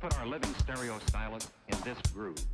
put our living stereo stylus in this groove.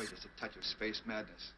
always just a touch of space madness.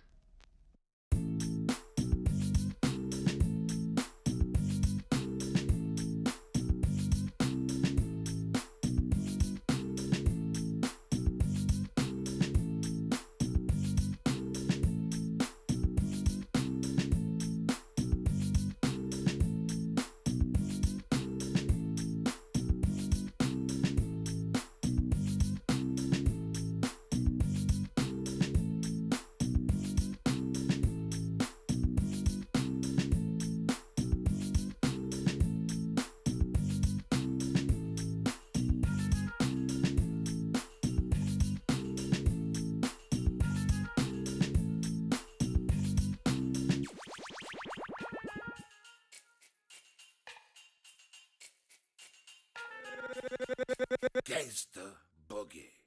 Gangsta Boogie.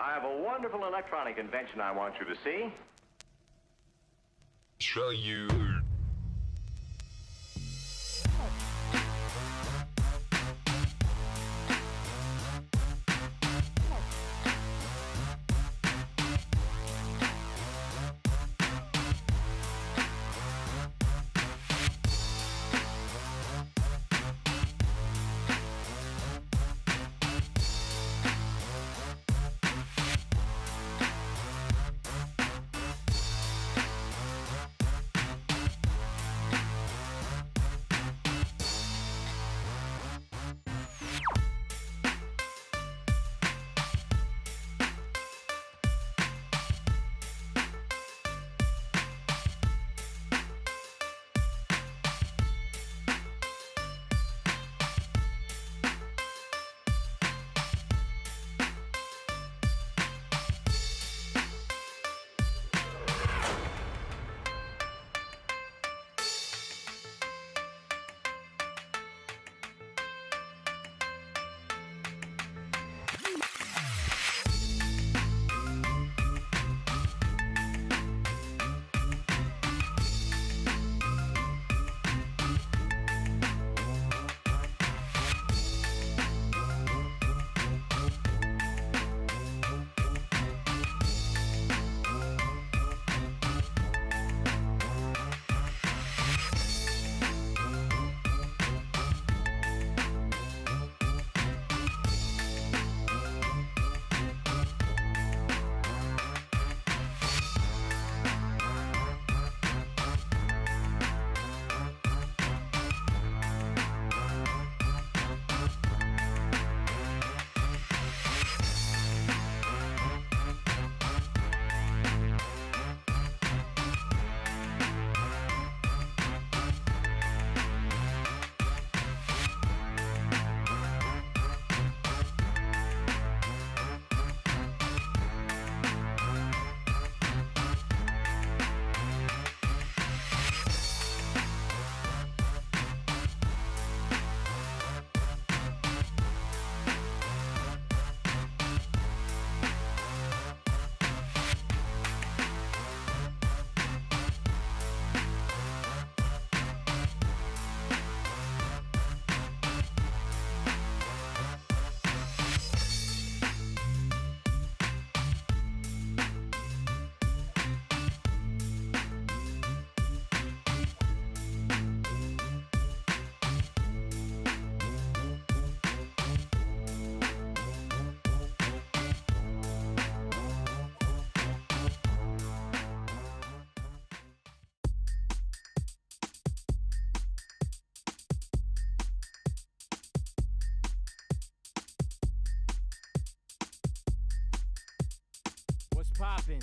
I have a wonderful electronic invention I want you to see. Show you. Poppin'.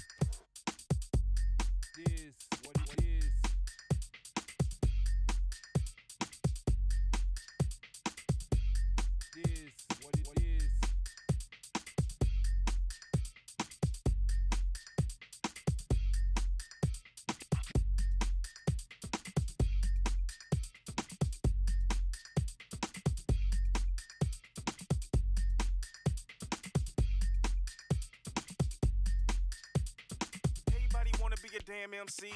Is what it is. Is what it is. Be a damn MC.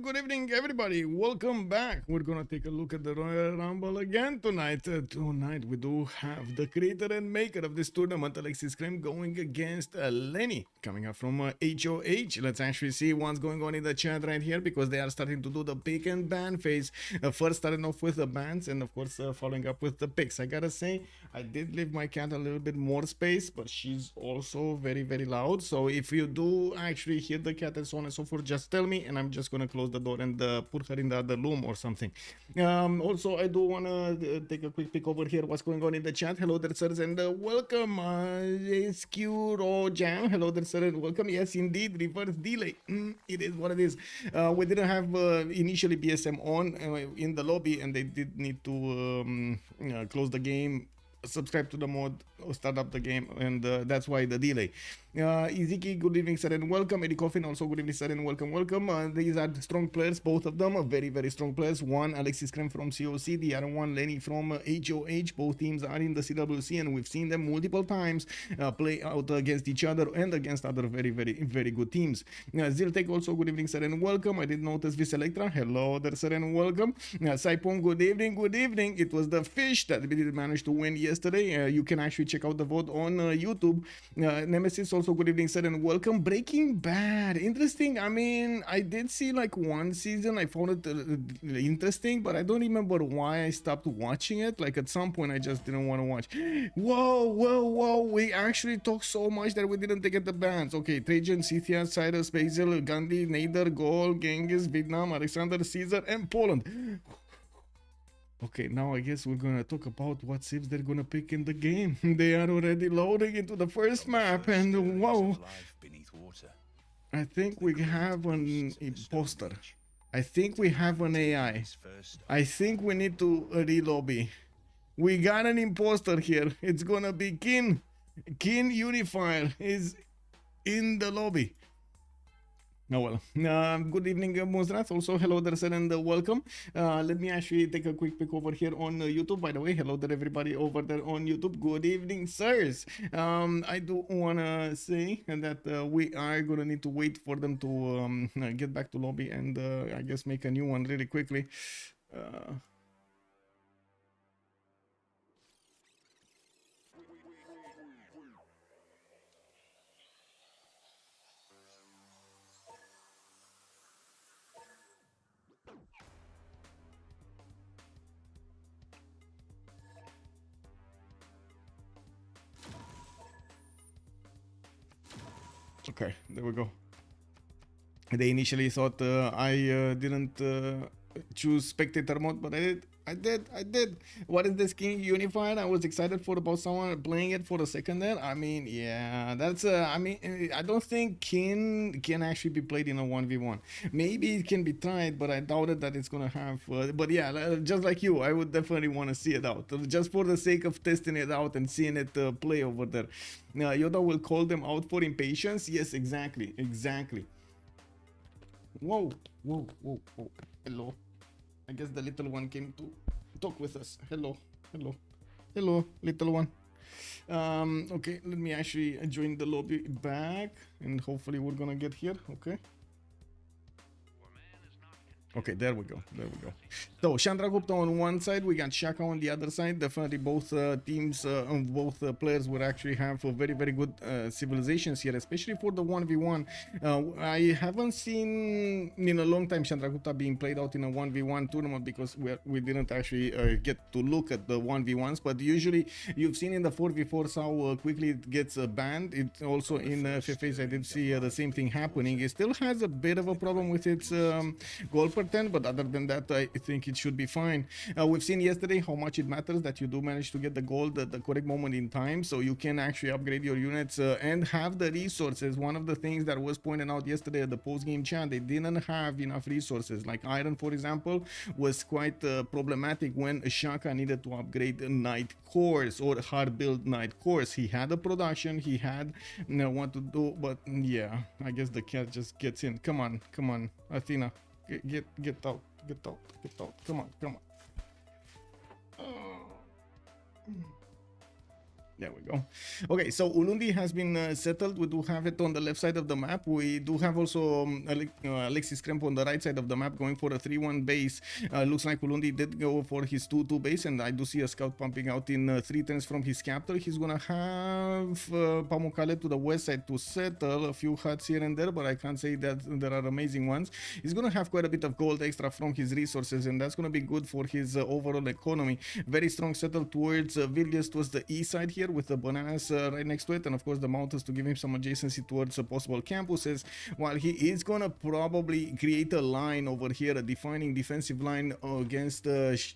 good evening, everybody. Welcome back. We're gonna take a look at the Royal Rumble again tonight. Tonight we do have the creator and maker of this tournament, Alexis Krempp, going against Lenny, coming up from HOH. Let's actually see what's going on in the chat right here, because they are starting to do the pick and ban phase. First starting off with the bans, and of course following up with the picks. I gotta say, I did leave my cat a little bit more space, but she's also very, very loud. So if you do actually hear the cat and so on and so forth, just tell me, and I'm just gonna close the door and put her in the other room or something. Also, I do wanna take a quick peek over here what's going on in the chat. Hello there, sirs, and welcome. SQ Raw Jam. Hello there, sir, and welcome. Yes, indeed, reverse delay. It is what it is. We didn't have initially BSM on in the lobby, and they did need to close the game, subscribe to the mod, or start up the game, and that's why the delay. Iziki, good evening, sir, and welcome. Eddie Coffin, also good evening, sir, and welcome. These are strong players, both of them are very, very strong players. One, Alexis Krempp from COC, the other one, Lenny from HOH. Both teams are in the CWC, and we've seen them multiple times play out against each other and against other very, very, very good teams. Ziltek, also good evening, sir, and welcome. I did notice this Electra. Hello there, sir, and welcome. Saipon, good evening, good evening. It was the fish that we did manage to win yesterday. You can actually check out the vote on YouTube. Nemesis, also good evening, sir, and welcome. Breaking Bad, interesting. I mean, I did see like one season. I found it interesting, but I don't remember why I stopped watching it. Like at some point I just didn't want to watch. Whoa, we actually talked so much that we didn't get the bans. Okay, Trajan, Scythia, Cyrus, Basil, Gandhi, Nader, Gaul, Genghis, Vietnam, Alexander, Caesar, and Poland. Okay, now I guess we're gonna talk about what civs they're gonna pick in the game. They are already loading into the first map, and whoa, I think we have an imposter. I think we have an AI. I think we need to re-lobby. We got an imposter here. It's gonna be Kin. Kin Unifier is in the lobby. Oh well. Good evening, Muzrat. Also, hello there, sir, and welcome. Let me actually take a quick pick over here on YouTube. By the way, hello there, everybody over there on YouTube. Good evening, sirs. I do wanna say that we are gonna need to wait for them to get back to lobby and I guess make a new one really quickly. Okay, there we go. They initially thought I didn't choose spectator mode, but I did. What is this King Unified? I was excited for about someone playing it for a second there. I mean, yeah, that's I mean, I don't think Kin can actually be played in a 1v1. Maybe it can be tried, but I doubted that it's gonna have. But yeah, just like you, I would definitely want to see it out, just for the sake of testing it out and seeing it play over there. Yoda will call them out for impatience. Yes, exactly. Whoa. Hello. I guess the little one came to talk with us. Hello, little one. Okay, let me actually join the lobby back, and hopefully we're gonna get here. Okay, there we go. So Chandra Gupta on one side, we got Shaka on the other side. Definitely both teams, both players will actually have very, very good civilizations here, especially for the 1v1. I haven't seen in a long time Chandra Gupta being played out in a 1v1 tournament, because we didn't actually get to look at the 1v1s, but usually you've seen in the 4v4s how quickly it gets banned. It also in FFAs I did see the same thing happening. It still has a bit of a problem with its goal per 10, but other than that I think it should be fine. We've seen yesterday how much it matters that you do manage to get the gold at the correct moment in time, so you can actually upgrade your units and have the resources. One of the things that was pointed out yesterday at the post-game chat, they didn't have enough resources. Like iron, for example, was quite problematic when Shaka needed to upgrade night cores or hard build night cores. He had a production, he had what to do, but yeah, I guess the cat just gets in. Come on, Athena. Get out. Come on. There we go. Okay, so Ulundi has been settled. We do have it on the left side of the map. We do have also Alexis Krempp on the right side of the map going for a 3-1 base. Looks like Ulundi did go for his 2-2 base, and I do see a scout pumping out in 3 turns from his captor. He's gonna have Pamukkale to the west side to settle a few huts here and there, but I can't say that there are amazing ones. He's gonna have quite a bit of gold extra from his resources, and that's gonna be good for his overall economy. Very strong settle towards Vilnius, towards the east side here, with the bananas right next to it, and of course the mountains to give him some adjacency towards possible campuses, while he is gonna probably create a line over here, a defining defensive line against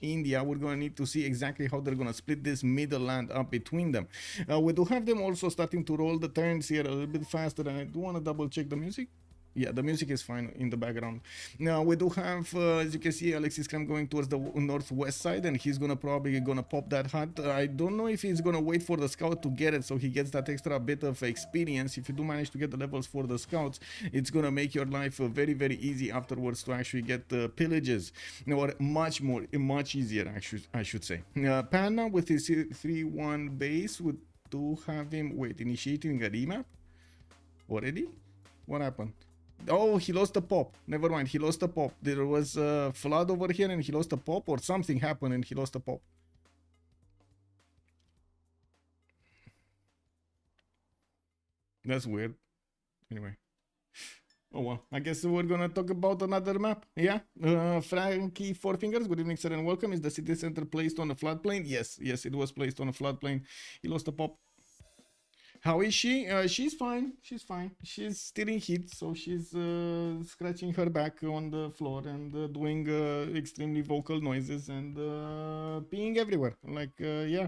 India. We're gonna need to see exactly how they're gonna split this middle land up between them. We do have them also starting to roll the turns here a little bit faster, and I do want to double check the music. Yeah, the music is fine in the background. Now we do have, as you can see, Alexis Krempp going towards the northwest side, and he's probably gonna pop that hut. I don't know if he's gonna wait for the scout to get it, so he gets that extra bit of experience. If you do manage to get the levels for the scouts, it's gonna make your life very, very easy afterwards to actually get the pillages, or much easier, actually, I should say. Panna with his 3-1 base, we do have him initiating a remap already. What happened? Oh, he lost the pop. Never mind, he lost the pop. There was a flood over here and he lost the pop, or something happened and he lost the pop. That's weird. Anyway. Oh well, I guess we're gonna talk about another map. Yeah, Frankie Four Fingers, good evening, sir, and welcome. Is the city center placed on a floodplain? Yes, it was placed on a floodplain. He lost the pop. How is she? She's fine. She's still in heat, so she's scratching her back on the floor and doing extremely vocal noises and peeing everywhere. Like, yeah.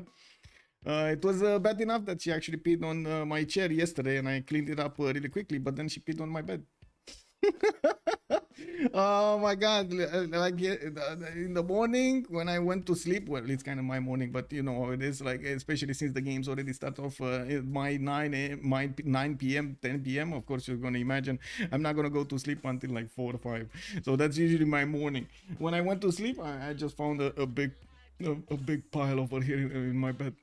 It was bad enough that she actually peed on my chair yesterday, and I cleaned it up really quickly, but then she peed on my bed. Oh my god, like in the morning when I went to sleep, well, it's kind of my morning, but you know how it is, like, especially since the games already start off my 9 p.m 10 p.m, of course you're gonna imagine I'm not gonna go to sleep until like 4 or 5, so that's usually my morning. When I went to sleep, I just found a big pile over here in my bed.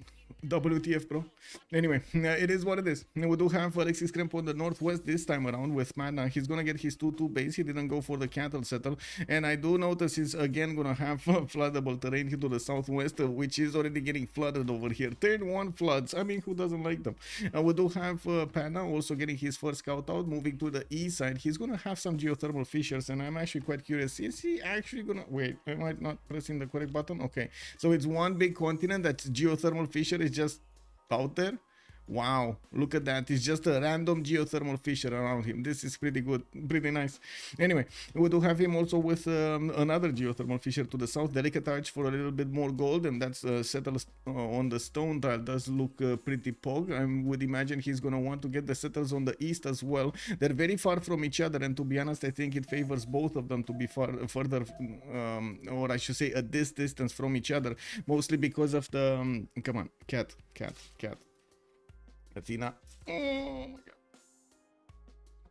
WTF, bro. Anyway, it is what it is. We do have Alexis Krempp on the northwest this time around with Mana. He's gonna get his 2-2 base. He didn't go for the cattle settle, and I do notice he's again gonna have floodable terrain here to the southwest, which is already getting flooded over here. Turn 1 floods. I mean, who doesn't like them? We do have Pana also getting his first scout out, moving to the east side. He's gonna have some geothermal fissures, and I'm actually quite curious. Is he actually gonna wait? Am I not pressing the correct button? Okay, so it's one big continent that's geothermal fissure is just out there. Wow, look at that. It's just a random geothermal fissure around him. This is pretty good, pretty nice. Anyway, we do have him also with another geothermal fissure to the south, delicate arch for a little bit more gold, and that's settled on the stone tile. Does look pretty pog. I would imagine he's gonna want to get the settles on the east as well. They're very far from each other, and to be honest, I think it favors both of them to be further, or I should say at this distance from each other, mostly because of the come on, cat. Athena. Oh my god.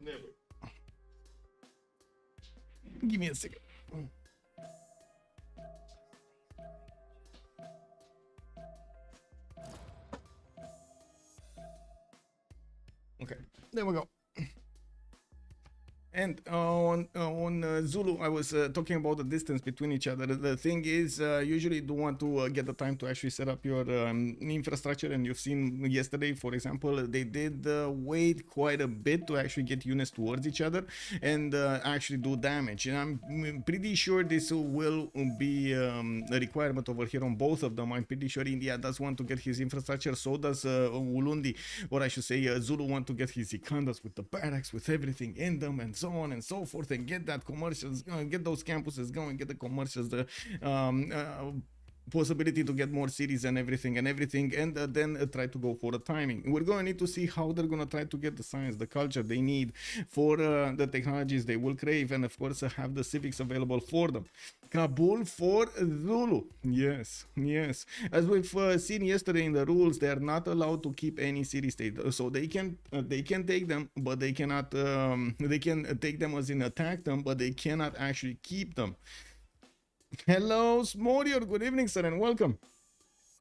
There we go. Give me a second. Okay, there we go. And on Zulu, I was talking about the distance between each other. The thing is, usually you do want to get the time to actually set up your infrastructure, and you've seen yesterday, for example, they did wait quite a bit to actually get units towards each other and actually do damage. And I'm pretty sure this will be a requirement over here on both of them. I'm pretty sure India does want to get his infrastructure, so does Ulundi, or I should say Zulu want to get his Ikandas with the barracks, with everything in them, and so on and so forth, and get that commercials, get those campuses going, get the commercials, the possibility to get more cities and everything, and then try to go for the timing. We're going to need to see how they're going to try to get the science, the culture they need for the technologies they will crave, and of course have the civics available for them. Kabul for Zulu. Yes. As we've seen yesterday in the rules, they are not allowed to keep any city-state. So they can take them, but they cannot. They can take them as in attack them, but they cannot actually keep them. Hello, Smorior. Good evening, sir, and welcome.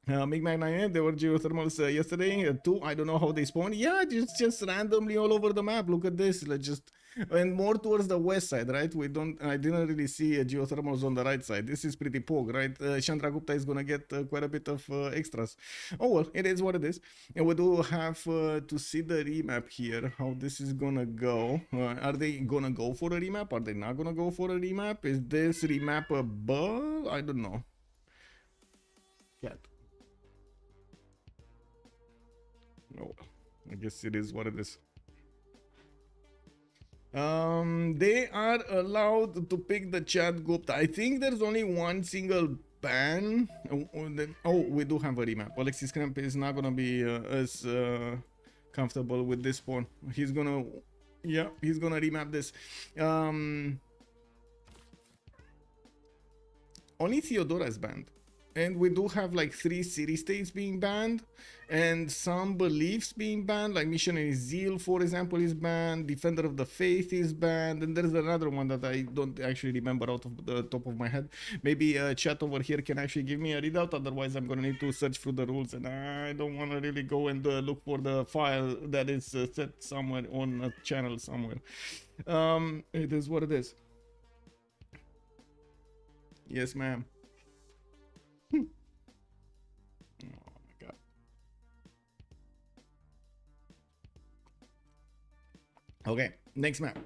Mig Mag 98, there were geothermals yesterday. Two, I don't know how they spawn. Yeah, just randomly all over the map. Look at this. Let's just and more towards the west side, right? I didn't really see geothermals on the right side. This is pretty poor, right? Chandragupta is gonna get quite a bit of extras. Oh well, it is what it is. And we do have to see the remap here, how this is gonna go. Are they gonna go for a remap? Are they not gonna go for a remap? Is this remappable? I don't know. Cat. Oh, I guess it is what it is. They are allowed to pick the chat Gupta. I think there's only one single ban. Oh, we do have a remap. Alexis Krempp is not gonna be as comfortable with this spawn. He's gonna remap this. Only Theodora is banned. And we do have like 3 city states being banned and some beliefs being banned, like Missionary Zeal, for example, is banned, Defender of the Faith is banned, and there's another one that I don't actually remember out of the top of my head. Maybe chat over here can actually give me a readout, otherwise I'm gonna need to search through the rules, and I don't want to really go and look for the file that is set somewhere on a channel somewhere. It is what it is. Yes, ma'am. Oh my god. Okay, next map.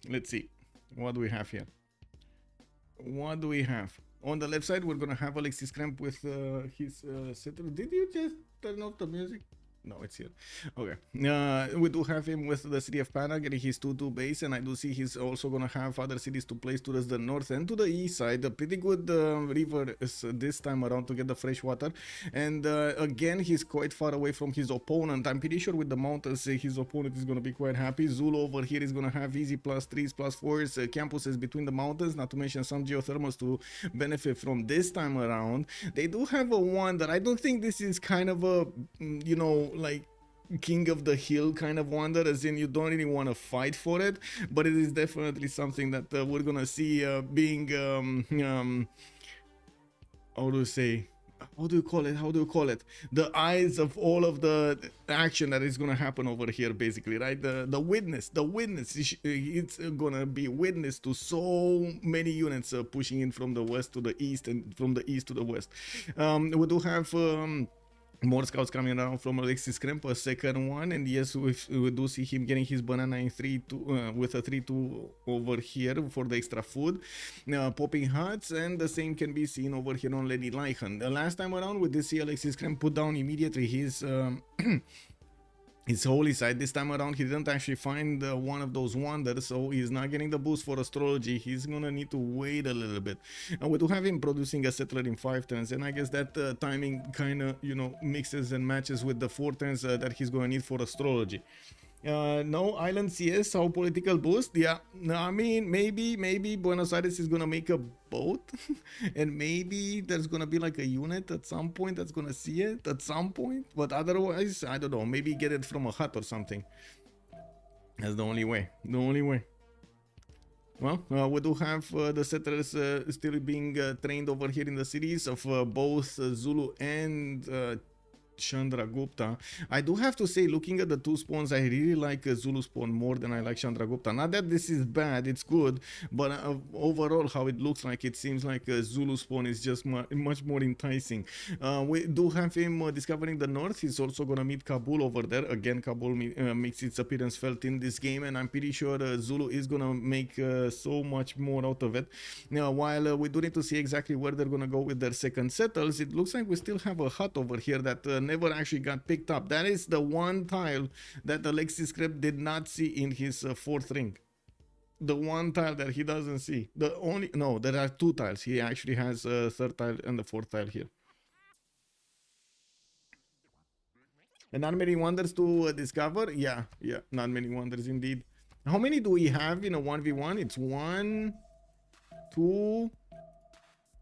Let's see. What do we have here? What do we have? On the left side, we're gonna have Alexis Krempp with his setter. Did you just turn off the music? No, it's here. Okay. We do have him with the city of Pana getting his 2-2 base, and I do see he's also gonna have other cities to place towards the north and to the east side. A pretty good river is this time around to get the fresh water, and again he's quite far away from his opponent. I'm pretty sure with the mountains his opponent is gonna be quite happy. Zulu over here is gonna have easy +3s, +4s, campuses between the mountains, not to mention some geothermals to benefit from this time around. They do have a wonder. I don't think this is kind of a, you know, like king of the hill kind of wonder, as in you don't really want to fight for it, but it is definitely something that we're gonna see being how do you call it, the eyes of all of the action that is gonna happen over here, basically, right? The witness it's gonna be witness to so many units pushing in from the west to the east and from the east to the west. We do have more scouts coming around from Alexis Krempp, a second one, and yes, we do see him getting his banana in 3-2 with a 3-2 over here for the extra food, popping huts, and the same can be seen over here on Lenileinchen. The last time around we did see Alexis Krempp put down immediately his his holy side. This time around he didn't actually find one of those wonders, so he's not getting the boost for astrology. He's gonna need to wait a little bit, and we do have him producing a settler in 5 turns, and I guess that timing kind of, you know, mixes and matches with the 4 turns that he's gonna need for astrology. No island CS, how political boost? Yeah, no, I mean, maybe Buenos Aires is gonna make a boat and maybe there's gonna be like a unit at some point that's gonna see it at some point, but otherwise I don't know, maybe get it from a hut or something. That's the only way. Well, we do have the settlers still being trained over here in the cities of both Zulu and Chandragupta. I do have to say, looking at the 2 spawns, I really like Zulu spawn more than I like Chandragupta. Not that this is bad, it's good, but overall how it looks like, it seems like Zulu spawn is just much more enticing. We do have him discovering the north. He's also gonna meet Kabul over there. Again, Kabul makes its appearance felt in this game, and I'm pretty sure Zulu is gonna make so much more out of it. Now, while we do need to see exactly where they're gonna go with their second settles, it looks like we still have a hut over here that never actually got picked up. That is the one tile that Alexis Krempp did not see in his 4th ring. The one tile that he doesn't see. There are 2 tiles. He actually has a 3rd tile and the 4th tile here. And not many wonders to discover. Yeah, not many wonders indeed. How many do we have in a 1v1? It's 1, 2.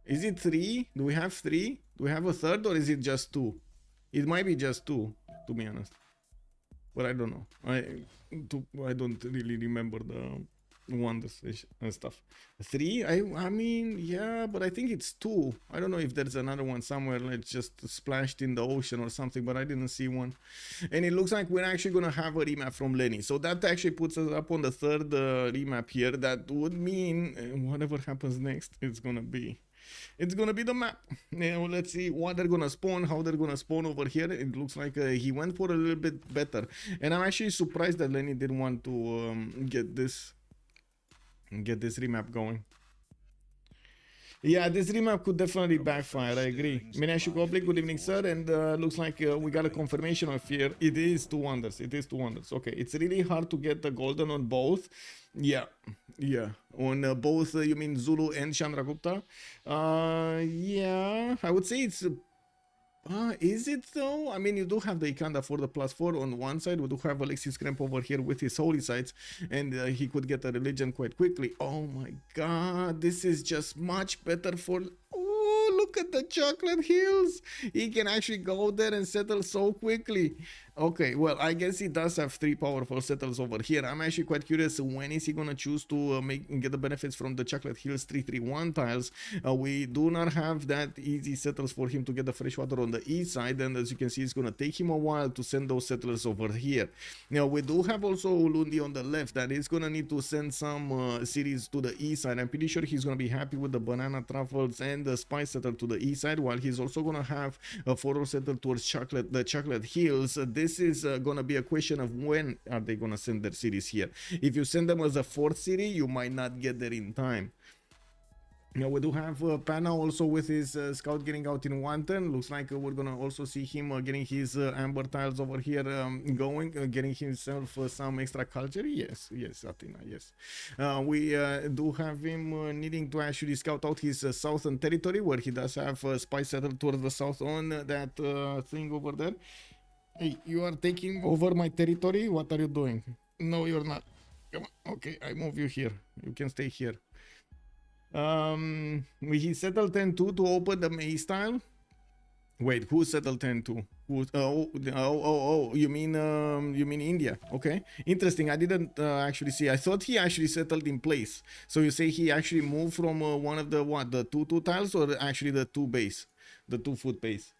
Is it 3? Do we have 3? Do we have a 3rd, or is it just 2? It might be just 2, to be honest, but I don't know. I don't really remember wonders and stuff. 3, I mean, yeah, but I think it's 2. I don't know if there's another one somewhere like just splashed in the ocean or something, but I didn't see one. And it looks like we're actually gonna have a remap from Lenny, so that actually puts us up on the 3rd remap here. That would mean whatever happens next, it's gonna be the map. Now let's see what they're gonna spawn, how they're gonna spawn over here. It looks like he went for a little bit better, and I'm actually surprised that Lenny didn't want to get this remap going. Yeah, this remap could definitely backfire, I agree. Menashikoblic, good evening, sir, and looks like we got a confirmation of here. It is 2 wonders, it is 2 wonders. Okay, it's really hard to get the golden on both. Yeah, on both, you mean Zulu and Chandragupta? Yeah, I would say it's... is it though? I mean, you do have the Ikanda for the +4 on one side. We do have Alexis Krempp over here with his holy sites, and he could get a religion quite quickly. Oh my god, this is just much better for... Oh, look at the chocolate hills. He can actually go there and settle so quickly. Okay, well, I guess he does have 3 powerful settles over here. I'm actually quite curious, when is he gonna choose to get the benefits from the Chocolate Hills 331 tiles? We do not have that easy settles for him to get the fresh water on the east side, and as you can see, it's gonna take him a while to send those settlers over here. Now, we do have also Ulundi on the left that is gonna need to send some cities to the east side. I'm pretty sure he's gonna be happy with the banana truffles and the spice settle to the east side, while he's also gonna have a photo settle towards the Chocolate Hills. This is gonna be a question of when are they gonna send their cities here. If you send them as a 4th city, you might not get there in time. Now we do have Pana also with his scout getting out in one turn. Looks like we're gonna also see him getting his amber tiles over here going, getting himself some extra culture. Yes, Athena, yes. We do have him needing to actually scout out his southern territory, where he does have spice settled towards the south on that thing over there. Hey, you are taking over my territory? What are you doing? No, you're not. Come on. Okay, I move you here. You can stay here. He settled 10-2 to open the Maze tile. Wait, who settled 10-2? You mean India? Okay, interesting. I didn't actually see. I thought he actually settled in place. So you say he actually moved from one of the 2-2 tiles, or actually the 2 base, the 2 foot base?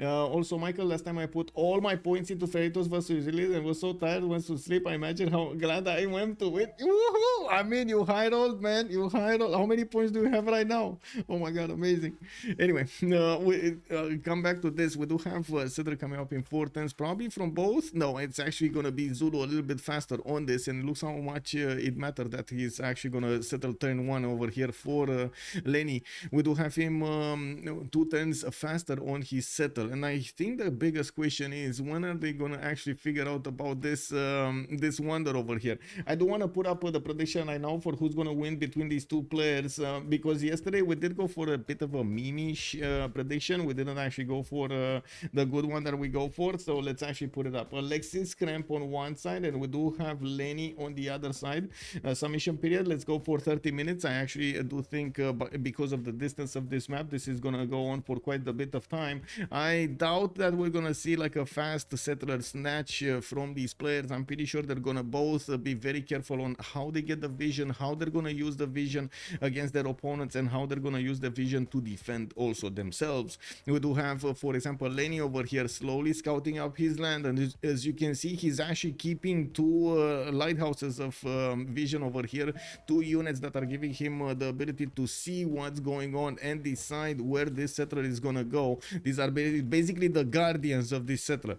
Also, Michael, last time I put all my points into Feritos versus Uzilis and was so tired, went to sleep. I imagine how glad I am to win. Woohoo! I mean, you high rolled, man. You high rolled. How many points do you have right now? Oh my god, amazing. Anyway, we come back to this. We do have Cedric coming up in 4 turns, probably from both. No, it's actually going to be Zulu a little bit faster on this, and looks how much it mattered that he's actually going to settle turn 1 over here for Lenny. We do have him 2 turns faster on his settle. And I think the biggest question is, when are they gonna actually figure out about this this wonder over here? I do want to put up the prediction right now for who's gonna win between these 2 players, because yesterday we did go for a bit of a meme-ish prediction. We didn't actually go for the good one that we go for, so let's actually put it up. Alexis Krempp on one side, and we do have Lenny on the other side. Submission period, let's go for 30 minutes. I actually do think because of the distance of this map, this is gonna go on for quite a bit of time. I doubt that we're gonna see like a fast settler snatch from these players. I'm pretty sure they're gonna both be very careful on how they get the vision, how they're gonna use the vision against their opponents, and how they're gonna use the vision to defend also themselves. We do have, for example, Lenny over here slowly scouting up his land, and as you can see, he's actually keeping 2 lighthouses of vision over here, 2 units that are giving him the ability to see what's going on and decide where this settler is gonna go. These are basically the guardians of this settler.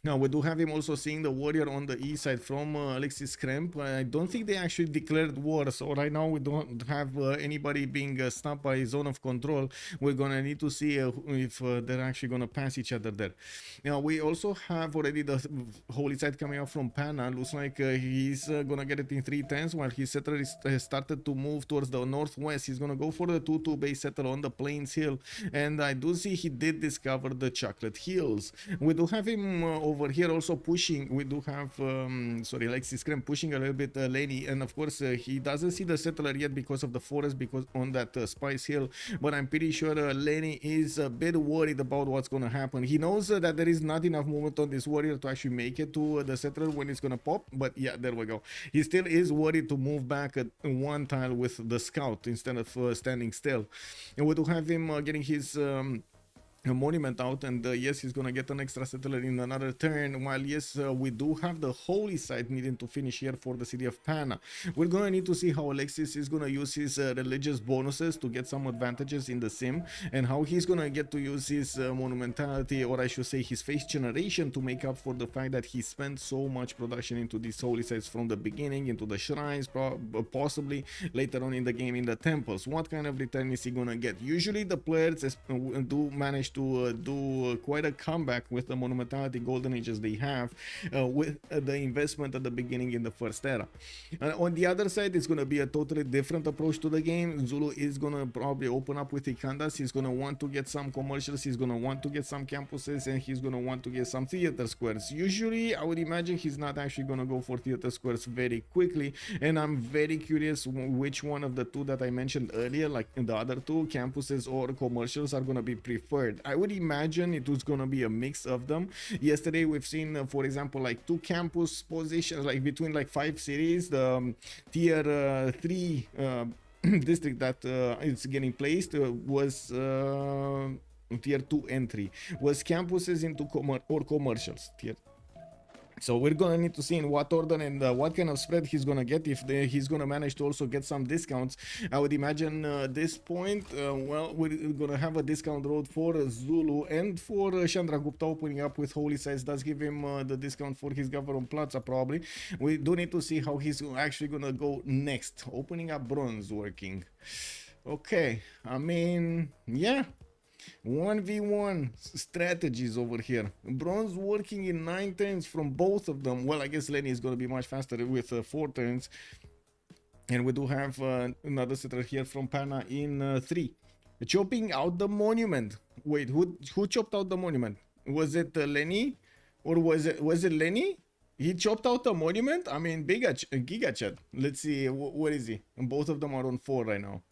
Now, we do have him also seeing the warrior on the east side from Alexis Krempp. I don't think they actually declared war, so right now we don't have anybody being stopped by zone of control. We're gonna need to see if they're actually gonna pass each other there. Now, we also have already the holy site coming out from Pana. Looks like he's gonna get it in 3 turns, while his settler is started to move towards the northwest. He's gonna go for the 2-2 base settler on the Plains Hill, and I do see he did discover the Chocolate Hills. We do have him over over here also pushing. We do have, sorry, Alexis Krempp pushing a little bit Lenny, and of course he doesn't see the settler yet because of the forest, because on that Spice Hill. But I'm pretty sure Lenny is a bit worried about what's gonna happen. He knows that there is not enough movement on this warrior to actually make it to the settler when it's gonna pop. But yeah, there we go. He still is worried to move back at one tile with the scout instead of standing still. And we do have him getting his a monument out, and yes, he's gonna get an extra settler in another turn, while yes, we do have the holy site needing to finish here for the city of Pana. We're gonna need to see how Alexis is gonna use his religious bonuses to get some advantages in the sim, and how he's gonna get to use his monumentality, or I should say his face generation, to make up for the fact that he spent so much production into these holy sites from the beginning, into the shrines, possibly later on in the game in the temples. What kind of return is he gonna get? Usually the players do manage to do quite a comeback with the monumentality golden ages they have with the investment at the beginning in the first era. And on the other side, it's going to be a totally different approach to the game. Zulu is going to probably open up with Ikandas. He's going to want to get some commercials, he's going to want to get some campuses, and he's going to want to get some theater squares. Usually I would imagine he's not actually going to go for theater squares very quickly, and I'm very curious which one of the two that I mentioned earlier, like in the other two, campuses or commercials, are going to be preferred. I would imagine it was going to be a mix of them. Yesterday we've seen for example like two campus positions, like between like 5 cities. The tier 3 district that is getting placed was tier 2 entry, was campuses into commercials tier. So we're gonna need to see in what order and what kind of spread he's gonna get, if he's gonna manage to also get some discounts. I would imagine this point, well, we're gonna have a discount road for Zulu, and for Chandragupta opening up with holy sites does give him the discount for his Government Plaza probably. We do need to see how he's actually gonna go next. Opening up bronze working. Okay, I mean, yeah. 1v1 strategies over here. Bronze working in 9 turns from both of them. Well, I guess Lenny is going to be much faster with 4 turns. And we do have another settler here from Pana in 3. Chopping out the monument. Wait, who chopped out the monument? Was it Lenny? Or was it Lenny? He chopped out the monument? I mean, Giga Chat. Let's see, what is he? And both of them are on 4 right now.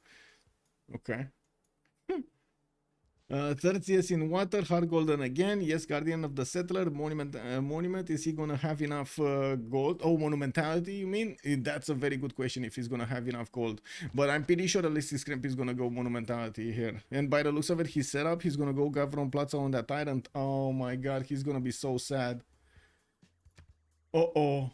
Okay. 30th in water, hard golden again. Yes, guardian of the settler, monument. Is he gonna have enough gold? Oh, monumentality, you mean? That's a very good question, if he's gonna have enough gold. But I'm pretty sure Alexis Krempp is gonna go monumentality here. And by the looks of it, his setup, he's gonna go Government Plaza on that tyrant. Oh my god, he's gonna be so sad. Uh-oh.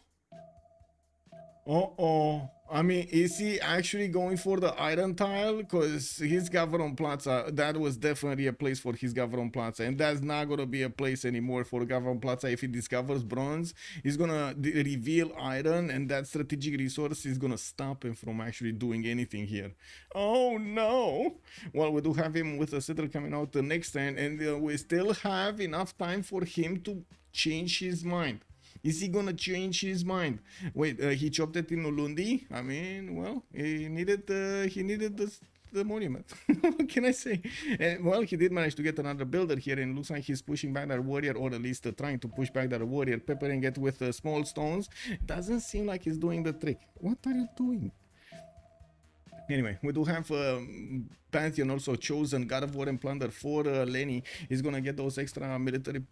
I mean, is he actually going for the iron tile? Because his Government Plaza, that was definitely a place for his Government Plaza, and that's not going to be a place anymore for Government Plaza. If he discovers bronze, he's going to reveal iron, and that strategic resource is going to stop him from actually doing anything here. Oh no. Well, we do have him with a settler coming out the next turn, and we still have enough time for him to change his mind. Is he gonna change his mind? Wait, he chopped it in Ulundi. I mean, well, he needed the monument. What can I say? And well, he did manage to get another builder here, and looks like he's pushing back that warrior, or at least trying to push back that warrior, peppering it with small stones. Doesn't seem like he's doing the trick. What are you doing? Anyway, we do have Pantheon also chosen, God of War and Plunder for Lenny. He's gonna get those extra military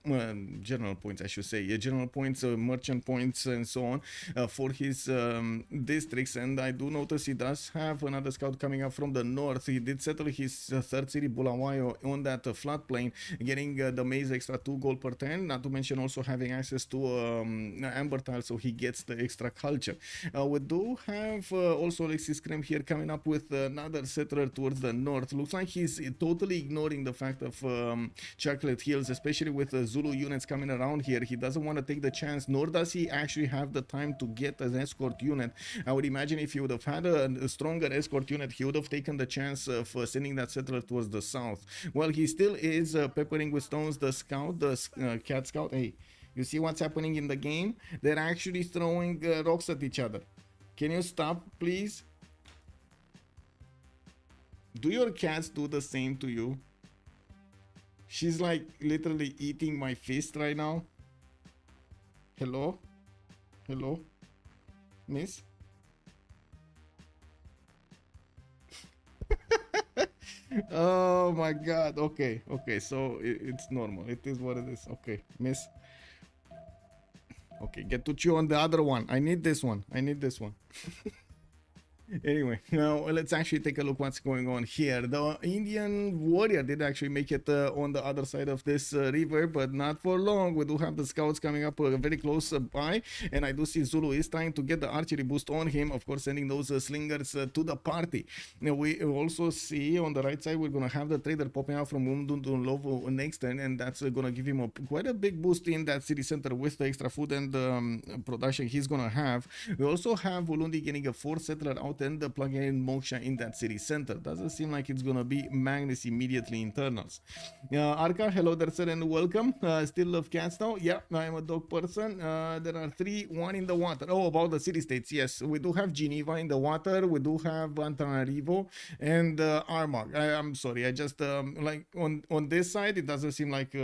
general points, I should say, general points, merchant points, and so on for his districts. And I do notice he does have another scout coming up from the north. He did settle his third city, Bulawayo, on that floodplain, getting the maze extra 2 gold per turn, not to mention also having access to amber tile, so he gets the extra culture. We do have also Alexis Krempp here coming up with another settler towards the north. Looks like he's totally ignoring the fact of Chocolate Hills, especially with Zulu units coming around here. He doesn't want to take the chance, nor does he actually have the time to get an escort unit. I would imagine if he would have had a stronger escort unit, he would have taken the chance of sending that settler towards the south. Well, he still is peppering with stones the scout, the cat scout. Hey, you see what's happening in the game? They're actually throwing rocks at each other. Can you stop, please? Do your cats do the same to you? She's like literally eating my fist right now. Hello? Hello? Miss? Oh my god. Okay, okay, so it's normal. It is what it is. Okay, miss. Okay, get to chew on the other one. I need this one. I need this one. Anyway, now let's actually take a look what's going on here. The Indian warrior did actually make it on the other side of this river, but not for long. We do have the scouts coming up very close by, and I do see Zulu is trying to get the archery boost on him, of course sending those slingers to the party. Now we also see on the right side we're going to have the trader popping out from Umdundunlovo next turn, and that's going to give him quite a big boost in that city center with the extra food and production he's going to have. We also have Ulundi getting a 4th settler out and plugging in Moksha in that city center. Doesn't seem like it's gonna be Magnus immediately internals. Arca, hello there sir and welcome. Still love cats now? Yeah, I am a dog person. There are 3, 1 in the water. Oh, about the city states, yes. We do have Geneva in the water, we do have Antananarivo and Armagh. I'm sorry, I just like on this side it doesn't seem like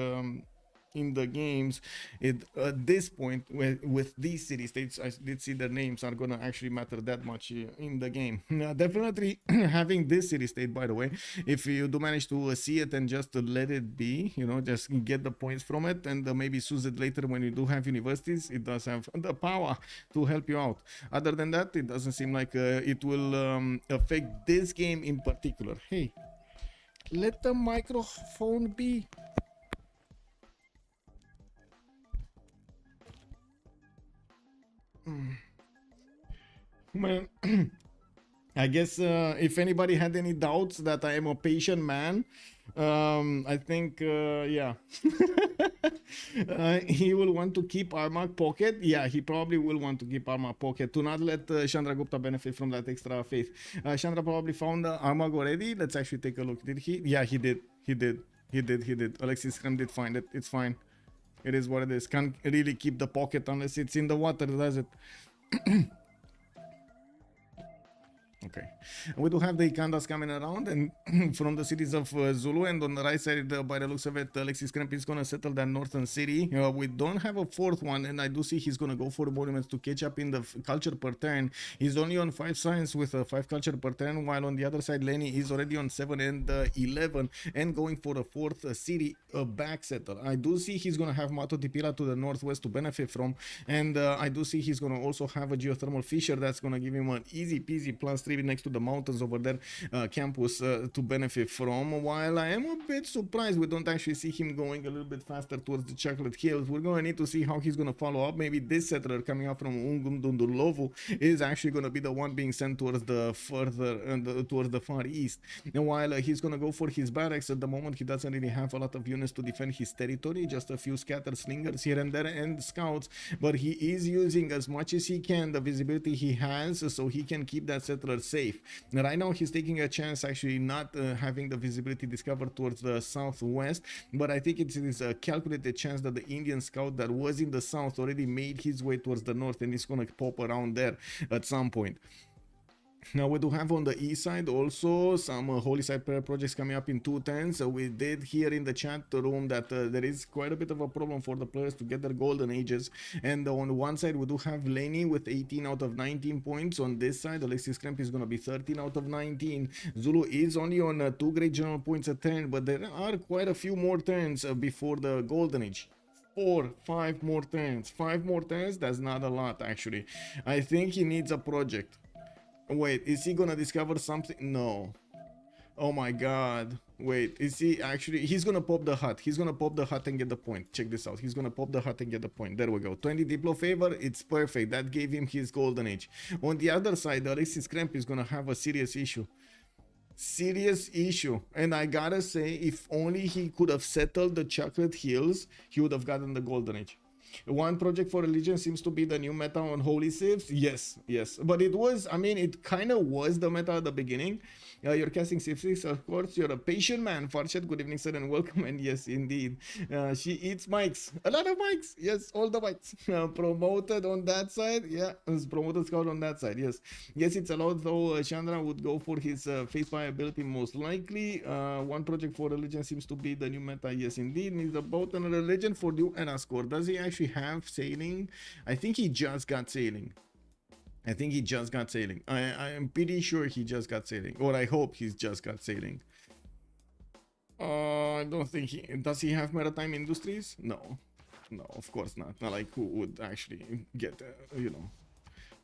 in the games at this point with these city states I did see their names are gonna actually matter that much in the game. Definitely having this city state, by the way, if you do manage to see it and just let it be, you know, just get the points from it and maybe use it later when you do have universities, it does have the power to help you out. Other than that, it doesn't seem like it will affect this game in particular. Hey, let the microphone be. Man, I guess if anybody had any doubts that I am a patient man, I think yeah. He will want to keep Armagh pocket. Yeah, he probably will want to keep Armagh pocket to not let Chandra Gupta benefit from that extra faith. Chandra probably found Armagh already. Let's actually take a look. Did he? Yeah, he did. He did. Alexis Krempp did find it. It's fine. It is what it is. Can't really keep the pocket unless it's in the water, does it? Okay, we do have the Ikandas coming around and from the cities of Zulu, and on the right side, by the looks of it, Alexis Krempp is going to settle that northern city. We don't have a 4th one, and I do see he's going to go for monuments to catch up in the culture per turn. He's only on 5 science with 5 culture per turn, while on the other side, Lenny is already on 7 and 11 and going for a 4th city back settle. I do see he's going to have Mato Tipila to the northwest to benefit from, and I do see he's going to also have a geothermal fissure that's going to give him an easy peasy +3 next to the mountains over there campus to benefit from. While I am a bit surprised we don't actually see him going a little bit faster towards the Chocolate Hills. We're going to need to see how he's going to follow up. Maybe this settler coming up from Ungundundulovu is actually going to be the one being sent towards the towards the far east. And while he's going to go for his barracks at the moment, he doesn't really have a lot of units to defend his territory, just a few scattered slingers here and there and scouts, but he is using as much as he can the visibility he has so he can keep that settler safe. Right now he's taking a chance actually not having the visibility discovered towards the southwest, but I think it is a calculated chance that the Indian scout that was in the south already made his way towards the north and is going to pop around there at some point. Now we do have on the east side also some holy site prayer projects coming up in 2 turns. We did hear in the chat room that there is quite a bit of a problem for the players to get their golden ages, and on one side we do have Lenny with 18 out of 19 points. On this side Alexis Krempp is going to be 13 out of 19. Zulu is only on 2 great general points a turn, but there are quite a few more turns before the golden age. 5 more turns. 5 more turns, that's not a lot actually. I think he needs a project. Wait, is he gonna discover something? No. Oh my god. Wait, is he actually? He's gonna pop the hut. He's gonna pop the hut and get the point. Check this out. He's gonna pop the hut and get the point. There we go. 20 Diplo favor. It's perfect. That gave him his golden age. On the other side, Alexis Krempp is gonna have a serious issue. And I gotta say, if only he could have settled the Chocolate Hills, he would have gotten the golden age. One project for religion seems to be the new meta on holy Civs. Yes, but it was, I mean, it kind of was the meta at the beginning. You're casting Civ6, of course. You're a patient man. Farshad, good evening, sir, and welcome. And yes, indeed, she eats mics, a lot of mics. Yes, all the mics. Promoted on that side. Yeah, it's promoted scout on that side. Yes, it's allowed, though. Chandra would go for his face by ability most likely. One project for religion seems to be the new meta. Yes, indeed, needs a boat and a religion for new era score. Does he actually actually have sailing? I think he just got sailing. I think he just got sailing. I am pretty sure he just got sailing, or I hope he's just got sailing. I don't think he does. He have maritime industries? No, no, of course not. Not like who would actually get, you know.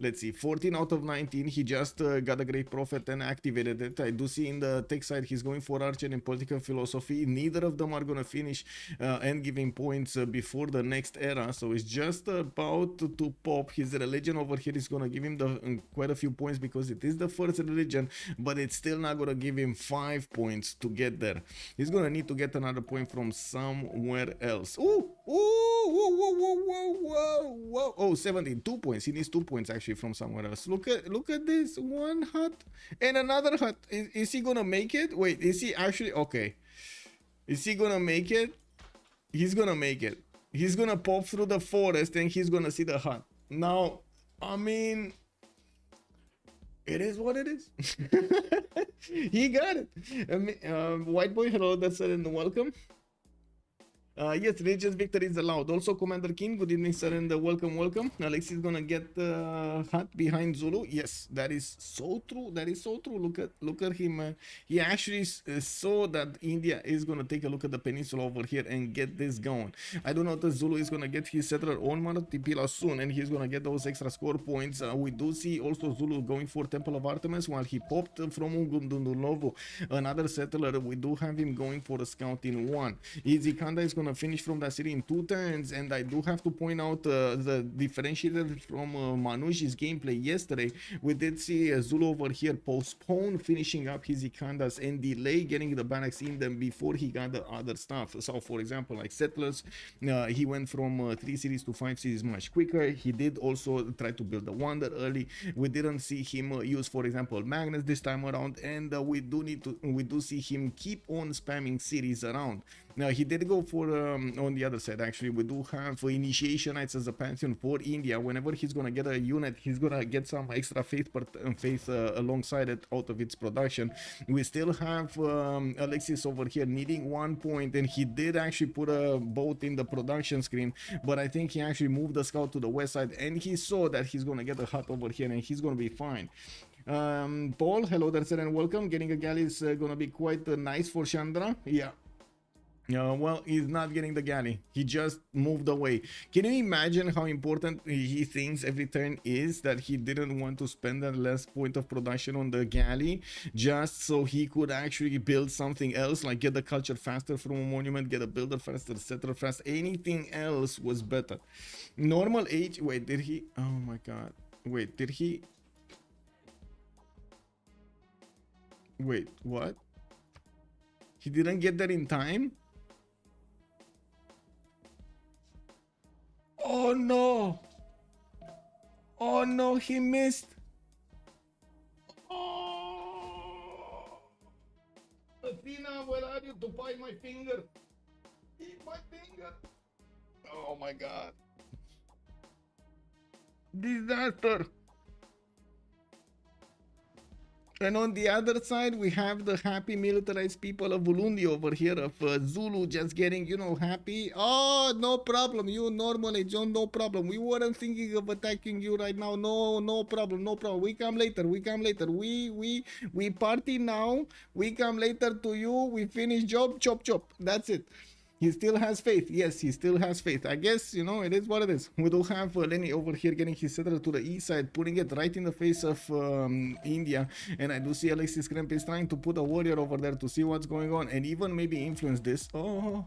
Let's see, 14 out of 19. He just got a great prophet and activated it. I do see in the tech side he's going for archer and political philosophy. Neither of them are going to finish and giving points before the next era. So it's just about to pop. His religion over here is going to give him quite a few points because it is the first religion, but it's still not going to give him 5 points to get there. He's going to need to get another point from somewhere else. Ooh, ooh, whoa, whoa, whoa, whoa, whoa, whoa. Oh, 72 points. He needs 2 points actually from somewhere else. Look at this, one hut and another hut. Is he gonna make it? Wait, is he actually okay? Is he gonna make it? He's gonna make it. He's gonna pop through the forest and he's gonna see the hut. Now, I mean, it is what it is. He got it. I mean, white boy, hello, that's and welcome. Yes, religious victory is allowed. Also, Commander King, good evening, sir, and welcome, welcome. Alexis is gonna get hut behind Zulu. Yes, that is so true. That is so true. Look at him. He actually saw that India is gonna take a look at the peninsula over here and get this going. I do know that Zulu is gonna get his settler on Maratipila soon, and he's gonna get those extra score points. We do see also Zulu going for Temple of Artemis while he popped from Ungundundulovo, another settler. We do have him going for a scout in 1. Izikanda is gonna finish from that city in 2 turns, and I do have to point out the differentiator from Manushi's gameplay yesterday. We did see Zulu over here postpone finishing up his Ikandas and delay getting the barracks in them before he got the other stuff. So for example, like settlers, he went from 3 cities to 5 cities much quicker. He did also try to build the wonder early. We didn't see him use, for example, magnets this time around, and we do see him keep on spamming cities around. Now he did go for on the other side. Actually, we do have initiationites as a pantheon for India. Whenever he's gonna get a unit, he's gonna get some extra faith alongside it out of its production. We still have Alexis over here needing 1 point, and he did actually put a boat in the production screen, but I think he actually moved the scout to the west side, and he saw that he's gonna get a hut over here, and he's gonna be fine. Paul, hello there, sir, and welcome. Getting a galley is gonna be quite nice for Chandra. Yeah. Well, he's not getting the galley. He just moved away. Can you imagine how important he thinks every turn is, that he didn't want to spend that last point of production on the galley just so he could actually build something else, like get the culture faster from a monument, get a builder faster, settler fast. Anything else was better. Normal age. Wait, did he? Oh my god. Wait, did he? Wait, what? He didn't get that in time? Oh no! Oh no, he missed! Oh! Athena, where are you to bite my finger? Eat my finger! Oh my god. Disaster! And on the other side, we have the happy militarized people of Burundi over here, of Zulu just getting, you know, happy. Oh, no problem. You normal age, no problem. We weren't thinking of attacking you right now. No problem, no problem. We come later. We come later. We party now. We come later to you. We finish job, chop. That's it. He still has faith. Yes, he still has faith. I guess, you know, it is what it is. We do have Lenny over here getting his settler to the east side, putting it right in the face of India. And I do see Alexis Krempp is trying to put a warrior over there to see what's going on and even maybe influence this. Oh,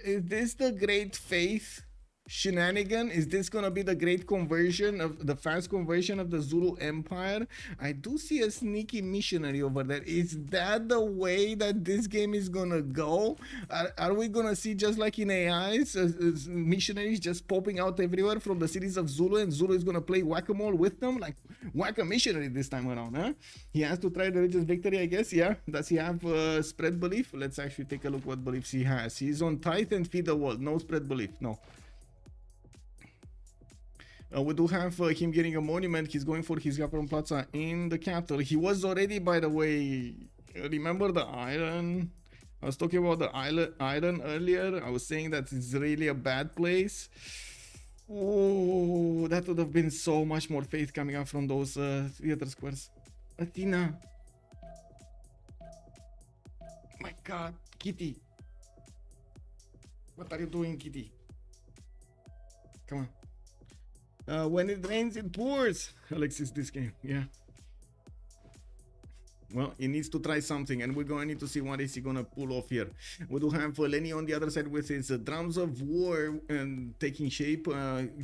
is this the great faith shenanigan? Is this gonna be the great conversion, of the fast conversion of the Zulu Empire? I do see a sneaky missionary over there. Is that the way that this game is gonna go? Are we gonna see, just like in AIs, missionaries just popping out everywhere from the cities of Zulu, and Zulu is gonna play whack-a-mole with them, like whack a missionary this time around, huh? He has to try the religious victory, I guess. Yeah. Does he have spread belief? Let's actually take a look what beliefs he has. He's on tithe and feed the world. No spread belief. No. We do have him getting a monument. He's going for his government plaza in the capital. He was already, by the way, remember the iron I was talking about the island earlier. I was saying that it's really a bad place. Oh, that would have been so much more faith coming out from those theater squares. Athena. My God, Kitty. What are you doing, Kitty? Come on. When it rains, it pours. Alexis, this game, yeah. Well, he needs to try something, and we're going to need to see what is he going to pull off here. We do have Lenny on the other side with his drums of war and taking shape,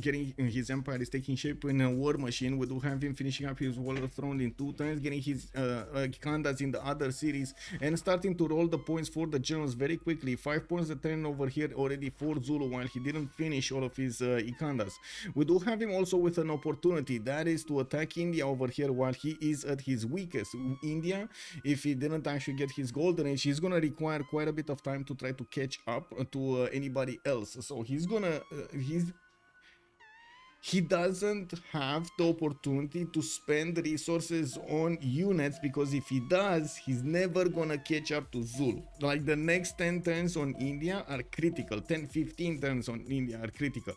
getting his empire is taking shape in a war machine. We do have him finishing up his wall of throne in 2 turns, getting his Ikandas in the other cities, and starting to roll the points for the generals very quickly. 5 points a turn over here already for Zulu, while he didn't finish all of his Ikandas. We do have him also with an opportunity, that is to attack India over here while he is at his weakest. India, if he didn't actually get his golden age, he's gonna require quite a bit of time to try to catch up to anybody else. So he's gonna he doesn't have the opportunity to spend resources on units, because if he does, he's never gonna catch up to Zulu. Like the next 10 turns on India are critical. 10-15 turns on India are critical.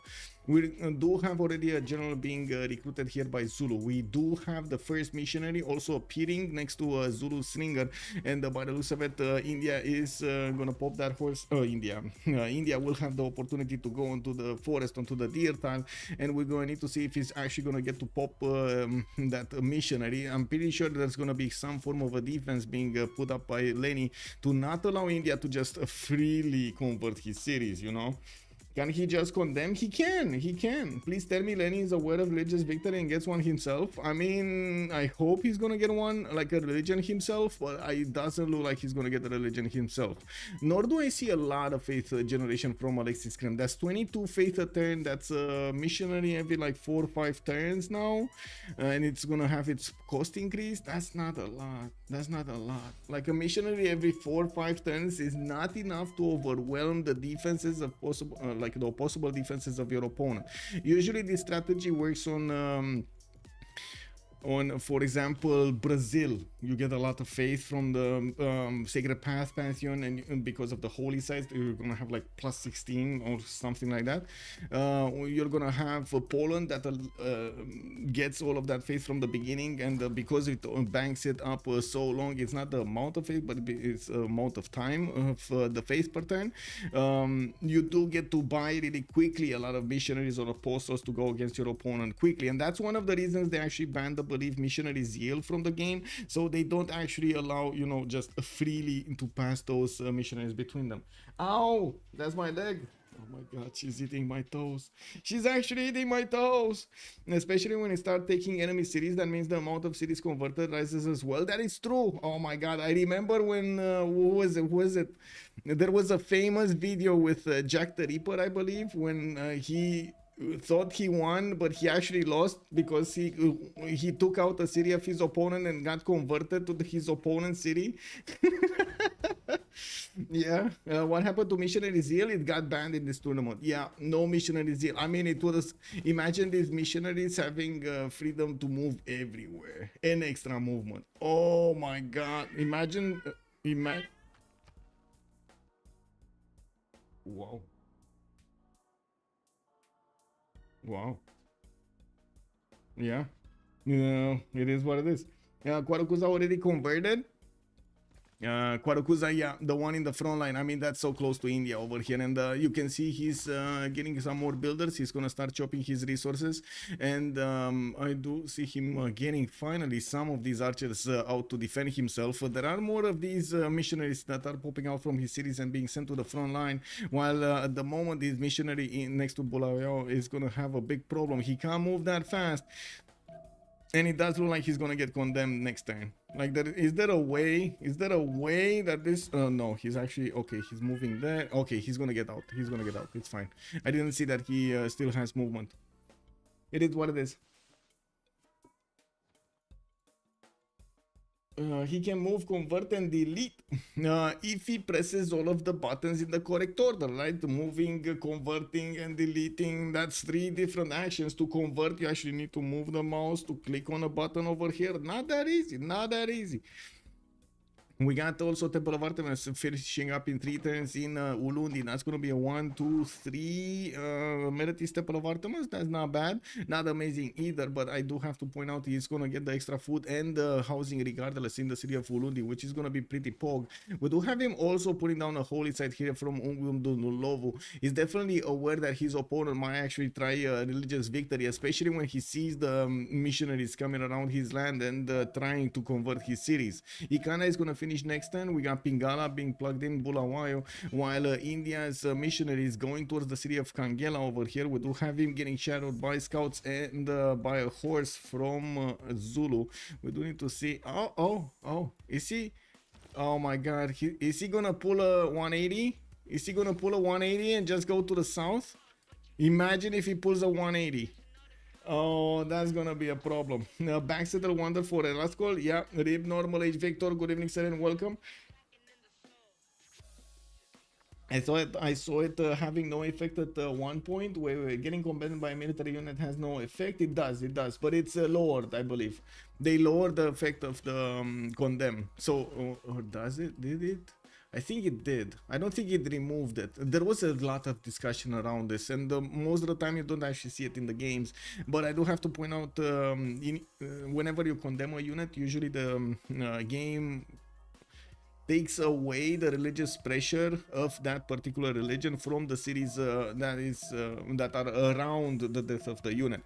We do have already a general being recruited here by Zulu. We do have the first missionary also appearing next to Zulu Slinger, and by the looks of it, India is gonna pop that horse. India will have the opportunity to go into the forest, onto the deer tile, and we're going to need to see if he's actually gonna get to pop that missionary. I'm pretty sure there's gonna be some form of a defense being put up by Lenny to not allow India to just freely convert his cities, you know. Can he just condemn? He can. Please tell me Lenny is aware of religious victory and gets one himself. I mean, I hope he's gonna get one, like a religion himself, but it doesn't look like he's gonna get a religion himself. Nor do I see a lot of faith generation from Alexis Krempp. That's 22 faith a turn. That's a missionary every like 4 or 5 turns now, and it's gonna have its cost increase. That's not a lot. That's not a lot. Like a missionary every 4 or 5 turns is not enough to overwhelm the defenses of possible like the possible defenses of your opponent. Usually this strategy works on for example, Brazil. You get a lot of faith from the Sacred Path Pantheon, and because of the holy sites, you're gonna have like plus 16 or something like that. You're gonna have Poland that gets all of that faith from the beginning, and because it banks it up so long, it's not the amount of faith, but it's the amount of time of the faith per turn. You do get to buy really quickly a lot of missionaries or apostles to go against your opponent quickly, and that's one of the reasons they actually banned the believe missionary zeal from the game, so they don't actually allow, you know, just freely to pass those missionaries between them. Ow, that's my leg. Oh my god, she's eating my toes. She's actually eating my toes. And especially when you start taking enemy cities, that means the amount of cities converted rises as well. That is true. Oh my god, I remember when who was it? There was a famous video with Jack the Ripper, I believe, when he thought he won, but he actually lost because he took out a city of his opponent and got converted to his opponent's city. Yeah. What happened to missionary zeal? It got banned in this tournament. Yeah, no missionary zeal. I mean, it was, imagine these missionaries having freedom to move everywhere, an extra movement. Oh my god, imagine. Wow. Yeah. You know, it is what it is. Kwarukuza already converted. Kwarukuza, yeah, the one in the front line. I mean, that's so close to India over here, and you can see he's getting some more builders. He's gonna start chopping his resources, and I do see him getting finally some of these archers out to defend himself. There are more of these missionaries that are popping out from his cities and being sent to the front line, while at the moment this missionary next to Bulawayo is gonna have a big problem. He can't move that fast. And it does look like he's gonna get condemned next turn. Like, is there a way that this no, he's actually okay, he's moving there. Okay, he's gonna get out, it's fine. I didn't see that he still has movement. It is what it is. He can move, convert, and delete if he presses all of the buttons in the correct order, right? Moving, converting, and deleting, that's 3 different actions. To convert, you actually need to move the mouse to click on a button over here. Not that easy, not that easy. We got also Temple of Artemis finishing up in 3 turns in Ulundi. That's going to be a 1, 2, 3 Meritis Temple of Artemis. That's not bad. Not amazing either, but I do have to point out he's going to get the extra food and housing regardless in the city of Ulundi, which is going to be pretty pog. We do have him also putting down a holy site here from Ungundululovu. He's definitely aware that his opponent might actually try a religious victory, especially when he sees the missionaries coming around his land and trying to convert his cities. Ikana is going to finish next turn. We got Pingala being plugged in Bulawayo, while India's missionary is going towards the city of Kangela over here. We do have him getting shadowed by scouts and by a horse from Zulu. We do need to see. Oh, is he? Oh my god, is he gonna pull a 180? Is he gonna pull a 180 and just go to the south? Imagine if he pulls a 180. Oh, that's gonna be a problem. Backsetter Wonder for Elascol. Yeah, Rib Normal Age Victor. Good evening, sir, and welcome. I saw it having no effect at one point where getting combated by a military unit has no effect. It does, but it's lowered, I believe. They lowered the effect of the condemn. So, or does it? Did it? I think it did. I don't think it removed it. There was a lot of discussion around this, and most of the time you don't actually see it in the games. But I do have to point out, whenever you condemn a unit, usually the game takes away the religious pressure of that particular religion from the cities that are around the death of the unit.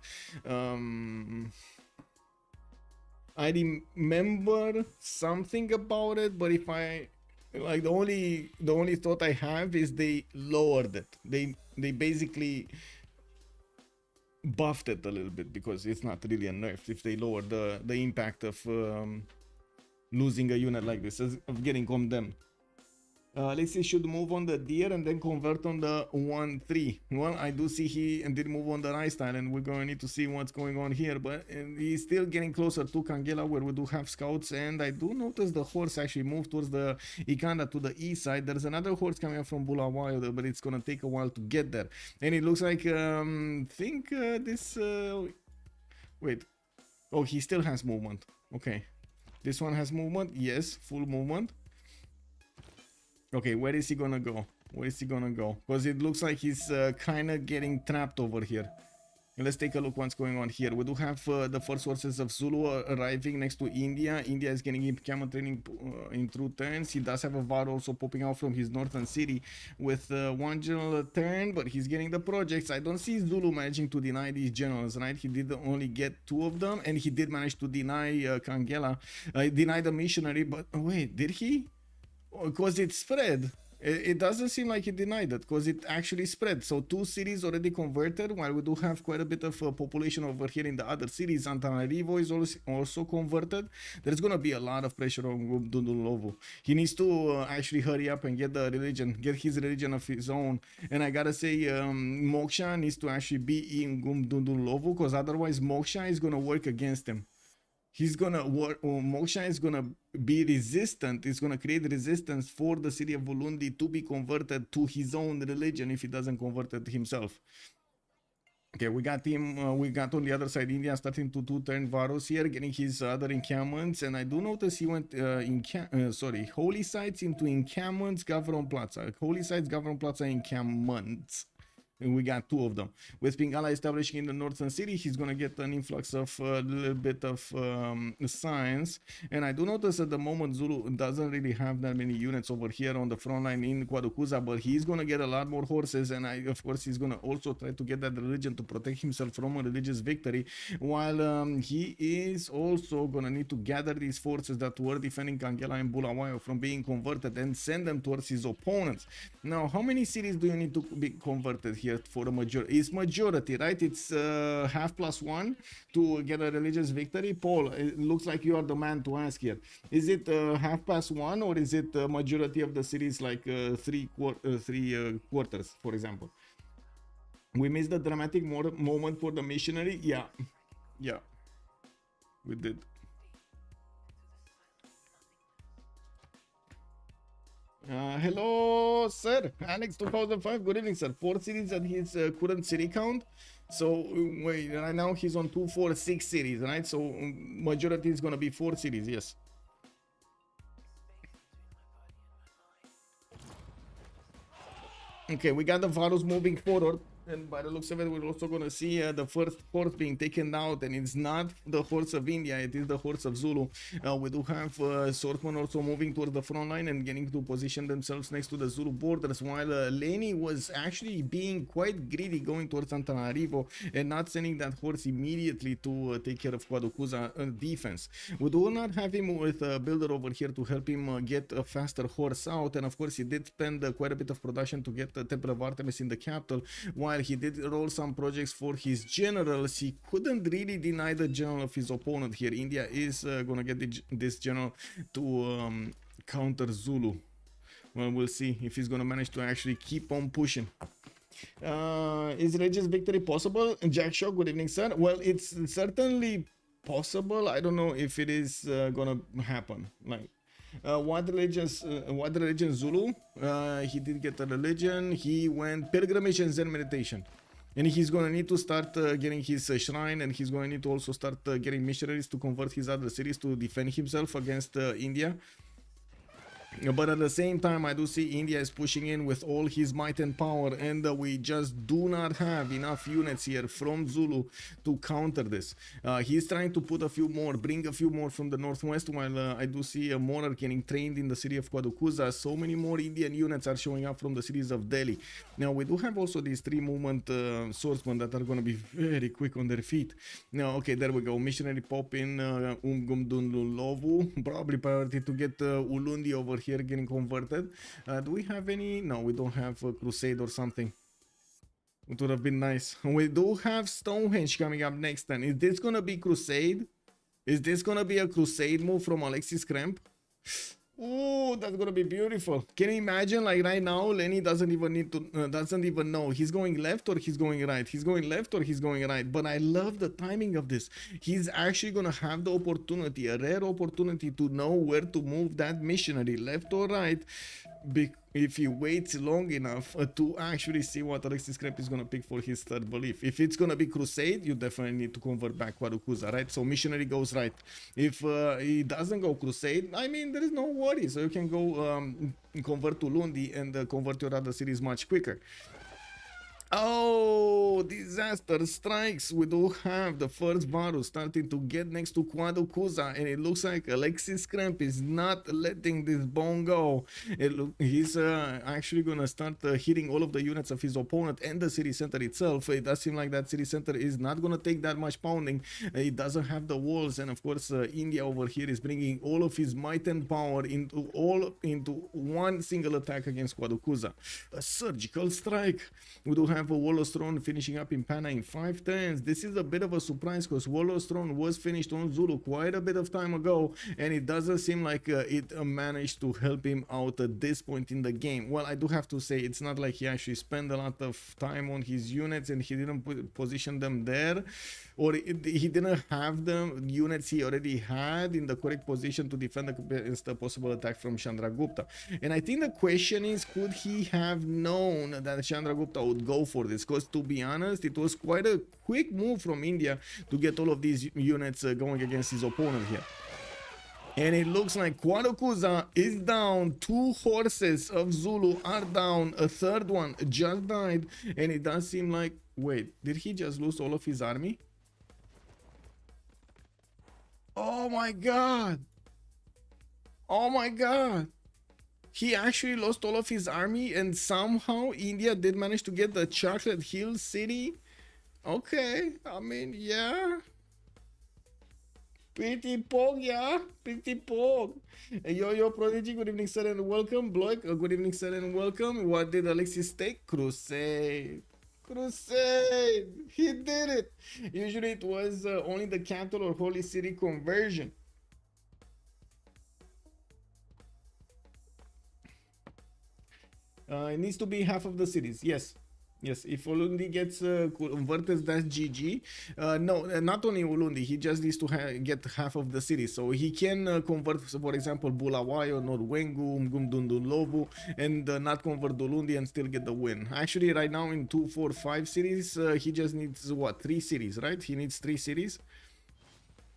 I remember something about it, but if I like the only thought I have is they lowered it. They basically buffed it a little bit because it's not really a nerf if they lower the impact of losing a unit like this, of getting condemned. Alexis should move on the deer and then convert on the 1-3. Well, I do see he did move on the right style, and we're going to need to see what's going on here. But he's still getting closer to Kangela, where we do have scouts. And I do notice the horse actually move towards the Ikanda to the east side. There's another horse coming up from Bulawayo, but it's going to take a while to get there. And it looks like, wait. Oh, he still has movement. Okay. This one has movement. Yes, full movement. Okay, where is he gonna go? Where is he gonna go? Because it looks like he's kind of getting trapped over here. And let's take a look what's going on here. We do have the first forces of Zulu arriving next to India. India is getting camel training in 2 turns. He does have a VAR also popping out from his northern city with 1 general turn, but he's getting the projects. I don't see Zulu managing to deny these generals, right? He did only get 2 of them, and he did manage to deny Kangela. Deny the missionary, but wait, did he? Because it spread. It doesn't seem like he denied it, because it actually spread. So 2 cities already converted, while we do have quite a bit of population over here in the other cities. Antananarivo is also converted. There's going to be a lot of pressure on Gumdundulovu. He needs to actually hurry up and get his religion of his own. And I gotta say, Moksha needs to actually be in Gumdundulovu, because otherwise Moksha is going to work against him. He's gonna work. Moksha is gonna be resistant. It's gonna create resistance for the city of Ulundi to be converted to his own religion if he doesn't convert it himself. Okay, we got him. We got on the other side India starting to 2-turn Varus here, getting his other encampments, and I do notice he went holy sites into encampments, Gavron Plaza. Holy sites, Gavron Plaza encampments. And we got 2 of them. With Pingala establishing in the northern city, he's going to get an influx of a little bit of science. And I do notice at the moment Zulu doesn't really have that many units over here on the front line in Kwadukuza, but he's going to get a lot more horses. And of course, he's going to also try to get that religion to protect himself from a religious victory, while he is also going to need to gather these forces that were defending Kangela and Bulawayo from being converted and send them towards his opponents. Now, how many cities do you need to be converted here for a majority? It's majority, right? It's half plus 1 to get a religious victory. Paul, it looks like you are the man to ask here. Is it half past 1, or is it a majority of the cities, like 3 quarters, for example? We missed the dramatic moment for the missionary. Yeah, we did. Hello, sir. Alex 2005. Good evening, sir. 4 cities at his current city count. So wait, right now he's on 2, 4, 6 cities, right? So majority is gonna be 4 cities. Yes. Okay, we got the Varus moving forward, and by the looks of it, we're also gonna see the first horse being taken out, and it's not the horse of India, it is the horse of Zulu. We do have swordsmen also moving towards the front line and getting to position themselves next to the Zulu borders, while Lenny was actually being quite greedy going towards Antananarivo and not sending that horse immediately to take care of Quaducuza defense. We do not have him with a builder over here to help him get a faster horse out, and of course he did spend quite a bit of production to get the Temple of Artemis in the capital. While he did roll some projects for his generals, he couldn't really deny the general of his opponent here. India is gonna get this general to counter Zulu. Well, we'll see if he's gonna manage to actually keep on pushing. Is Regis victory possible? Jack Shaw, good evening, sir. Well, it's certainly possible. I don't know if it is gonna happen. Like, what religion Zulu? He did get a religion. He went pilgrimage and Zen meditation, and he's gonna need to start getting his shrine, and he's gonna need to also start getting missionaries to convert his other cities to defend himself against India. But at the same time, I do see India is pushing in with all his might and power, and we just do not have enough units here from Zulu to counter this. He's trying to put a few more, bring a few more from the northwest, while I do see a monarch getting trained in the city of Quaducuza. So many more Indian units are showing up from the cities of Delhi. Now, we do have also these 3 movement swordsmen that are going to be very quick on their feet. Now, okay, there we go. Missionary pop in Umgumdunlulovu. Probably priority to get Ulundi over here getting converted. Do we have any? No, we don't have a crusade or something. It would have been nice. We do have Stonehenge coming up next then. Is this gonna be crusade? Is this gonna be a crusade move from Alexis Krempp? Oh, that's gonna be beautiful. Can you imagine, like right now, Lenny doesn't even know he's going left or he's going right. He's going left or he's going right. But I love the timing of this. He's actually gonna have the opportunity, a rare opportunity, to know where to move that missionary, left or right, if he waits long enough to actually see what Alexis Krempp is gonna pick for his third belief. If it's gonna be crusade, you definitely need to convert back Quaducuza, right? So missionary goes right. If he doesn't go crusade, I mean, there is no worry. So you can go convert to Lundi and convert your other cities much quicker. Oh, disaster strikes. We do have the first Varus starting to get next to Quaducuza, and it looks like Alexis Krempp is not letting this bone go. He's actually gonna start hitting all of the units of his opponent and the city center itself. It does seem like that city center is not gonna take that much pounding. It doesn't have the walls, and of course India over here is bringing all of his might and power into one single attack against Quaducuza. A surgical strike. We do have a Warlord's Throne finishing up in Pana in 5 turns. This is a bit of a surprise because Warlord's Throne was finished on Zulu quite a bit of time ago, and it doesn't seem like it managed to help him out at this point in the game. Well, I do have to say, it's not like he actually spent a lot of time on his units and he didn't position them there, or he didn't have the units he already had in the correct position to defend against a possible attack from Chandragupta. And I think the question is, could he have known that Chandragupta would go for this? Because to be honest, it was quite a quick move from India to get all of these units going against his opponent here. And it looks like Quaducuza is down. 2 horses of Zulu are down. A third one just died. And it does seem like... Wait, did he just lose all of his army? Oh my god! Oh my god! He actually lost all of his army, and somehow India did manage to get the Chocolate Hill city. Okay, I mean, yeah. Pretty pog, yeah. Pretty pog. Yo, Prodigy, good evening, sir, and welcome. Bloik, good evening, sir, and welcome. What did Alexis take? Crusade. Crusade. He did it. Usually it was only the capital or holy city conversion. It needs to be half of the cities. Yes. Yes, if Ulundi gets converted, that's GG. No, not only Ulundi, he just needs to get half of the city. So he can convert, for example, Bulawayo, Norwengu, Mgumdundulovu, and not convert Ulundi and still get the win. Actually, right now in 2, 4, 5 cities, he just needs, what, 3 cities, right? He needs 3 cities.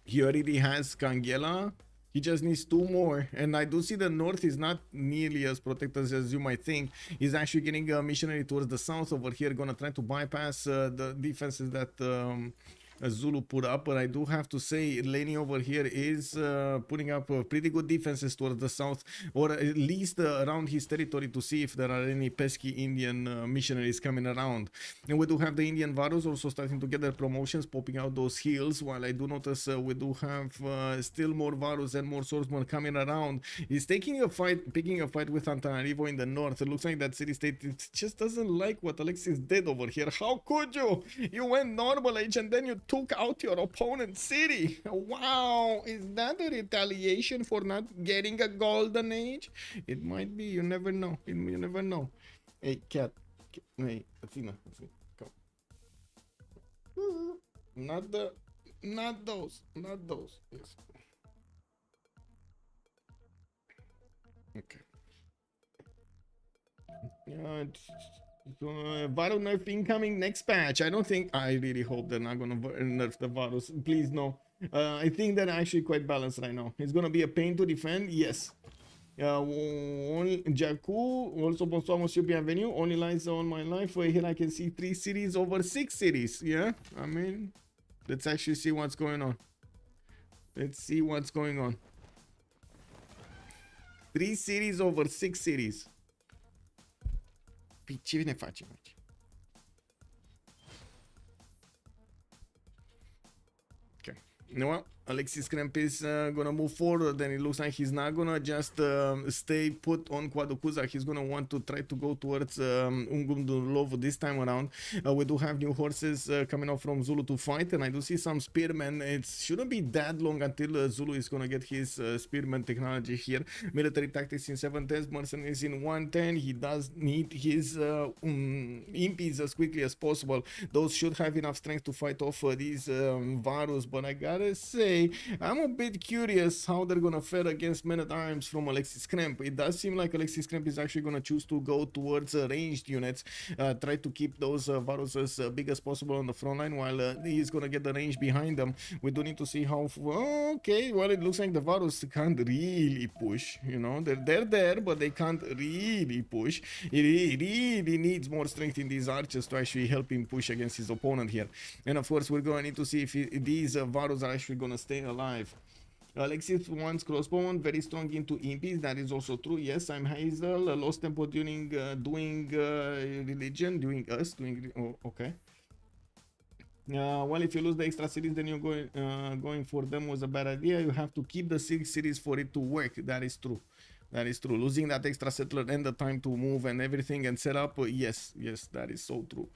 He already has Kangela. He just needs 2 more, and I do see the north is not nearly as protected as you might think. He's actually getting a missionary towards the south over here, gonna try to bypass the defenses that Zulu put up, but I do have to say Lenny over here is putting up pretty good defenses towards the south, or at least around his territory, to see if there are any pesky Indian missionaries coming around. And we do have the Indian Varus also starting to get their promotions, popping out those heals, while I do notice we do have still more Varus and more swordsmen coming around. He's taking a fight, picking a fight with Antananarivo in the north. It looks like that city-state just doesn't like what Alexis did over here. How could you? You went normal age and then you took out your opponent's city. Wow, is that a retaliation for not getting a golden age? It might be, you never know. You never know. Hey, cat. Hey, Athena, come. Not those. Yes. Okay. Varu nerf incoming next patch. I really hope they're not gonna nerf the Varus. Please no. I think they're actually quite balanced right now. It's gonna be a pain to defend, yes. Jaku, also bonsoir monsieur, bienvenue. Only lines all my life. Here I can see 3 cities over 6 cities. Yeah, I mean, let's actually see what's going on. 3 cities over 6 cities. Ce ne facem aici? Okay. Well, Alexis Krempp is gonna move forward, and it looks like he's not gonna just stay put on Quaducuza. He's gonna want to try to go towards Ungumdulovo this time around. We do have new horses coming out from Zulu to fight, and I do see some spearmen. It shouldn't be that long until Zulu is gonna get his spearman technology here. Military tactics in 710, mercenaries in 110. He does need his impies as quickly as possible. Those should have enough strength to fight off these Varus, but I gotta say, I'm a bit curious how they're gonna fare against men-at-arms from Alexis Krempp. It does seem like Alexis Krempp is actually gonna choose to go towards ranged units, try to keep those Varus as big as possible on the front line, while he's gonna get the range behind them. We do need to see how. Okay, well, it looks like the Varus can't really push. You know, they're there, but they can't really push. He really needs more strength in these archers to actually help him push against his opponent here. And of course, we're gonna need to see if these Varus are actually gonna stay alive. Alexis wants crossbowmen, very strong into impies. That is also true. Yes, I'm Hazel. Lost tempo doing religion, okay. Well, if you lose the extra cities, then you're going for them was a bad idea. You have to keep the 6 cities for it to work. That is true. That is true. Losing that extra settler and the time to move and everything and set up, yes, that is so true.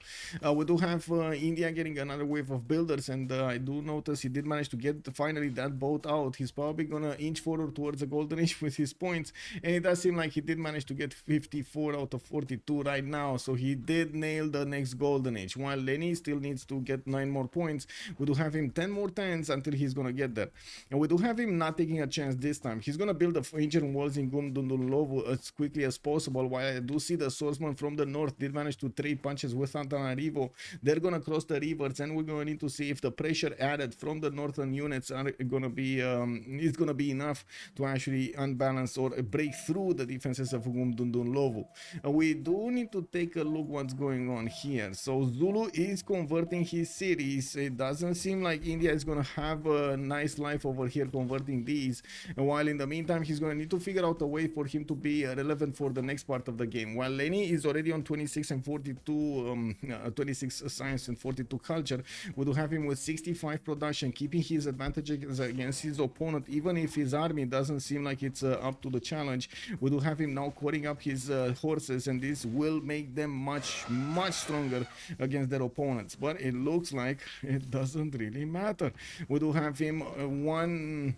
We do have India getting another wave of builders, and I do notice he did manage to get finally that boat out. He's probably gonna inch forward towards the golden age with his points, and it does seem like he did manage to get 54 out of 42 right now, so he did nail the next golden age, while Lenny still needs to get 9 more points. We do have him 10 more times until he's gonna get there, and we do have him not taking a chance this time. He's gonna build the ancient walls in Ungumdulovo as quickly as possible, while I do see the swordsman from the north did manage to trade punches with Antananarivo. They're gonna cross the rivers, and we're gonna need to see if the pressure added from the northern units are gonna be is gonna be enough to actually unbalance or break through the defenses of Ungumdulovo. We do need to take a look what's going on here. So Zulu is converting his cities. It doesn't seem like India is gonna have a nice life over here converting these, and while in the meantime he's gonna need to figure out a way for him to be relevant for the next part of the game. While Lenny is already on 26 and 42 26 science and 42 culture, we do have him with 65 production, keeping his advantages against his opponent, even if his army doesn't seem like it's up to the challenge. We do have him now cording up his horses, and this will make them much stronger against their opponents, but it looks like it doesn't really matter. We do have him one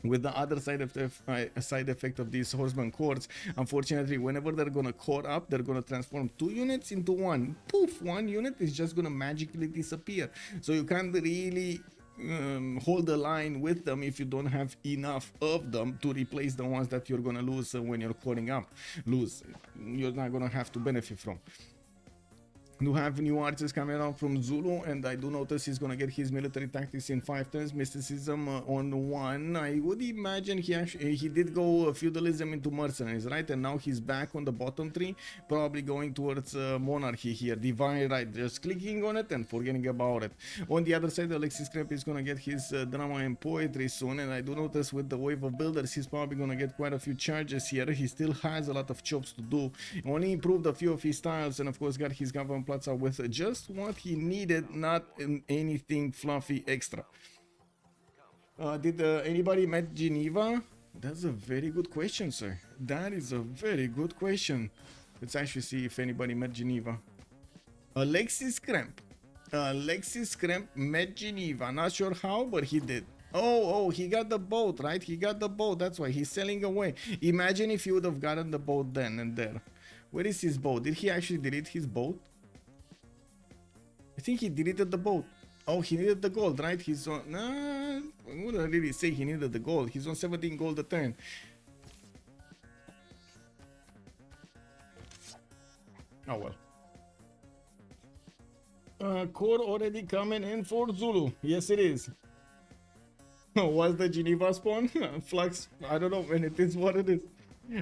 with the other side effect of these horseman cords. Unfortunately, whenever they're gonna core up, they're gonna transform 2 units into 1. Poof, 1 unit is just gonna magically disappear. So you can't really hold the line with them if you don't have enough of them to replace the ones that you're gonna lose when you're coring up. You're not gonna have to benefit from. do have new archers coming out from Zulu, and I do notice he's gonna get his military tactics in 5 turns, mysticism on 1. I would imagine he did go feudalism into mercenaries, right? And now he's back on the bottom 3, probably going towards monarchy here, divine right, just clicking on it and forgetting about it. On the other side, Alexis Krempp is gonna get his drama and poetry soon, and I do notice with the wave of builders, he's probably gonna get quite a few charges here. He still has a lot of chops to do. Only improved a few of his styles, and of course got his government plaza with just what he needed, not anything fluffy extra. Did anybody met Geneva? That's a very good question, sir. That is a very good question. Let's actually see if anybody met Geneva. Alexis Krempp. Alexis Krempp met Geneva. Not sure how, but he did. Oh, he got the boat, right? He got the boat. That's why he's sailing away. Imagine if he would have gotten the boat then and there. Where is his boat? Did he actually delete his boat? I think he deleted the boat. Oh, he needed the gold, right? He's on... Nah, I wouldn't really say he needed the gold. He's on 17 gold a turn. Oh, well. Core already coming in for Zulu. Yes, it is. Was the Geneva spawn? Flux, I don't know, man. It is what it is.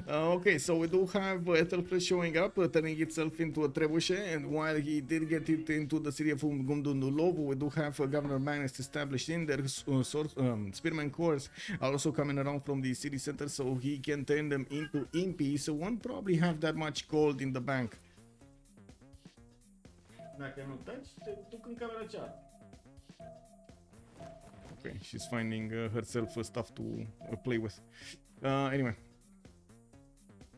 Okay, so we do have Ethelflaed showing up, turning itself into a trebuchet, and while he did get it into the city of Gumdunulov, we do have Governor Magnus established in there. Spearman Corps are also coming around from the city center, so he can turn them into impies, so won't probably have that much gold in the bank. Okay, she's finding herself stuff to play with. Anyway.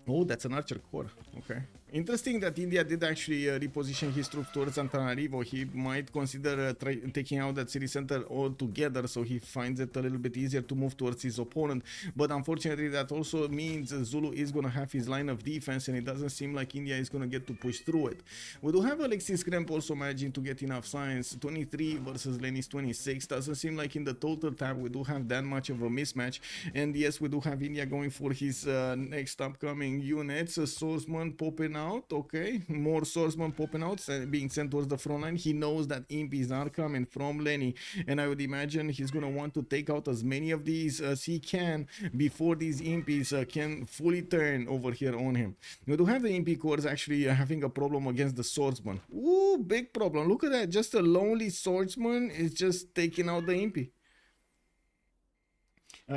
Oh, that's an archer core. Okay. Interesting that India did actually reposition his troops towards Antananarivo. He might consider taking out that city center altogether, so he finds it a little bit easier to move towards his opponent. But unfortunately, that also means Zulu is going to have his line of defense, and it doesn't seem like India is going to get to push through it. We do have Alexis Krempp also managing to get enough science. 23 versus Lenny's 26. Doesn't seem like in the total tab we do have that much of a mismatch. And yes, we do have India going for his next upcoming units. Swordsman popping out. Okay, more swordsmen popping out, being sent towards the front line. He knows that impies are coming from Lenny, and I would imagine he's gonna want to take out as many of these as he can before these impies can fully turn over here on him. We do have the impy corps actually having a problem against the swordsman. Ooh, big problem. Look at that. Just a lonely swordsman is just taking out the impy.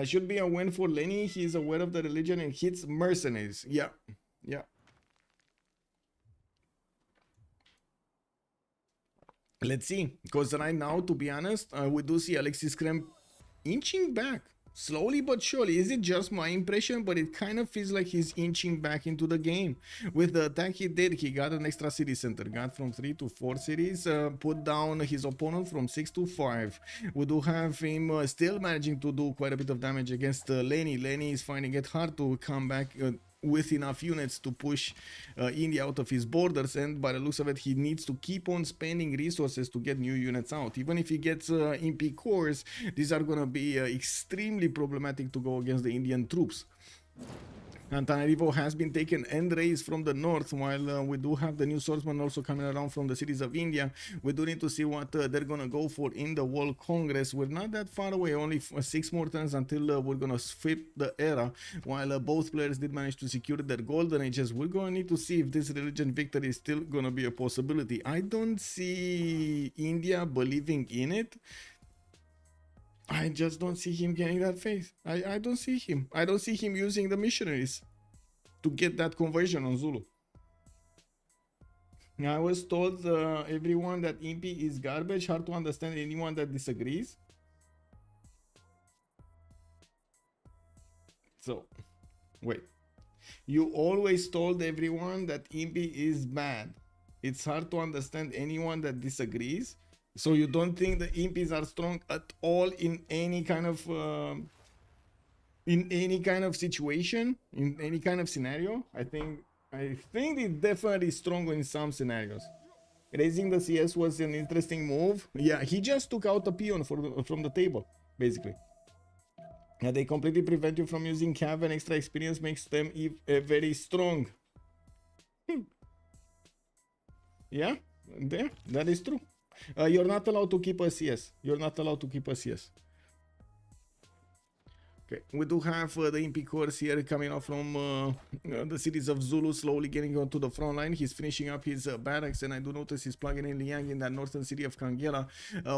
Should be a win for Lenny. He's aware of the religion and hits mercenaries. Yeah. Let's see, because right now, to be honest, we do see Alexis Krempp inching back, slowly but surely. Is it just my impression? But it kind of feels like he's inching back into the game. With the attack he did, he got an extra city center, got from 3 to 4 cities, put down his opponent from 6 to 5. We do have him still managing to do quite a bit of damage against Lenny. Lenny is finding it hard to come back with enough units to push India out of his borders, and by the looks of it, he needs to keep on spending resources to get new units out. Even if he gets impy cores, these are going to be extremely problematic to go against the Indian troops. Antananarivo has been taken and raised from the north, while we do have the new swordsmen also coming around from the cities of India. We do need to see what they're gonna go for in the World Congress. We're not that far away, only 6 more turns until we're gonna flip the era. While both players did manage to secure their golden ages, we're gonna need to see if this religion victory is still gonna be a possibility. I don't see India believing in it. I just don't see him getting that faith. I don't see him. I don't see him using the missionaries to get that conversion on Zulu. I was told everyone that impy is garbage. Hard to understand anyone that disagrees. So, wait. You always told everyone that impy is bad. It's hard to understand anyone that disagrees. So you don't think the impies are strong at all in any kind of situation, in any kind of scenario? I think it's definitely stronger in some scenarios. Raising the CS was an interesting move. Yeah, he just took out a peon from the table, basically. Yeah, they completely prevent you from using cav, and extra experience makes them very strong. Yeah. There, that is true. You're not allowed to keep a CS. You're not allowed to keep a CS. Okay, we do have the Impi course here coming off from the cities of Zulu, slowly getting onto the front line. He's finishing up his barracks, and I do notice he's plugging in Liang in that northern city of Kangela.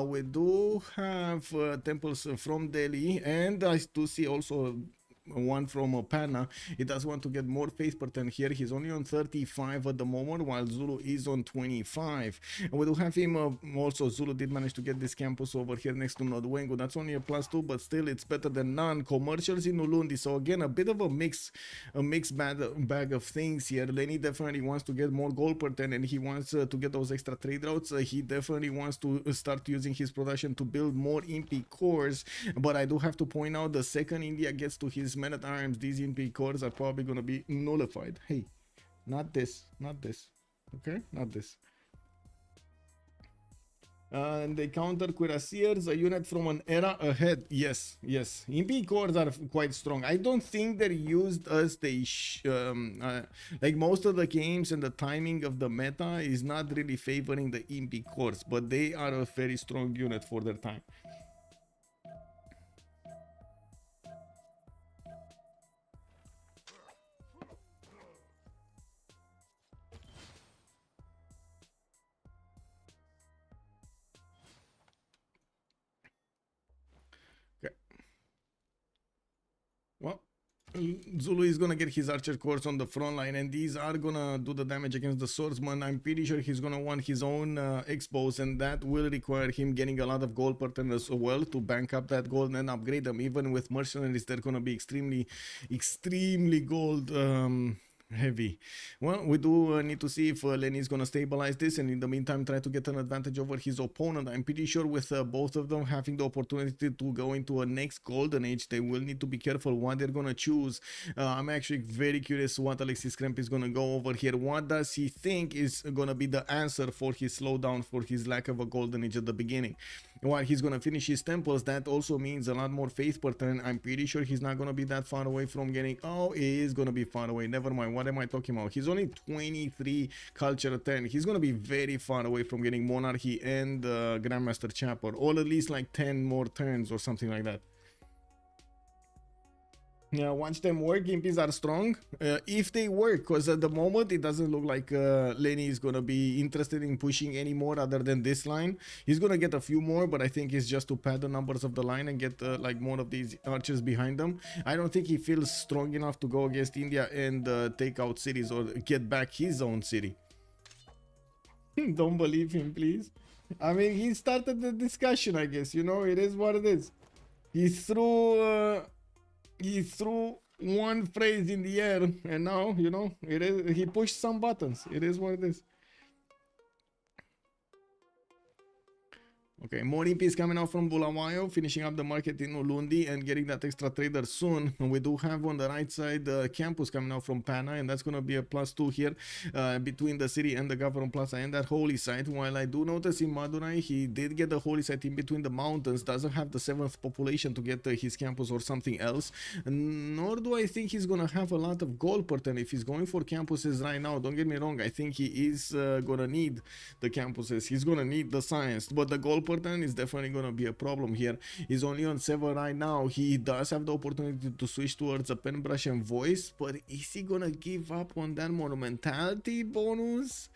We do have temples from Delhi, and I do see also one from Panna. He does want to get more faith per turn here. He's only on 35 at the moment, while Zulu is on 25. And we do have him also. Zulu did manage to get this campus over here next to Nodwengu. That's only a +2, but still it's better than none. Commercials in Ulundi, so again a bit of a mixed bag of things here. Lenny definitely wants to get more gold per turn, and he wants to get those extra trade routes. He definitely wants to start using his production to build more Impi cores, but I do have to point out, the second India gets to his men at arms, these Impi cores are probably going to be nullified. Hey, not this, okay, not this. And they counter cuirassiers, a unit from an era ahead. Yes, Impi cores are quite strong. I don't think they're used as they like most of the games, and the timing of the meta is not really favoring the Impi cores, but they are a very strong unit for their time. Well, Zulu is gonna get his archer corps on the front line, and these are gonna do the damage against the swordsman. I'm pretty sure he's gonna want his own expos, and that will require him getting a lot of gold per turn as well to bank up that gold and upgrade them. Even with mercenaries, they're gonna be extremely gold heavy. Well, we do need to see if Lenny is going to stabilize this, and in the meantime try to get an advantage over his opponent. I'm pretty sure with both of them having the opportunity to go into a next golden age, they will need to be careful what they're going to choose. I'm actually very curious what Alexis Krempp is going to go over here. What does he think is going to be the answer for his slowdown, for his lack of a golden age at the beginning? While he's going to finish his temples, that also means a lot more faith per turn. I'm pretty sure he's not going to be that far away from getting... Oh, he is going to be far away. Never mind. What am I talking about? He's only 23 culture a turn. He's going to be very far away from getting Monarchy and Grandmaster Chapel. Or at least like 10 more turns or something like that. Yeah, watch them work. Impis are strong if they work, because at the moment it doesn't look like Lenny is gonna be interested in pushing any more other than this line. He's gonna get a few more, but I think it's just to pad the numbers of the line and get like more of these archers behind them. I don't think he feels strong enough to go against India and take out cities or get back his own city. Don't believe him, please. I mean, he started the discussion, I guess. You know, it is what it is. He threw one phrase in the air, and now, you know, it is, he pushed some buttons. It is what it is. Okay, more Impis coming out from Bulawayo, finishing up the market in Ulundi and getting that extra trader soon. And we do have on the right side campus coming out from Panna, and that's going to be a +2 here between the city and the government plaza and that holy site. While I do notice in Madurai, he did get the holy site in between the mountains, doesn't have the 7th population to get his campus or something else. Nor do I think he's going to have a lot of gold per turn if he's going for campuses right now. Don't get me wrong, I think he is going to need the campuses. He's going to need the science, but the gold per turn is definitely going to be a problem here. He's only on 7 right now. He does have the opportunity to switch towards a pen brush and voice, but is he going to give up on that monumentality bonus?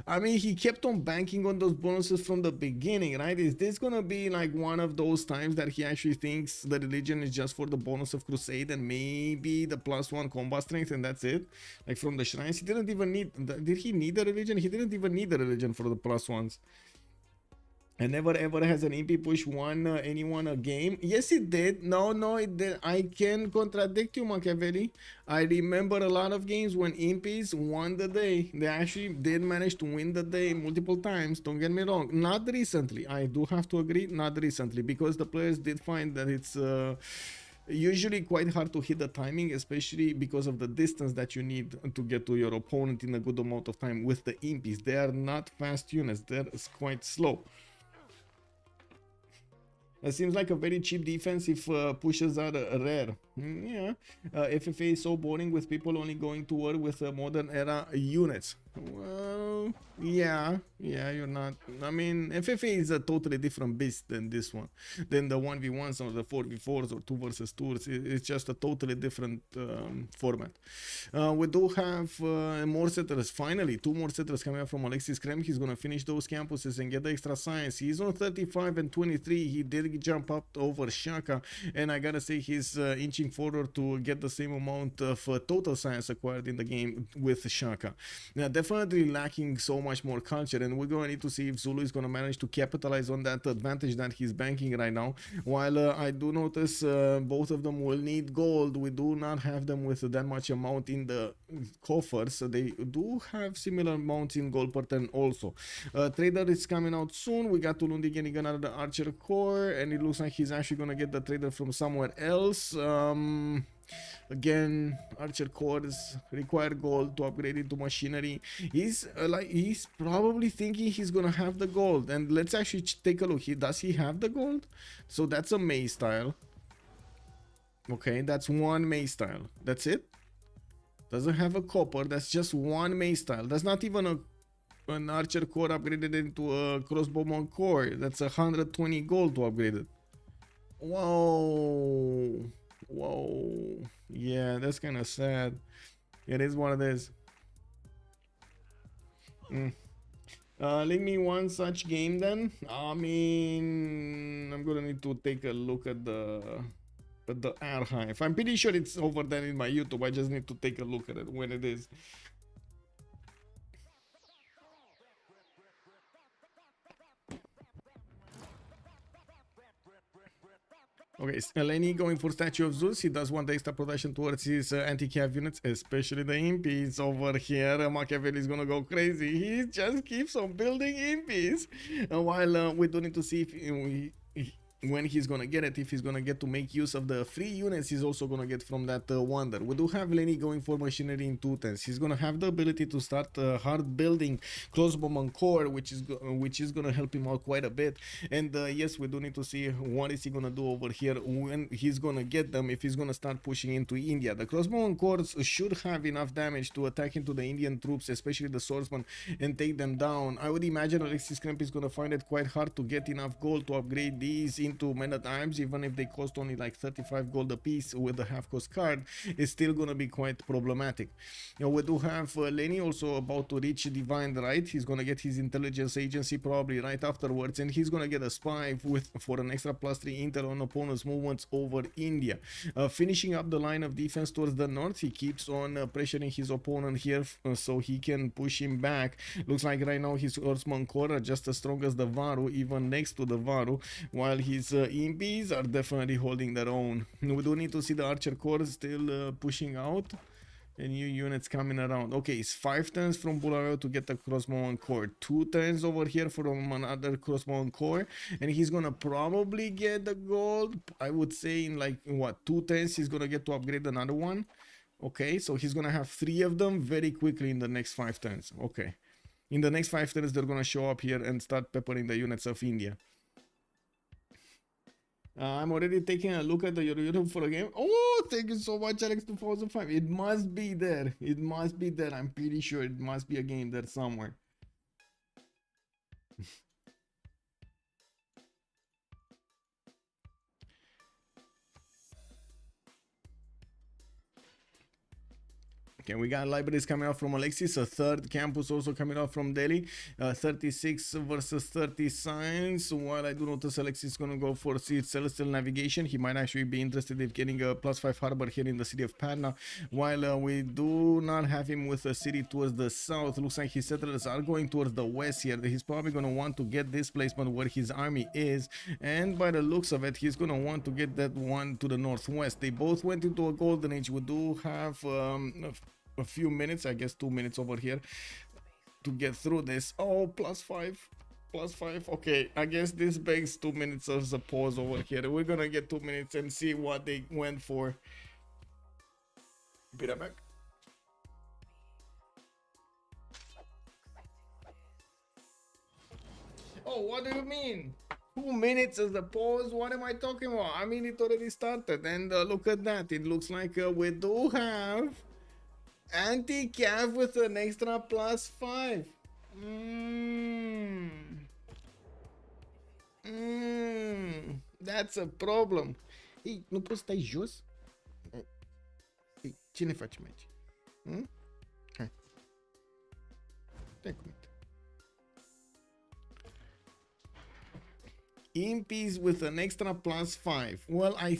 I mean, he kept on banking on those bonuses from the beginning, right? Is this going to be like one of those times that he actually thinks the religion is just for the bonus of crusade and maybe the +1 combat strength, and that's it? Like from the shrines, he didn't even need... Did he need a religion? He didn't even need a religion for the +1s. And never ever has an Impi push won anyone a game. Yes, it did. No, it did. I can contradict you, Machiavelli. I remember a lot of games when Impis won the day. They actually did manage to win the day multiple times. Don't get me wrong. Not recently. I do have to agree, not recently, because the players did find that it's usually quite hard to hit the timing, especially because of the distance that you need to get to your opponent in a good amount of time with the Impis. They are not fast units. They're quite slow. It seems like a very cheap defense if pushes are rare. Yeah, FFA is so boring with people only going to war with modern era units. Well, yeah, you're not. I mean, FFA is a totally different beast than this one, than the 1v1s or the 4v4s or 2 versus 2s. It's just a totally different format. We do have more settlers. Finally, 2 more settlers coming up from Alexis Krempp. He's gonna finish those campuses and get the extra science. He's on 35 and 23. He did jump up over Shaka, and I gotta say he's inching forward to get the same amount of total science acquired in the game with Shaka. Now, definitely lacking so much more culture, and we're going to need to see if Zulu is going to manage to capitalize on that advantage that he's banking right now. While I do notice both of them will need gold, we do not have them with that much amount in the coffers. So they do have similar amounts in gold per turn also. Trader is coming out soon. We got Tulundi getting another Archer core, and it looks like he's actually going to get the trader from somewhere else. Again, Archer cores require gold to upgrade into machinery. He's he's probably thinking he's gonna have the gold, and let's actually take a look. Does he have the gold? So that's a maze style. Okay, that's one maze style. That's it. Doesn't have a copper. That's just one maze style. That's not even an Archer core upgraded into a crossbowman core. That's 120 gold to upgrade it. Whoa. Whoa, yeah, that's kind of sad. It is what it is. Leave me one such game then. I mean, I'm gonna need to take a look at the archive. I'm pretty sure it's over there in my YouTube. I just need to take a look at it when it is. Okay, Lenny going for Statue of Zeus. He does want the extra protection towards his anti-cav units, especially the impies over here. Machiavelli is gonna go crazy. He just keeps on building impies. While we do need to see if when he's gonna get it, if he's gonna get to make use of the free units he's also gonna get from that wonder. We do have Lenny going for machinery in 2 turns. He's gonna have the ability to start hard building crossbowman core, which is gonna help him out quite a bit. And yes, we do need to see what is he gonna do over here when he's gonna get them, if he's gonna start pushing into India. The crossbowman cores should have enough damage to attack into the Indian troops, especially the swordsman, and take them down. I would imagine Alexis Krempp is gonna find it quite hard to get enough gold to upgrade these into men-at-arms, even if they cost only like 35 gold a piece with the half-cost card. It's still gonna be quite problematic. Now, we do have Lenny also about to reach Divine Right. He's gonna get his intelligence agency probably right afterwards, and he's gonna get a spy for an extra +3 intel on opponent's movements over India. Finishing up the line of defense towards the north, he keeps on pressuring his opponent here so he can push him back. Looks like right now his Horseman core are just as strong as the Varu, even next to the Varu, while his impies are definitely holding their own. We do need to see the Archer core still pushing out, and new units coming around. Okay, it's 5 turns from Bulawayo to get the crossbowman core, 2 turns over here from another crossbowman core, and he's gonna probably get the gold. I would say in like what, 2 turns he's gonna get to upgrade another one. Okay, so he's gonna have 3 of them very quickly in the next 5 turns. Okay, in the next 5 turns they're gonna show up here and start peppering the units of India. I'm already taking a look at the YouTube for a game. Oh, thank you so much, Alex 2005. It must be there. It must be there. I'm pretty sure it must be a game there somewhere. Okay, we got libraries coming out from Alexis, a 3rd campus also coming out from Delhi, 36 versus 30 science. While I do notice Alexis is going to go for celestial navigation, he might actually be interested in getting a +5 harbor here in the city of Patna. While we do not have him with a city towards the south, looks like his settlers are going towards the west here. He's probably going to want to get this placement where his army is, and by the looks of it, he's going to want to get that one to the northwest. They both went into a golden age. We do have a few minutes, I guess 2 minutes over here to get through this. Oh, +5. Okay, I guess this begs 2 minutes as a pause over here. We're gonna get 2 minutes and see what they went for. Be right back. Oh, what do you mean? 2 minutes as a pause? What am I talking about? I mean, it already started, and look at that. It looks like we do have Anti-cav with an extra +5. That's a problem. Ei, nu poți stai jos? Ei, ce ne facem aici? Hai. Stai cu minte. Impies with an extra +5. Well, I'm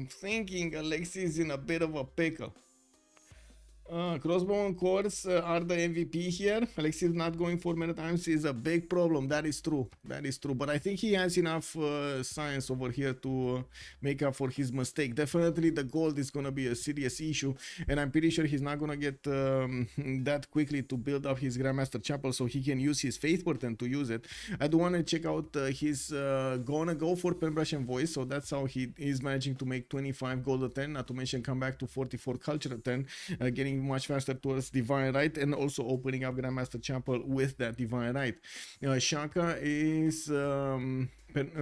thinking Alexis is in a bit of a pickle. Crossbow and Course are the MVP here. Alexis not going for many times is a big problem. That is true. But I think he has enough science over here to make up for his mistake. Definitely the gold is going to be a serious issue. And I'm pretty sure he's not going to get that quickly to build up his Grandmaster Chapel so he can use his Faith Portent to use it. I do want to check out he's gonna go for Penbrush and Voice. So that's how he is managing to make 25 gold a turn. Not to mention come back to 44 culture a turn. Getting much faster towards Divine Right and also opening up Grandmaster Chapel with that Divine Right. Shaka is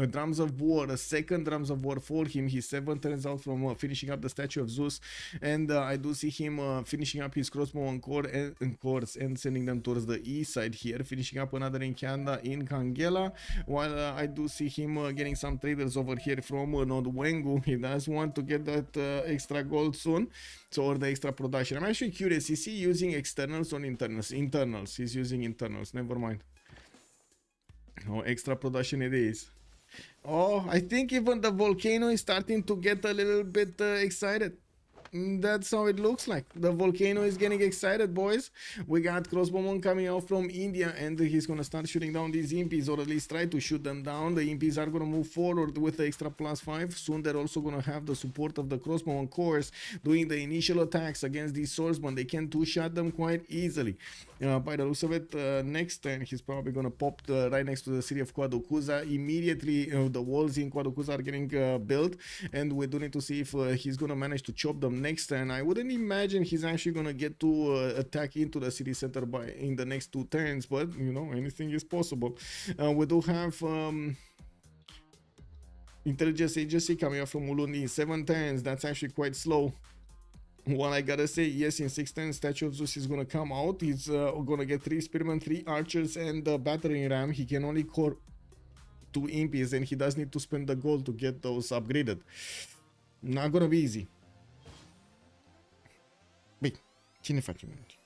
Drums of War, a second Drums of War for him. He's 7 turns out from finishing up the Statue of Zeus, and I do see him finishing up his Crossbow and Course and sending them towards the east side here, finishing up another Incanda in Kangela, while I do see him getting some traders over here from Nodwengu. He does want to get that extra gold soon, so or the extra production. I'm actually curious, is he using externals or internals? Internals. He's using internals. Never mind. Oh, extra production it is. Oh, I think even the volcano is starting to get a little bit excited. That's how it looks like. The volcano is getting excited, boys. We got Crossbowman coming out from India, and he's gonna start shooting down these impies, or at least try to shoot them down. The impies are gonna move forward with the extra +5. Soon they're also gonna have the support of the Crossbowman Course doing the initial attacks against these swordsmen. They can two-shot them quite easily. By the looks of it, next turn he's probably gonna pop right next to the city of Kwadokuza. Immediately, the walls in Kwadokuza are getting built, and we do need to see if he's gonna manage to chop them next turn. I wouldn't imagine he's actually gonna get to attack into the city center in the next 2 turns, but you know, anything is possible. We do have intelligence agency coming up from Ulundi in 7 turns. That's actually quite slow. Well, I gotta say, yes, in 6 turns, Statue of Zeus is gonna come out. He's gonna get 3 spearmen, 3 archers, and a battering ram. He can only core 2 impies, and he does need to spend the gold to get those upgraded. Not gonna be easy. Bine, ce ne facem aici?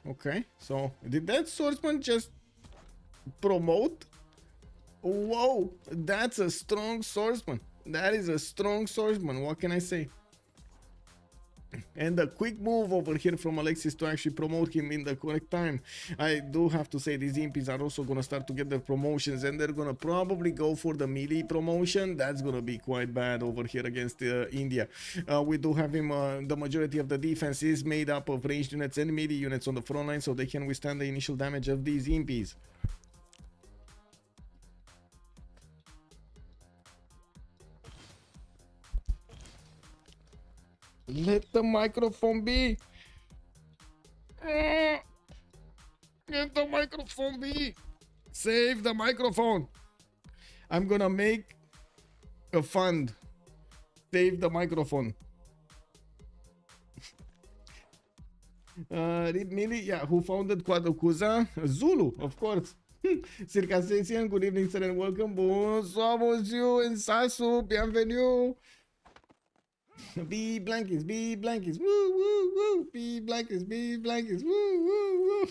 Okay. So, did that swordsman just promote? Whoa, that's a strong swordsman. That is a strong swordsman. What can I say? And a quick move over here from Alexis to actually promote him in the correct time. I do have to say these impies are also going to start to get their promotions, and they're going to probably go for the melee promotion. That's going to be quite bad over here against India. We do have him, the majority of the defense is made up of ranged units and melee units on the front line, so they can withstand the initial damage of these impies. Let the microphone be. Let the microphone be. Save the microphone. I'm gonna make a fund. Save the microphone. Mili, yeah, who founded Kwadokuza? Zulu, of course. Circassian, good evening, sir, and welcome. Bonsoir, monsieur, and Sasu, bienvenue. Be blankets, woo, woo, woo. Be blankets, woo, woo, woo.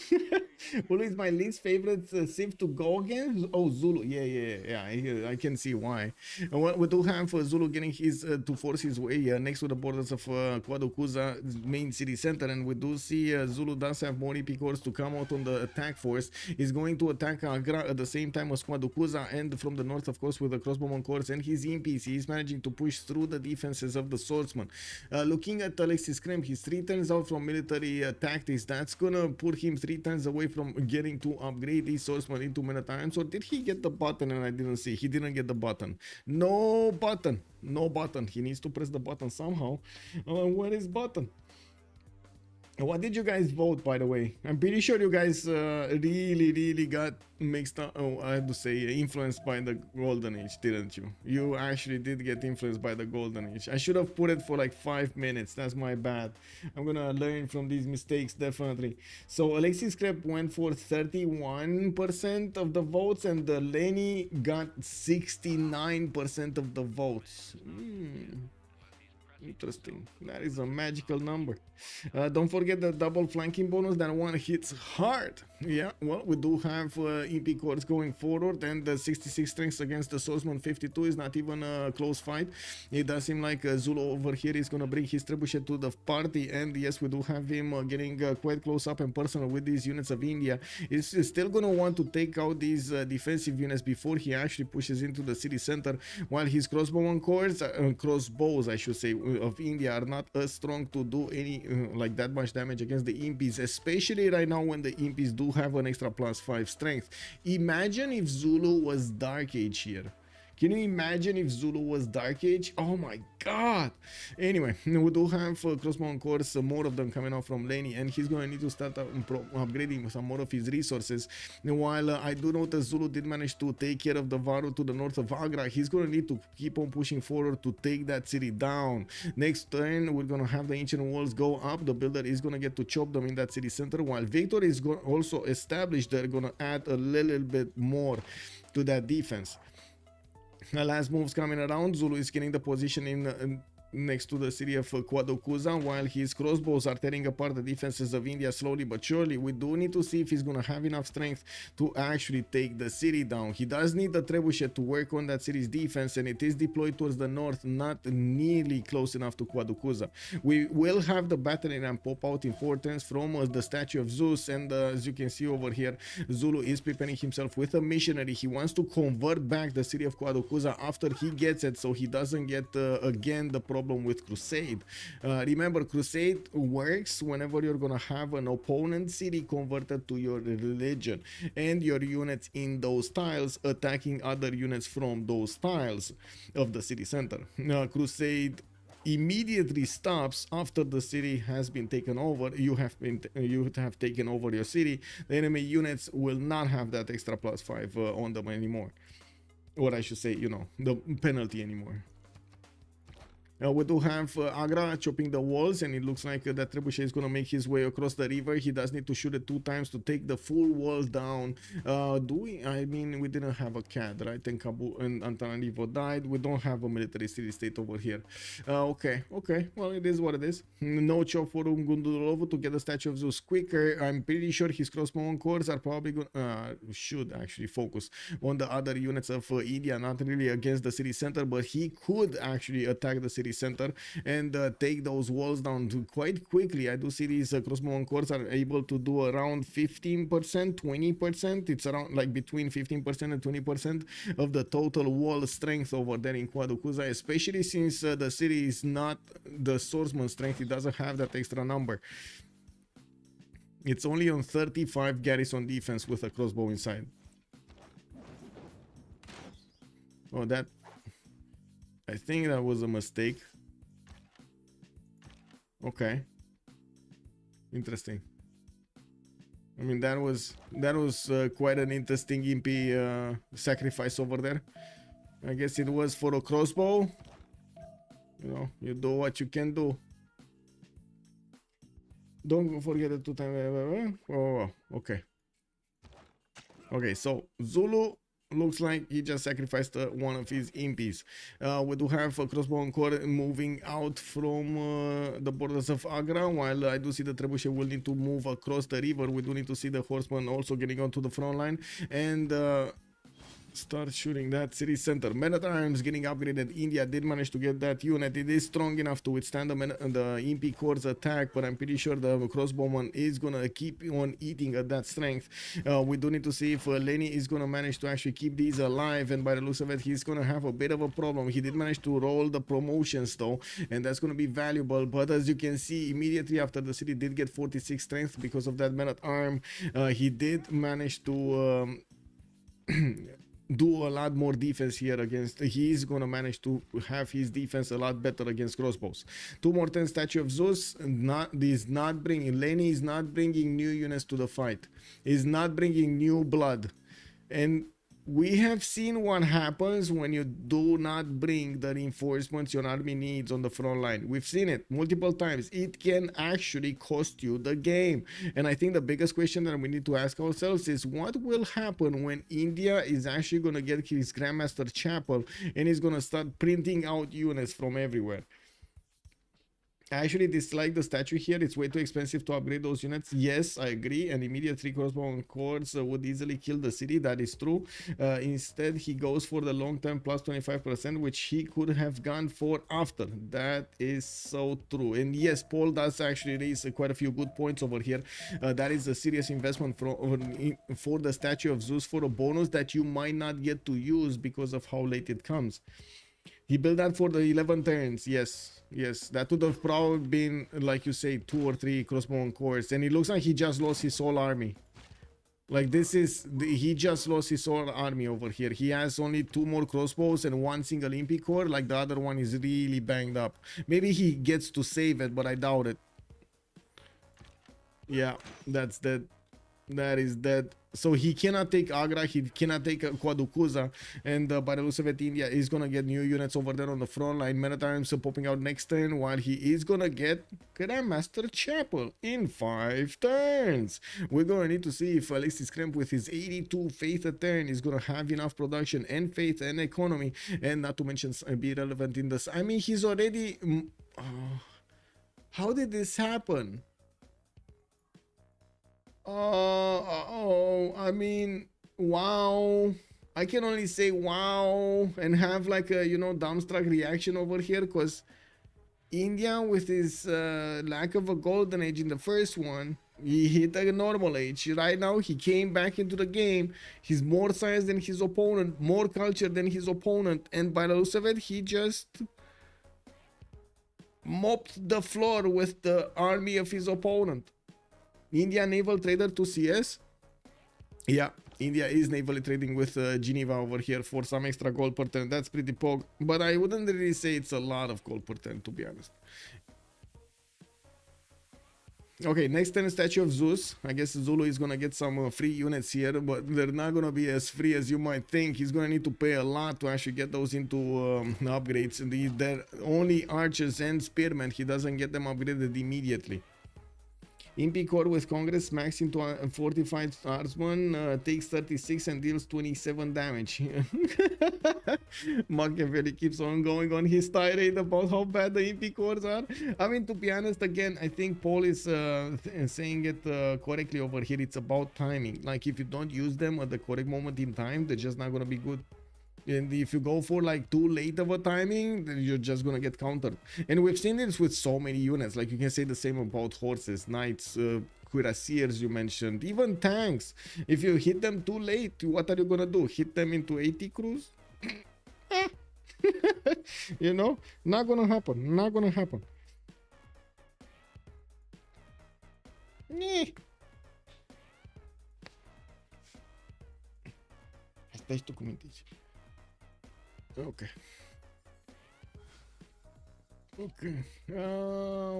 Ulu is my least favorite Civ to go against. Oh, Zulu, yeah. I can see why. We do have Zulu getting his to force his way next to the borders of Kwadokuza main city center, and we do see Zulu does have more EP cores to come out on the attack force. He's going to attack Agra at the same time as Kwadokuza, and from the north, of course, with the crossbowman cores and his imps, he's managing to push through the defenses of the swordsman. Looking at Alexis Krempp, he's 3 turns out from military tactics. That's gonna put him 3 turns away from getting to upgrade these swordsmen into Menatans. Or did he get the button and I didn't see? He didn't get the button. No button. He needs to press the button somehow. Where is button? What did you guys vote, by the way? I'm pretty sure you guys really got mixed up. Oh, I have to say, influenced by the Golden Age, didn't you? You actually did get influenced by the Golden Age. I should have put it for like 5 minutes. That's my bad. I'm gonna learn from these mistakes, definitely. So Alexis Krempp went for 31% of the votes, and Lenny got 69% of the votes. Interesting. That is a magical number. Don't forget the double flanking bonus. That one hits hard. Yeah, well, we do have EP cores going forward, and the 66 strengths against the Swordsman 52 is not even a close fight. It does seem like Zulu over here is going to bring his trebuchet to the party, and yes, we do have him getting quite close up and personal with these units of India. He's still going to want to take out these defensive units before he actually pushes into the city center, while his crossbows, I should say, of India are not as strong to do any like that much damage against the impies, especially right now when the impies do have an extra +5 strength. Imagine if Zulu was Dark Age here. Can you imagine if Zulu was Dark Age? Oh my god! Anyway, we do have crossbow cores, more of them coming out from Lenny, and he's going to need to start upgrading some more of his resources. While I do notice Zulu did manage to take care of the Varu to the north of Agra, he's going to need to keep on pushing forward to take that city down. Next turn, we're going to have the ancient walls go up. The builder is going to get to chop them in that city center, while Victor is also established. They're going to add a little bit more to that defense. The last moves coming around, Zulu is getting the position in next to the city of Kwadokuza, while his crossbows are tearing apart the defenses of India slowly but surely. We do need to see if he's gonna have enough strength to actually take the city down. He does need the trebuchet to work on that city's defense, and it is deployed towards the north, not nearly close enough to Kwadokuza. We will have the battery ram pop out in 4 turns from the statue of Zeus, and as you can see over here, Zulu is preparing himself with a missionary. He wants to convert back the city of Kwadokuza after he gets it, so he doesn't get again the problem with Crusade. Remember, Crusade works whenever you're gonna have an opponent city converted to your religion, and your units in those tiles attacking other units from those tiles of the city center. Crusade immediately stops after the city has been taken over. You have taken over your city. The enemy units will not have that extra +5 on them anymore, or I should say, you know, the penalty anymore. We do have Agra chopping the walls, and it looks like that trebuchet is going to make his way across the river. He does need to shoot it 2 times to take the full wall down. I mean, we didn't have a CAD, right? And Kabul and Antananarivo died. We don't have a military city-state over here. Okay, well, it is what it is. No chop for Gundulovo to get the statue of Zeus quicker. I'm pretty sure his crossbow cores are probably going should actually focus on the other units of India, not really against the city center, but he could actually attack the city center and take those walls down quite quickly. I do see these crossbow cores are able to do around 15%, 20%. It's around like between 15% and 20% of the total wall strength over there in Kwadokuza, especially since the city is not the swordsman strength. It doesn't have that extra number. It's only on 35 garrison defense with a crossbow inside. Oh, that, I think that was a mistake. Okay, interesting. I mean, that was quite an interesting impy sacrifice over there. I guess it was for a crossbow. You know, you do what you can do. Don't forget the 2 times. Oh, okay. Okay, so Zulu looks like he just sacrificed one of his impies. We do have a crossbow core moving out from the borders of Agra, while I do see the trebuchet will need to move across the river. We do need to see the horseman also getting onto the front line and start shooting that city center. Men at Arms getting upgraded. India did manage to get that unit. It is strong enough to withstand the MP Corps attack, but I'm pretty sure the crossbowman is gonna keep on eating at that strength. We do need to see if Lenny is gonna manage to actually keep these alive, and by the looks of it, he's gonna have a bit of a problem. He did manage to roll the promotions though, and that's gonna be valuable, but as you can see, immediately after the city did get 46 strength because of that man at arm, he did manage to do a lot more defense here against. He's gonna manage to have his defense a lot better against crossbows. 2 more 10 statue of Zeus. Lenny is not bringing new units to the fight. He's not bringing new blood, and we have seen what happens when you do not bring the reinforcements your army needs on the front line. We've seen it multiple times. It can actually cost you the game. And I think the biggest question that we need to ask ourselves is what will happen when India is actually going to get his Grandmaster Chapel and he's going to start printing out units from everywhere. I actually dislike the statue here. It's way too expensive to upgrade those units. Yes, I agree. An immediate 3 crossbow and cords would easily kill the city. That is true. Instead, he goes for the long-term plus 25%, which he could have gone for after. That is so true. And yes, Paul does actually raise quite a few good points over here. That is a serious investment for the statue of Zeus for a bonus that you might not get to use because of how late it comes. He built that for the 11 turns. Yes, that would have probably been, like you say, 2 or 3 crossbow and cores. And it looks like he just lost his whole army. Like he just lost his whole army over here. He has only 2 more crossbows and 1 single impi core. Like the other one is really banged up. Maybe he gets to save it, but I doubt it. Yeah, that's dead. That is dead. So he cannot take Agra, he cannot take Kwadukuza, and by the looks of it, India is gonna get new units over there on the front line. Metatarms popping out next turn, while he is gonna get Grandmaster Chapel in 5 turns. We're gonna need to see if Alexis Krempp with his 82 faith a turn is gonna have enough production and faith and economy, and not to mention be relevant in this. I mean, he's already. How did this happen? I mean, wow. I can only say wow and have like a, dumbstruck reaction over here, because India with his lack of a golden age in the first one, he hit a normal age. Right now, he came back into the game. He's more science than his opponent, more culture than his opponent, and by the looks of it, he just mopped the floor with the army of his opponent. India naval trader to CS. Yeah, India is navally trading with Geneva over here for some extra gold per turn. That's pretty pog, but I wouldn't really say it's a lot of gold per turn, to be honest. Okay, next turn, statue of Zeus. I guess Zulu is gonna get some free units here, but they're not gonna be as free as you might think. He's gonna need to pay a lot to actually get those into upgrades. And they're only archers and spearmen. He doesn't get them upgraded immediately. Impi core with Congress max into 45 swordsman, takes 36 and deals 27 damage. Machiavelli keeps on going on his tirade about how bad the Impi cores are. I mean, to be honest, again, I think Paul is saying it correctly over here. It's about timing. Like, if you don't use them at the correct moment in time, they're just not going to be good. And if you go for like too late of a timing, then you're just gonna get countered. And we've seen this with so many units. Like, you can say the same about horses, knights, cuirassiers you mentioned, even tanks. If you hit them too late, what are you gonna do? Hit them into 80 crews? Not gonna happen. Not gonna happen. Asta ești tu cum mintiți. Okay.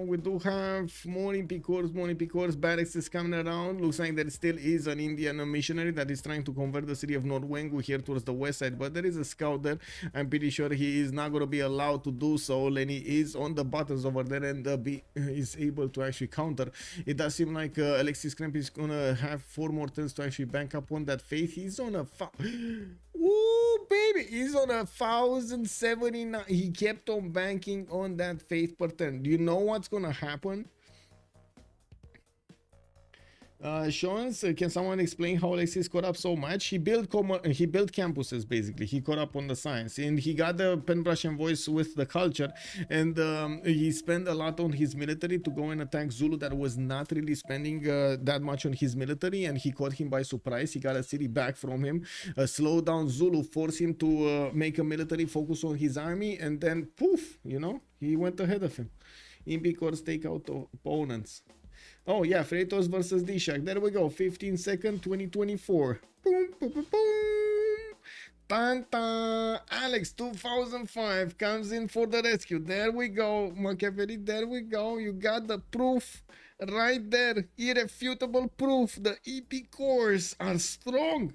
We do have more impi cores. Barracks is coming around. Looks like there still is an Indian missionary that is trying to convert the city of Norwengu here towards the west side, but there is a scout there. I'm pretty sure he is not going to be allowed to do so. Lenny is on the buttons over there and is able to actually counter. It does seem like Alexis Krempp is going to have 4 more turns to actually bank up on that faith. He's on a ooh, baby, he's on 1,079. He kept on banking on that faith per turn. Do you know what's gonna happen? Sean, can someone explain how Alexis caught up so much? He built campuses, basically. He caught up on the science, and he got the pen, brush, and voice with the culture, and he spent a lot on his military to go and attack Zulu that was not really spending that much on his military, and he caught him by surprise. He got a city back from him, slowed down Zulu, forced him to make a military focus on his army, and then poof, he went ahead of him. Impi cores take out opponents. Oh yeah, Freitos versus Dishak. There we go. 15 second, 2024. Boom, boom, boom, boom. Tanta Alex 2005 comes in for the rescue. There we go, Machiavelli. There we go. You got the proof right there. Irrefutable proof. The EP cores are strong.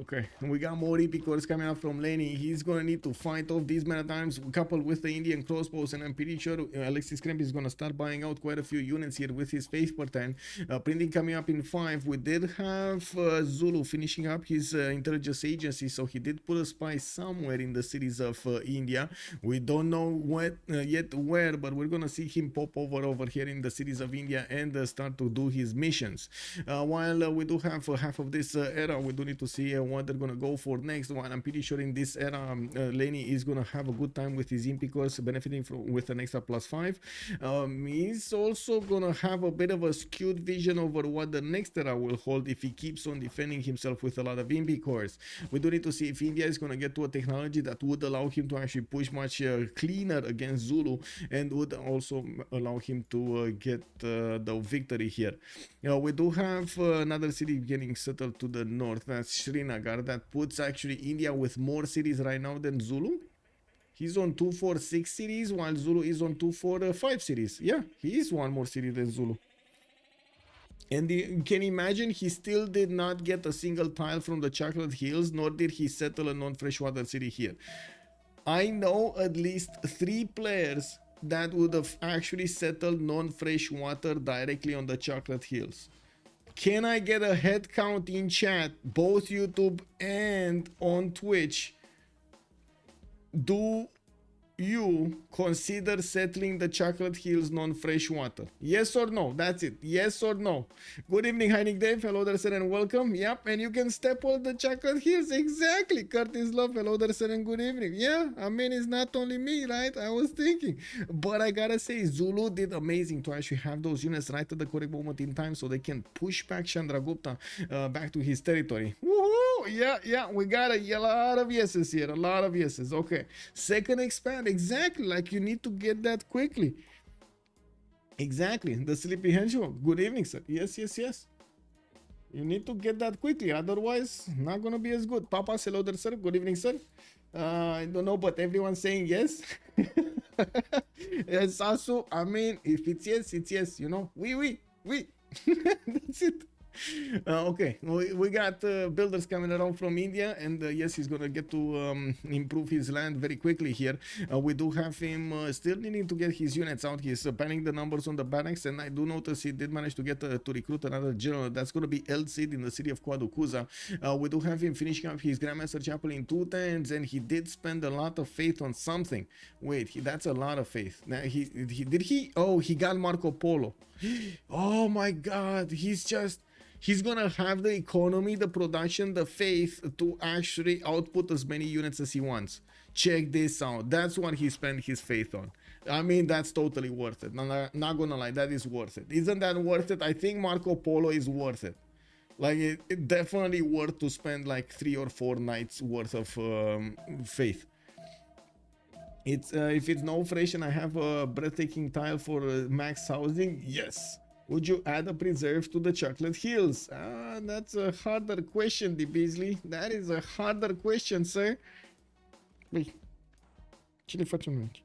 Okay, we got more EP cores coming out from Lenny. He's gonna need to fight off these many times, coupled with the Indian crossbows, and I'm pretty sure Alexis Krempp is gonna start buying out quite a few units here with his Faith per 10. Printing coming up in 5. We did have Zulu finishing up his intelligence agency, so he did put a spy somewhere in the cities of India. We don't know what yet where, but we're gonna see him pop over here in the cities of India and start to do his missions. While we do have half of this era, we do need to see what they're gonna go for next one. I'm pretty sure in this era Lenny is gonna have a good time with his imp cores, benefiting from with an extra +5. He's also gonna have a bit of a skewed vision over what the next era will hold if he keeps on defending himself with a lot of imp cores. We do need to see if India is gonna get to a technology that would allow him to actually push much cleaner against Zulu, and would also allow him to get the victory here. We do have another city getting settled to the north. That's Srinagar. That puts actually India with more cities right now than Zulu. He's on 246 cities, while Zulu is on 245 cities. Yeah, he is one more city than Zulu. And you can imagine he still did not get a single tile from the Chocolate Hills, nor did he settle a non-freshwater city here. I know at least 3 players that would have actually settled non-freshwater directly on the Chocolate Hills. Can I get a head count in chat, both YouTube and on Twitch? Do you consider settling the Chocolate Hills non-freshwater? Yes or no? That's it. Yes or no? Good evening, Heinig Dave. Hello there, sir, and welcome. Yep, and you can step on the Chocolate Hills. Exactly. Curtis Love. Hello there, sir, and good evening. Yeah, I mean, it's not only me, right? I was thinking. But I gotta say, Zulu did amazing to actually have those units right at the correct moment in time so they can push back Chandragupta back to his territory. Woohoo! Yeah, we got a lot of yeses here. A lot of yeses. Okay. Second expand. Exactly, like you need to get that quickly. Exactly, the sleepy henchman. Good evening, sir. Yes. You need to get that quickly, otherwise not gonna be as good. Papa, hello there, sir. Good evening, sir. I don't know, but everyone's saying yes. Yes, Sasu. I mean, if it's yes, it's yes. You know, we. That's it. Okay, we got builders coming around from India, and yes, he's gonna get to improve his land very quickly here. We do have him still needing to get his units out. He's panning the numbers on the barracks, and I do notice he did manage to get to recruit another general. That's gonna be El Cid in the city of Quaducuza. We do have him finishing up his Grandmaster Chapel in 2 turns, and he did spend a lot of faith on something. Wait, that's a lot of faith. Now, he got Marco Polo. Oh my God, he's gonna have the economy, the production, the faith to actually output as many units as he wants. Check this out. That's what he spent his faith on. I mean, that's totally worth it. Not gonna lie, that is worth it. Isn't that worth it? I think Marco Polo is worth it. Like, it definitely worth to spend like 3 or 4 nights worth of faith. It's if it's no fresh and I have a breathtaking tile for max housing, yes. Would you add a preserve to the Chocolate Hills? That's a harder question, D. Beasley. That is a harder question, sir. Băi, ce le facem noi aici?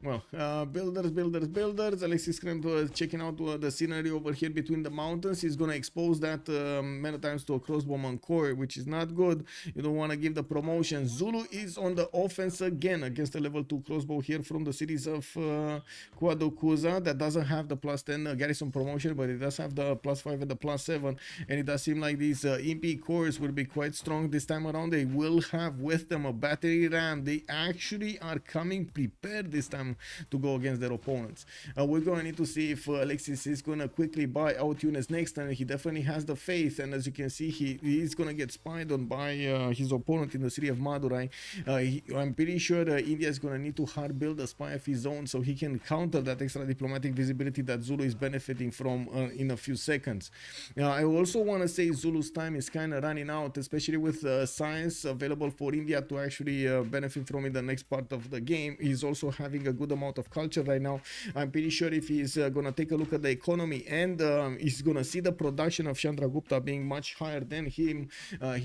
Well, builders. Alexis Krempp checking out the scenery over here between the mountains. He's gonna expose that many times to a crossbowman core, which is not good. You don't want to give the promotion. Zulu is on the offense again against the level 2 crossbow here from the cities of Quaducuza. That doesn't have the +10 garrison promotion, but it does have the +5 and the +7. And it does seem like these MP cores will be quite strong this time around. They will have with them a battery ram. They actually are coming prepared this time to go against their opponents. We're going to need to see if Alexis is going to quickly buy out units next time. He definitely has the faith, and as you can see, he is going to get spied on by his opponent in the city of Madurai. I'm pretty sure India is going to need to hard build a spy of his own so he can counter that extra diplomatic visibility that Zulu is benefiting from in a few seconds. I also want to say Zulu's time is kind of running out, especially with science available for India to actually benefit from in the next part of the game. He's also having a good good amount of culture right now. I'm pretty sure if he's gonna take a look at the economy and he's gonna see the production of Chandragupta being much higher than him,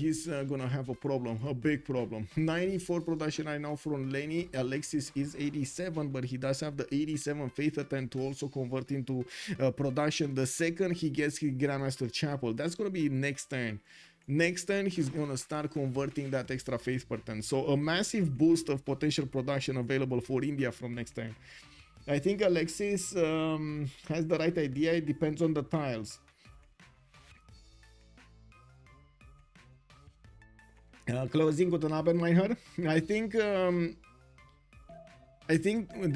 he's gonna have a problem, a big problem. 94 production right now from Lenny. Alexis is 87, but he does have the 87 faith attempt to also convert into production. The second he gets his Grandmaster Chapel, that's gonna be next turn. Next turn, he's gonna start converting that extra faith per turn. So a massive boost of potential production available for India from next turn. I think Alexis has the right idea. It depends on the tiles. Closing with an Oppenheimer. I think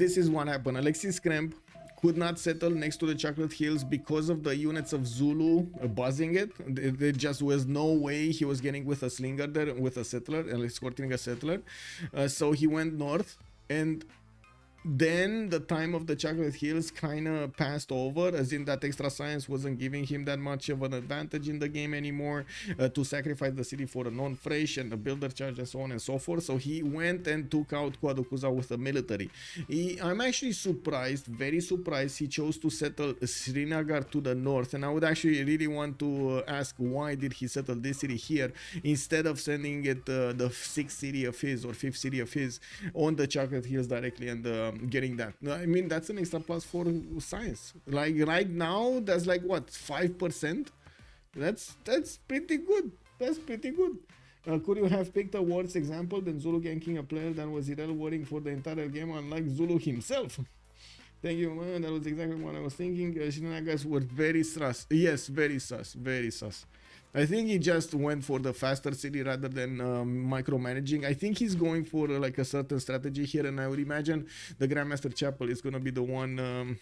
this is what happened. Alexis Krempp could not settle next to the Chocolate Hills because of the units of Zulu buzzing it. There just was no way he was getting with a slinger there, with a settler, and escorting a settler. So he went north, and then the time of the Chocolate Hills kind of passed over, as in that extra science wasn't giving him that much of an advantage in the game anymore, to sacrifice the city for a non-fresh and a builder charge and so on and so forth. So he went and took out Quadukuza with the military. I'm actually surprised, very surprised, he chose to settle Srinagar to the north, and I would actually really want to ask why did he settle this city here instead of sending it the 6th city of his or 5th city of his on the Chocolate Hills directly and getting that. I mean, that's an extra plus for science. Like right now, that's like what, 5%? That's pretty good. That's pretty good. Could you have picked a worse example than Zulu ganking a player that was Irel worrying for the entire game, unlike Zulu himself? Thank you, man. That was exactly what I was thinking. Shenanigans were very sus. Yes, very sus. Very sus. I think he just went for the faster city rather than micromanaging. I think he's going for like a certain strategy here, and I would imagine the Grandmaster Chapel is going to be the one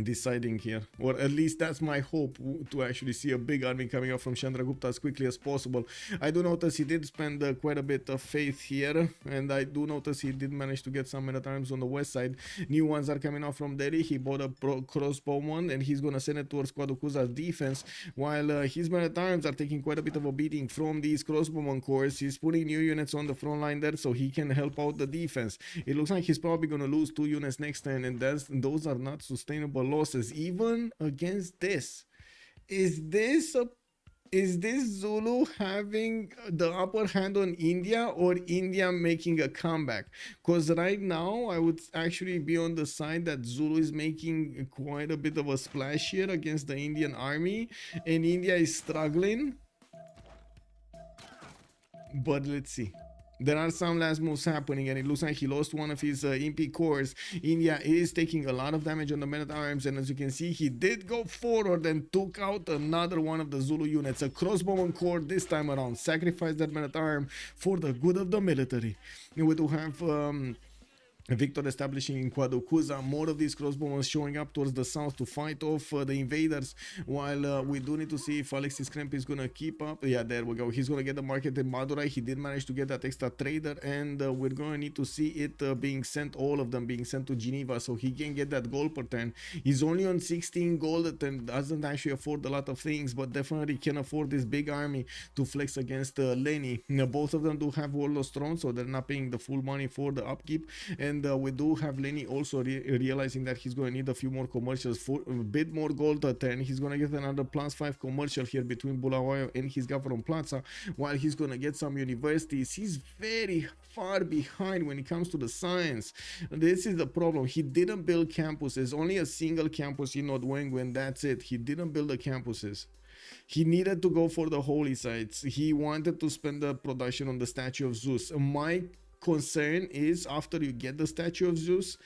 deciding here, or at least that's my hope, to actually see a big army coming out from Chandragupta as quickly as possible. I do notice he did spend quite a bit of faith here, and I do notice he did manage to get some men-at-arms on the west side. New ones are coming out from Delhi. He bought a crossbow one, and he's gonna send it towards Quadukuza's defense, while his men-at-arms are taking quite a bit of a beating from these crossbowman corps. He's putting new units on the front line there so he can help out the defense. It looks like he's probably gonna lose 2 units next turn, and those are not sustainable losses even against this. Is this Zulu having the upper hand on India, or India making a comeback? Because right now I would actually be on the side that Zulu is making quite a bit of a splash here against the Indian army, and India is struggling. But let's see. There are some last moves happening, and it looks like he lost one of his MP cores. India is taking a lot of damage on the men-at-arms, and as you can see, he did go forward and took out another one of the Zulu units. A crossbowman corps this time around. Sacrificed that men-at-arm for the good of the military. And we do have Victor establishing in Quadukuza, more of these crossbowmen showing up towards the south to fight off the invaders, while we do need to see if Alexis Krempp is gonna keep up. Yeah, there we go. He's gonna get the market in Madurai. He did manage to get that extra trader, and we're gonna need to see it being sent, all of them being sent to Geneva, so he can get that gold per turn. He's only on 16 gold and doesn't actually afford a lot of things, but definitely can afford this big army to flex against Lenny. Now, both of them do have Warlord's Throne, so they're not paying the full money for the upkeep, and we do have Lenny also realizing that he's going to need a few more commercials for a bit more gold a turn. He's going to get another +5 commercial here between Bulawayo and his Government Plaza, while he's going to get some universities. He's very far behind when it comes to the science. This is the problem. He didn't build campuses. Only a single campus in Nodwengu, and that's it. He didn't build the campuses. He needed to go for the holy sites. He wanted to spend the production on the statue of Zeus. My concern is, after you get the statue of Zeus,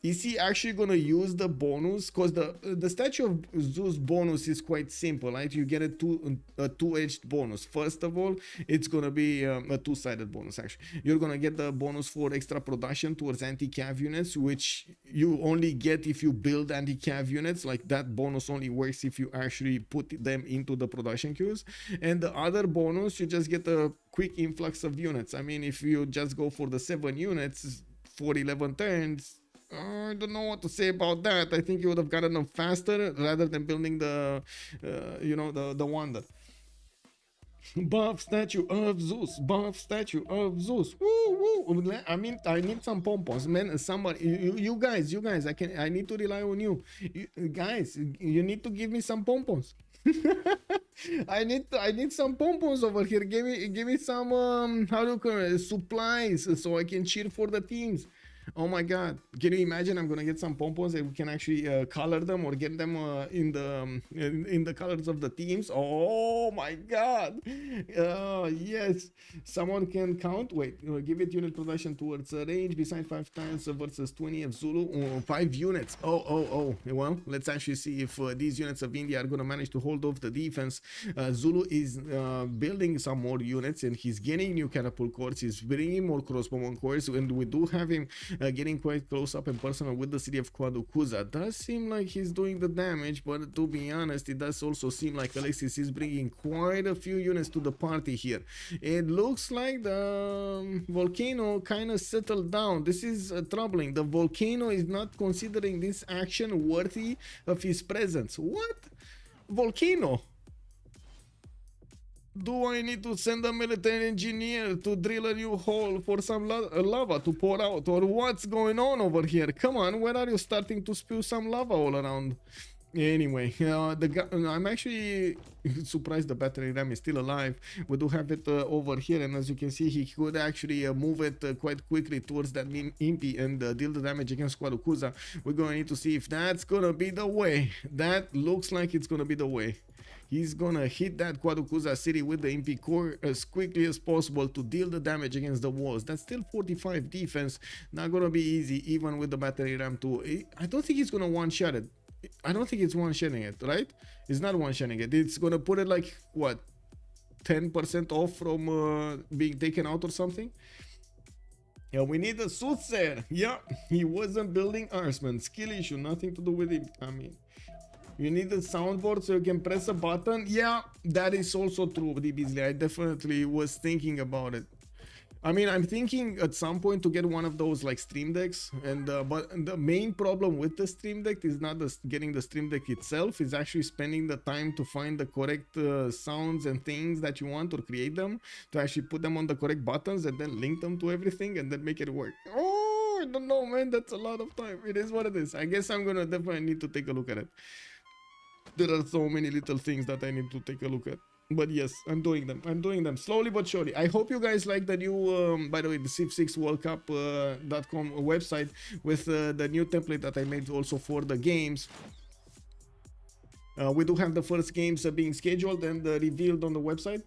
is he actually gonna use the bonus? Because the statue of Zeus bonus is quite simple, right? You get a two-edged bonus. First of all, it's gonna be a two-sided bonus. Actually, you're gonna get the bonus for extra production towards anti-cav units, which you only get if you build anti-cav units. Like, that bonus only works if you actually put them into the production queues. And the other bonus, you just get a quick influx of units. I mean, if you just go for the 7 units for 11 turns, I don't know what to say about that. I think you would have gotten them faster rather than building the, the wonder. Buff statue of Zeus. Buff statue of Zeus. Woo woo. I need some pompons, man. Somebody, you guys. I need to rely on you. Guys. You need to give me some pompons. I need some pompons over here. Give me some how do you call it, supplies so I can cheer for the teams. Oh my god, can you imagine? I'm gonna get some pompons and we can actually color them or get them in the colors of the teams. Oh my god. Yes, someone can count. Wait, give it unit production towards range beside 5 times versus 20 of Zulu. 5 units. Oh, well, let's actually see if these units of India are gonna manage to hold off the defense. Zulu is building some more units and he's getting new catapult cores. He's bringing more crossbowman cores, and we do have him getting quite close up and personal with the city of Kwadukuza. Does seem like he's doing the damage, but to be honest, it does also seem like Alexis is bringing quite a few units to the party here. It looks like the volcano kind of settled down. This is troubling. The volcano is not considering this action worthy of his presence. What? Volcano? Do I need to send a military engineer to drill a new hole for some lava to pour out? Or what's going on over here? Come on, where are you starting to spew some lava all around? Anyway, I'm actually surprised the battery ram is still alive. We do have it over here, and as you can see, he could actually move it quite quickly towards that Impi and deal the damage against Kwadukuza. We're going to need to see if that's going to be the way. That looks like it's going to be the way. He's gonna hit that Kwadukuza city with the MP core as quickly as possible to deal the damage against the walls. That's still 45 defense. Not gonna be easy even with the battery ram too. I don't think he's gonna one-shot it. I don't think it's one-shotting it, right? It's not one-shotting it. It's gonna put it like, what, 10% off from being taken out or something? Yeah, we need a soothsayer. Yeah, he wasn't building Arsman. Skill issue, nothing to do with him. I mean, you need a soundboard so you can press a button. Yeah, that is also true, DBeasley. I definitely was thinking about it. I mean, I'm thinking at some point to get one of those like Stream Decks, and but the main problem with the Stream Deck is not getting the Stream Deck itself, is actually spending the time to find the correct sounds and things that you want, or create them, to actually put them on the correct buttons and then link them to everything and then make it work. Oh, I don't know, man, that's a lot of time. It is what it is. I guess I'm gonna definitely need to take a look at it. There are so many little things that I need to take a look at. But yes, I'm doing them slowly but surely. I hope you guys like the new, by the way, the Civ6 worldcup.com website with the new template that I made also for the games. We do have the first games being scheduled and revealed on the website.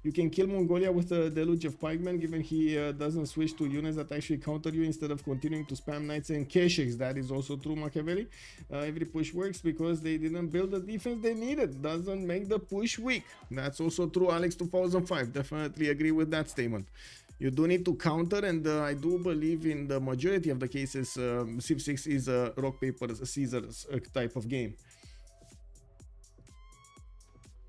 You can kill Mongolia with a deluge of pikemen, given he doesn't switch to units that actually counter you instead of continuing to spam knights and keshiks. That is also true, Machiavelli. Every push works because they didn't build the defense they needed. Doesn't make the push weak. That's also true, Alex 2005. Definitely agree with that statement. You do need to counter, and I do believe in the majority of the cases, Civ6 is a rock, paper, scissors type of game.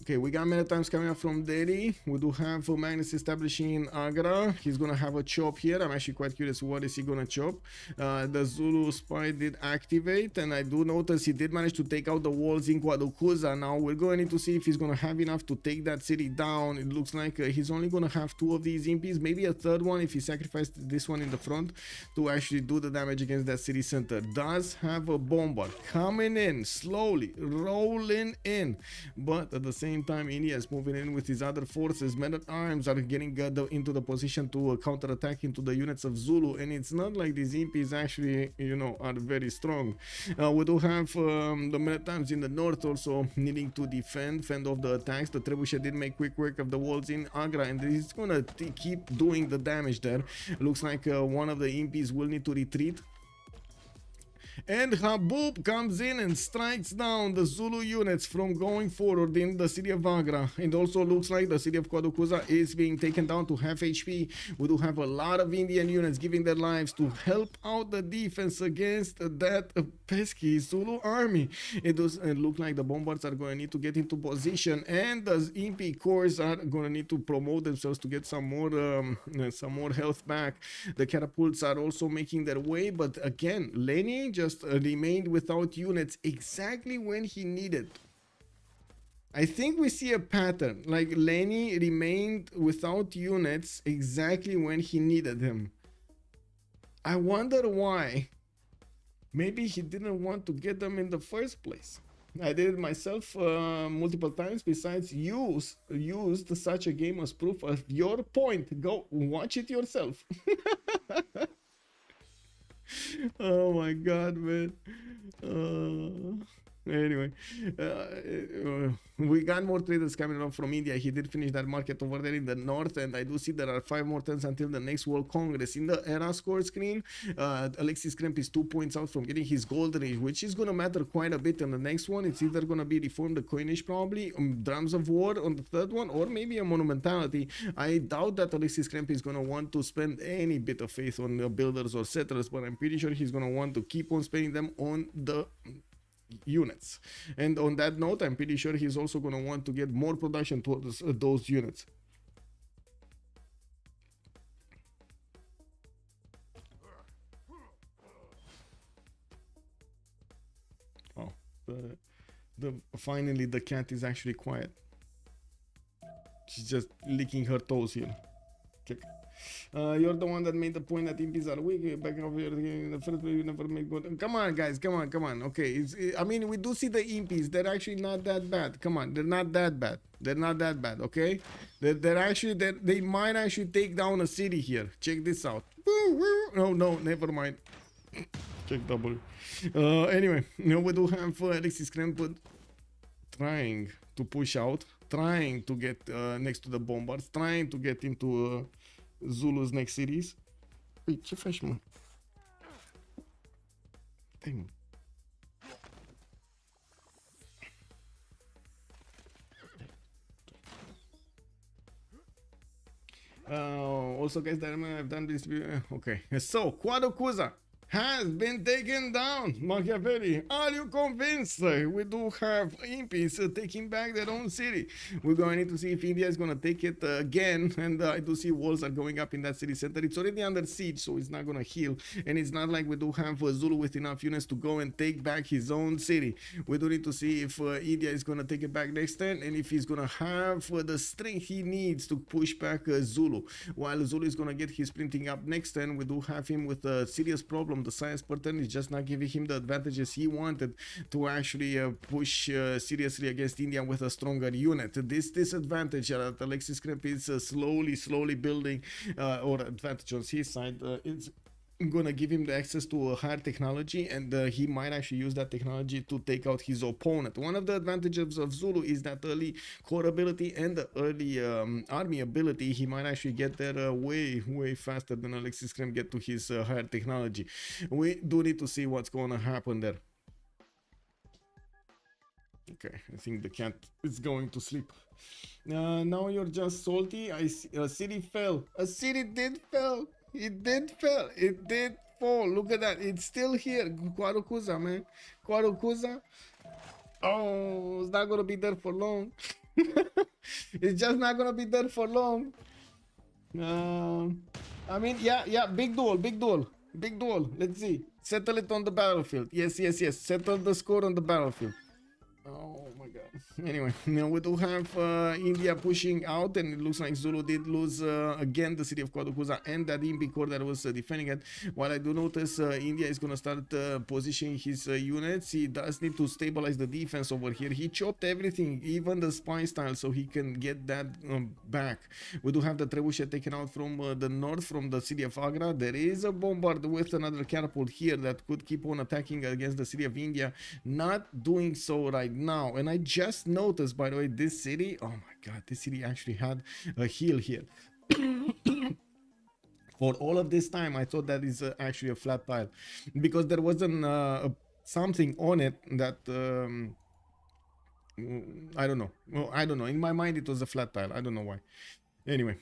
Okay, we got many times coming up from Delhi. We do have Magnus establishing in Agra. He's gonna have a chop here. I'm actually quite curious, what is he gonna chop? The Zulu spy did activate, and I do notice he did manage to take out the walls in Kwadukuza. Now we're going to need to see if he's gonna have enough to take that city down. It looks like he's only gonna have 2 of these impies, maybe a third one if he sacrificed this one in the front to actually do the damage against that city center. Does have a bomber coming in slowly, rolling in, but at the same time, India is moving in with his other forces. Men-at-arms are getting into the position to counter-attack into the units of Zulu, and it's not like these impies actually, you know, are very strong. We do have the men-at-arms in the north also needing to fend off the attacks. The Trebuchet did make quick work of the walls in Agra, and he's gonna keep doing the damage there. Looks like one of the impies will need to retreat. And Habub comes in and strikes down the Zulu units from going forward in the city of Agra. It also looks like the city of Kwadukuza is being taken down to half HP. We do have a lot of Indian units giving their lives to help out the defense against that pesky Zulu army. It does look like the bombards are going to need to get into position, and the MP corps are going to need to promote themselves to get some more health back. The catapults are also making their way, but again, Lenny just remained without units exactly when he needed. I think we see a pattern. Like Lenny remained without units exactly when he needed them. I wonder why. Maybe he didn't want to get them in the first place. I did it myself multiple times. Besides, used such a game as proof of your point. Go watch it yourself. Oh my god, man. Anyway, we got more traders coming up from India. He did finish that market over there in the north, and I do see there are 5 more turns until the next World Congress. In the era score screen, Alexis Krempp is 2 points out from getting his golden age, which is gonna matter quite a bit. On the next one, it's either gonna be Reform the Coinage, probably Drums of War on the third one, or maybe a Monumentality. I doubt that Alexis Krempp is gonna want to spend any bit of faith on the builders or settlers, but I'm pretty sure he's gonna want to keep on spending them on the units. And on that note, I'm pretty sure he's also going to want to get more production towards those units. Oh, finally the cat is actually quiet. She's just licking her toes here. Okay. You're the one that made the point that imps are weak. Back over here in the first place, you never make good. Come on, guys, come on. Okay, I mean, we do see the imps. They're actually not that bad. Come on, they're not that bad. They're not that bad. Okay, they're actually they might actually take down a city here. Check this out. No, never mind. Check double. Anyway, we do have Alexis Krempp trying to push out, trying to get next to the bombards, trying to get into Zulu's next series. Păi, ce faci, mă? Dai, mă. Also, guys, I've done this. Okay, so Quadokuza has been taken down. Machiavelli, are you convinced? We do have imps taking back their own city. We're going to need to see if India is going to take it again. And I do see walls are going up in that city center. It's already under siege, so it's not going to heal. And it's not like we do have Zulu with enough units to go and take back his own city. We do need to see if India is going to take it back next turn, and if he's going to have the strength he needs to push back Zulu. While Zulu is going to get his printing up next turn, we do have him with a serious problem. The science per turn is just not giving him the advantages he wanted to actually push seriously against India with a stronger unit. This disadvantage that Alexis Krempp is slowly building, or advantage on his side, it's gonna give him the access to a higher technology, and he might actually use that technology to take out his opponent. One of the advantages of Zulu is that early core ability and the early army ability. He might actually get there way faster than Alexis Krempp get to his higher technology. We do need to see what's gonna happen there. Okay, I think the cat is going to sleep. Now you're just salty. I see a city fell. A city did fell. It did fall. It did fall. Look at that. It's still here. Quadokuza, man. Quadokuza. Oh, it's not gonna be there for long. It's just not gonna be there for long. I mean, yeah. Big duel. Let's see. Settle it on the battlefield. Yes. Settle the score on the battlefield. Oh my god. Anyway, now we do have India pushing out, and it looks like Zulu did lose again the city of Quadokuza and that Impi core that was defending it. While I do notice India is going to start positioning his units, he does need to stabilize the defense over here. He chopped everything, even the spy style, so he can get that back. We do have the trebuchet taken out from the north, from the city of Agra. There is a bombard with another catapult here that could keep on attacking against the city of India. Not doing so right now. And I just noticed, by the way, this city, oh my god, this city actually had a hill here. For all of this time I thought that is actually a flat tile, because there wasn't something on it that I don't know. In my mind it was a flat tile. I don't know why. Anyway,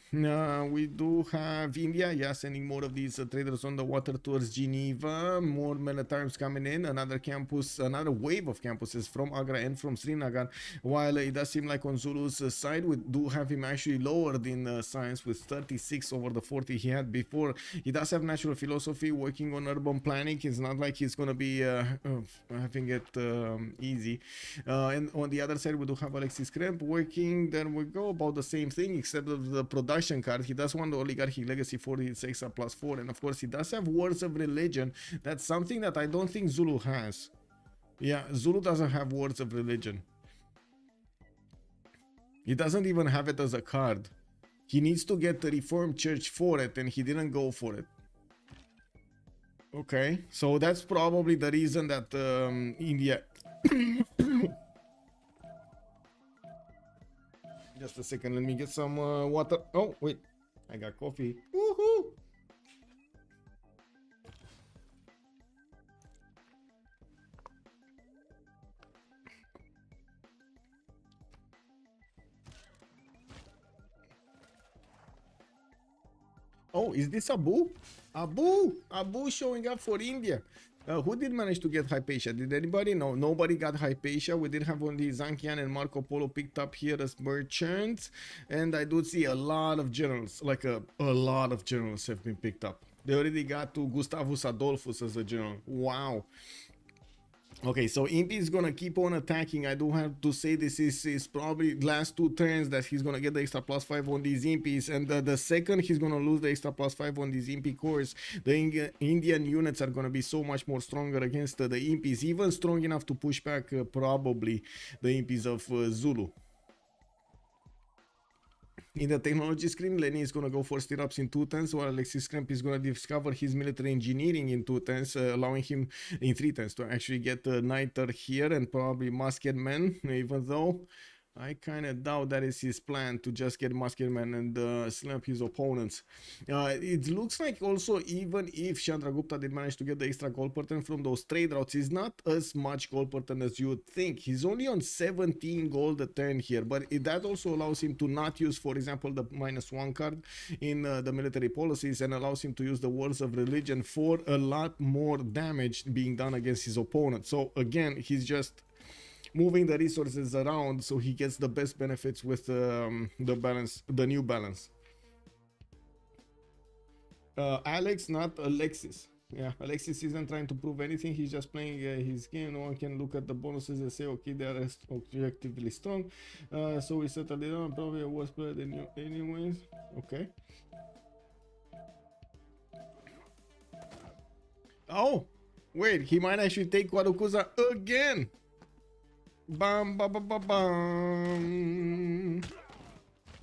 we do have India, yeah, sending more of these traders on the water towards Geneva. More militaries coming in. Another campus, another wave of campuses from Agra and from Srinagar. While it does seem like on Zulu's side, we do have him actually lowered in science with 36 over the 40 he had before. He does have natural philosophy, working on urban planning. It's not like he's gonna be having it easy. And on the other side, we do have Alexis Krempp working. There we go, about the same thing, except of the production card. He does want the oligarchic legacy for its extra +4, and of course he does have words of religion. That's something that I don't think Zulu has. Yeah, Zulu doesn't have words of religion. He doesn't even have it as a card. He needs to get the Reformed Church for it, and he didn't go for it. Okay, so that's probably the reason that India... Just a second, let me get some water. Oh, wait, I got coffee. Woohoo! Oh, is this Abu? Abu showing up for India. Who did manage to get Hypatia? Did anybody? No, nobody got Hypatia. We did have only Zankian and Marco Polo picked up here as merchants. And I do see a lot of generals, like a lot of generals have been picked up. They already got to Gustavus Adolphus as a general. Wow. Okay, so Impi is gonna keep on attacking. I do have to say this is probably last 2 turns that he's gonna get the extra +5 on these Impis, and the second he's gonna lose the extra +5 on these Impi cores, the Indian units are gonna be so much more stronger against the Impis, even strong enough to push back probably the Impis of Zulu. In the technology screen, Lenny is going to go for stirrups in 2 turns, while Alexis Krempp is going to discover his military engineering in 2 turns, allowing him in 3 turns to actually get a Niter here and probably Musket Men, even though I kind of doubt that is his plan to just get Musket Man and slap his opponents. It looks like also, even if Chandragupta did manage to get the extra gold pattern from those trade routes, he's not as much gold pattern as you would think. He's only on 17 gold a turn here, but that also allows him to not use, for example, the -1 card in the military policies, and allows him to use the words of religion for a lot more damage being done against his opponent. So again, he's just moving the resources around so he gets the best benefits with the balance, the new balance. Alex, not Alexis. Yeah, Alexis isn't trying to prove anything. He's just playing his game. No one can look at the bonuses and say, okay, they are objectively strong. So we settled it on. Probably a worse player than you anyways. Okay. Oh, wait, he might actually take Warukuza again. Bam, bam, bam, bam, bam.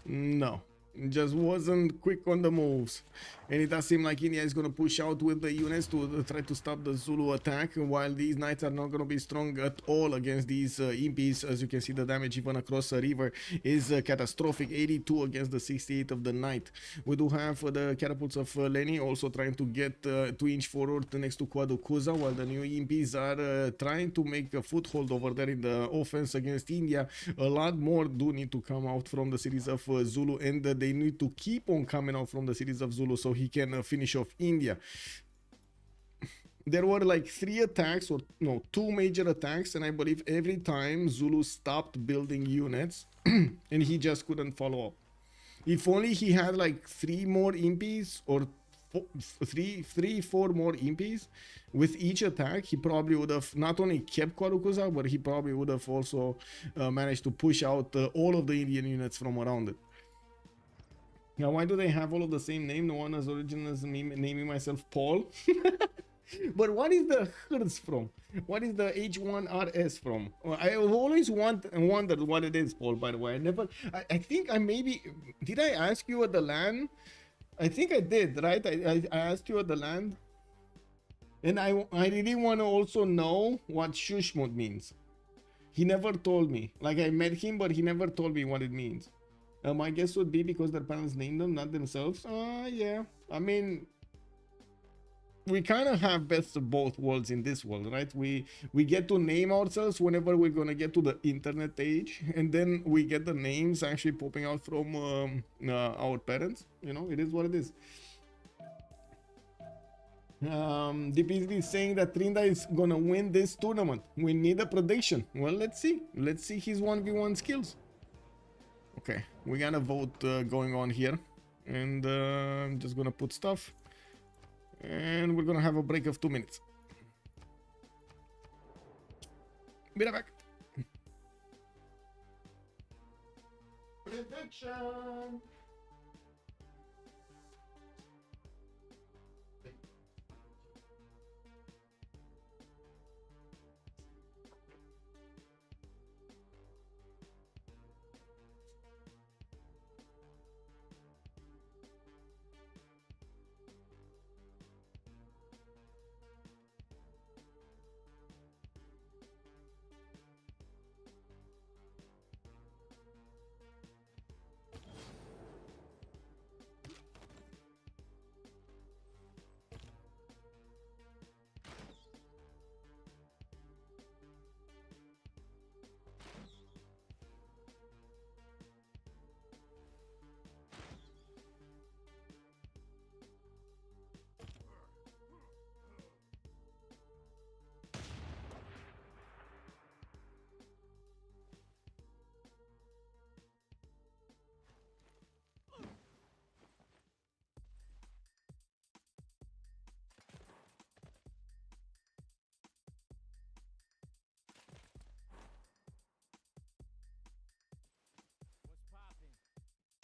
No, just wasn't quick on the moves. And it does seem like India is going to push out with the units to try to stop the Zulu attack, while these knights are not going to be strong at all against these Impis. As you can see, the damage even across the river is catastrophic. 82 against the 68 of the knight. We do have the catapults of Lenny also trying to get 2 inch forward next to Kwadukuza, while the new Impis are trying to make a foothold over there in the offense against India. A lot more do need to come out from the series of Zulu, and they need to keep on coming out from the series of Zulu so he can finish off India. There were like 3 attacks, or no, 2 major attacks, and I believe every time Zulu stopped building units and he just couldn't follow up. If only he had like 3 more Impis, or 4 more Impis with each attack, he probably would have not only kept Kwarukuza, but he probably would have also managed to push out all of the Indian units from around it. Now, why do they have all of the same name? No one as original as me naming myself Paul. But what is the Hertz from? What is the H1RS from? I always wondered what it is, Paul, by the way. I think I maybe, did I ask you at the LAN? I think I did, right? I asked you at the LAN. And I really want to also know what Shushmut means. He never told me. Like, I met him, but he never told me what it means. My guess would be because their parents named them, not themselves. Yeah. I mean, we kind of have best of both worlds in this world, right? We get to name ourselves whenever we're gonna get to the internet age, and then we get the names actually popping out from our parents. You know, it is what it is. DPZ is saying that Trinda is gonna win this tournament. We need a prediction. Well, let's see. Let's see his 1v1 skills. Okay, we got a vote going on here, and I'm just gonna put stuff, and we're gonna have a break of 2 minutes. Be right back. Prediction.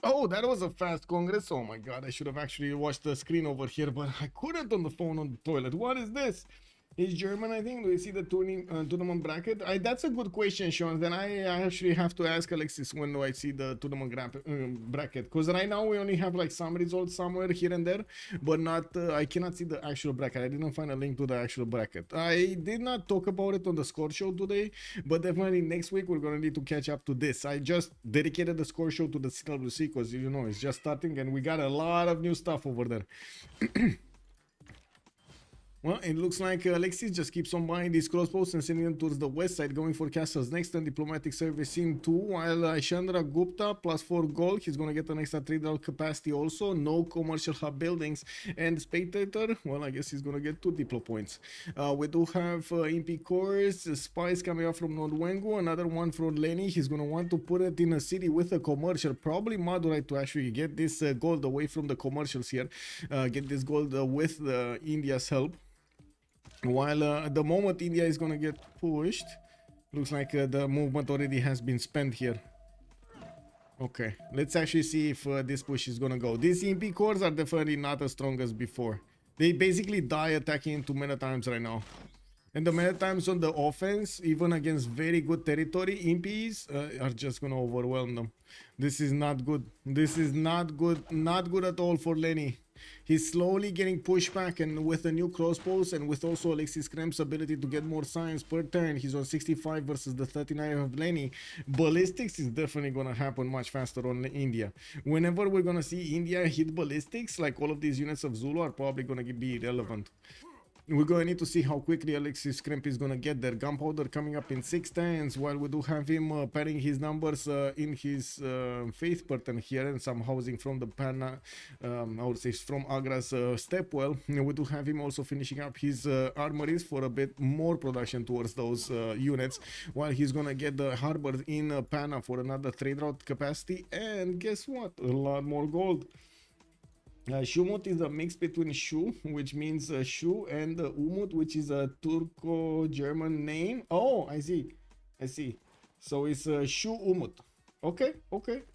Oh, that was a fast congress. Oh my god, I should have actually watched the screen over here, but I couldn't on the phone on the toilet. What is this? He's German, I think. Do you see the tournament bracket? That's a good question, Sean. Then I actually have to ask Alexis when do I see the tournament bracket. Because right now we only have like some results somewhere here and there, but not. I cannot see the actual bracket. I didn't find a link to the actual bracket. I did not talk about it on the score show today, but definitely next week we're gonna need to catch up to this. I just dedicated the score show to the CWC because you know it's just starting and we got a lot of new stuff over there. Well, it looks like Alexis just keeps on buying these crossbows and sending them towards the west side, going for castles next and diplomatic service in 2, while Chandra Gupta plus 4 gold, he's gonna get an extra trade capacity also, no commercial hub buildings, and Spectator, well, I guess he's gonna get 2 diplo points. We do have Impi cores, spies coming out from Nordwengu, another one from Lenny, he's gonna want to put it in a city with a commercial, probably Madurai to actually get this gold away from the commercials here, get this gold with India's help. While at the moment India is gonna get pushed, looks like the movement already has been spent here. Okay, let's actually see if this push is gonna go. These EMP cores are definitely not as strong as before. They basically die attacking into many times right now. And the many times on the offense, even against very good territory, imps are just gonna overwhelm them. This is not good. This is not good. Not good at all for Lenny. He's slowly getting pushed back, and with the new crossbows and with also Alexis Krempp's ability to get more science per turn, he's on 65 versus the 39 of Lenny. Ballistics is definitely gonna happen much faster on India. Whenever we're gonna see India hit ballistics, like all of these units of Zulu are probably gonna be irrelevant. We're going to need to see how quickly Alexis Krempp is going to get there. Gunpowder coming up in 6 turns, while we do have him padding his numbers in his faith pattern here, and some housing from the Pana, I would say from Agra's stepwell. We do have him also finishing up his armories for a bit more production towards those units, while he's going to get the harbor in Pana for another trade route capacity, and guess what? A lot more gold. Shumut is a mix between Shu, which means Shu, and Umut, which is a Turco-German name. Oh, I see. So it's Shu Umut. Okay.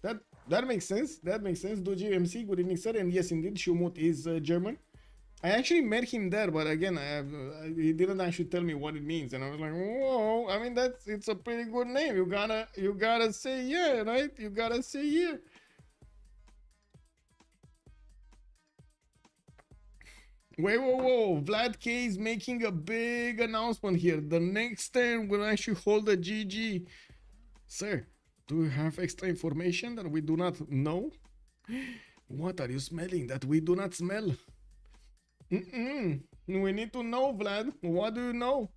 That makes sense. Doji MC, good evening, sir. And yes, indeed, Shumut is German. I actually met him there, but again, he didn't actually tell me what it means, and I was like, whoa. I mean, it's a pretty good name. You gotta say yeah, right? You gotta say yeah. Wait, whoa. Vlad K is making a big announcement here. The next turn will actually hold a GG. Sir, do you have extra information that we do not know? What are you smelling that we do not smell? We need to know, Vlad. What do you know?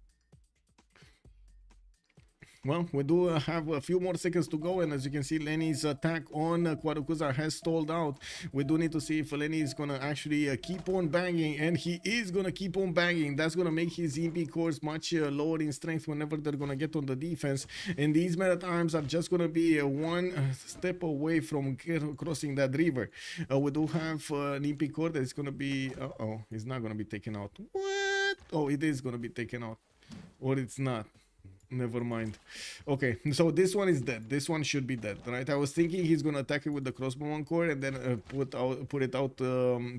Well, we do have a few more seconds to go, and as you can see, Lenny's attack on Quaducuza has stalled out. We do need to see if Lenny is gonna actually keep on banging, and he is gonna keep on banging. That's gonna make his EMP cores much lower in strength whenever they're gonna get on the defense, and these men-at-arms are just gonna be one step away from crossing that river. We do have an EMP core that is gonna be... Uh-oh, it's not gonna be taken out. What? Oh, it is gonna be taken out. Or it's not. Never mind. Okay, so this one is dead. This one should be dead, right? I was thinking he's gonna attack it with the crossbow core and then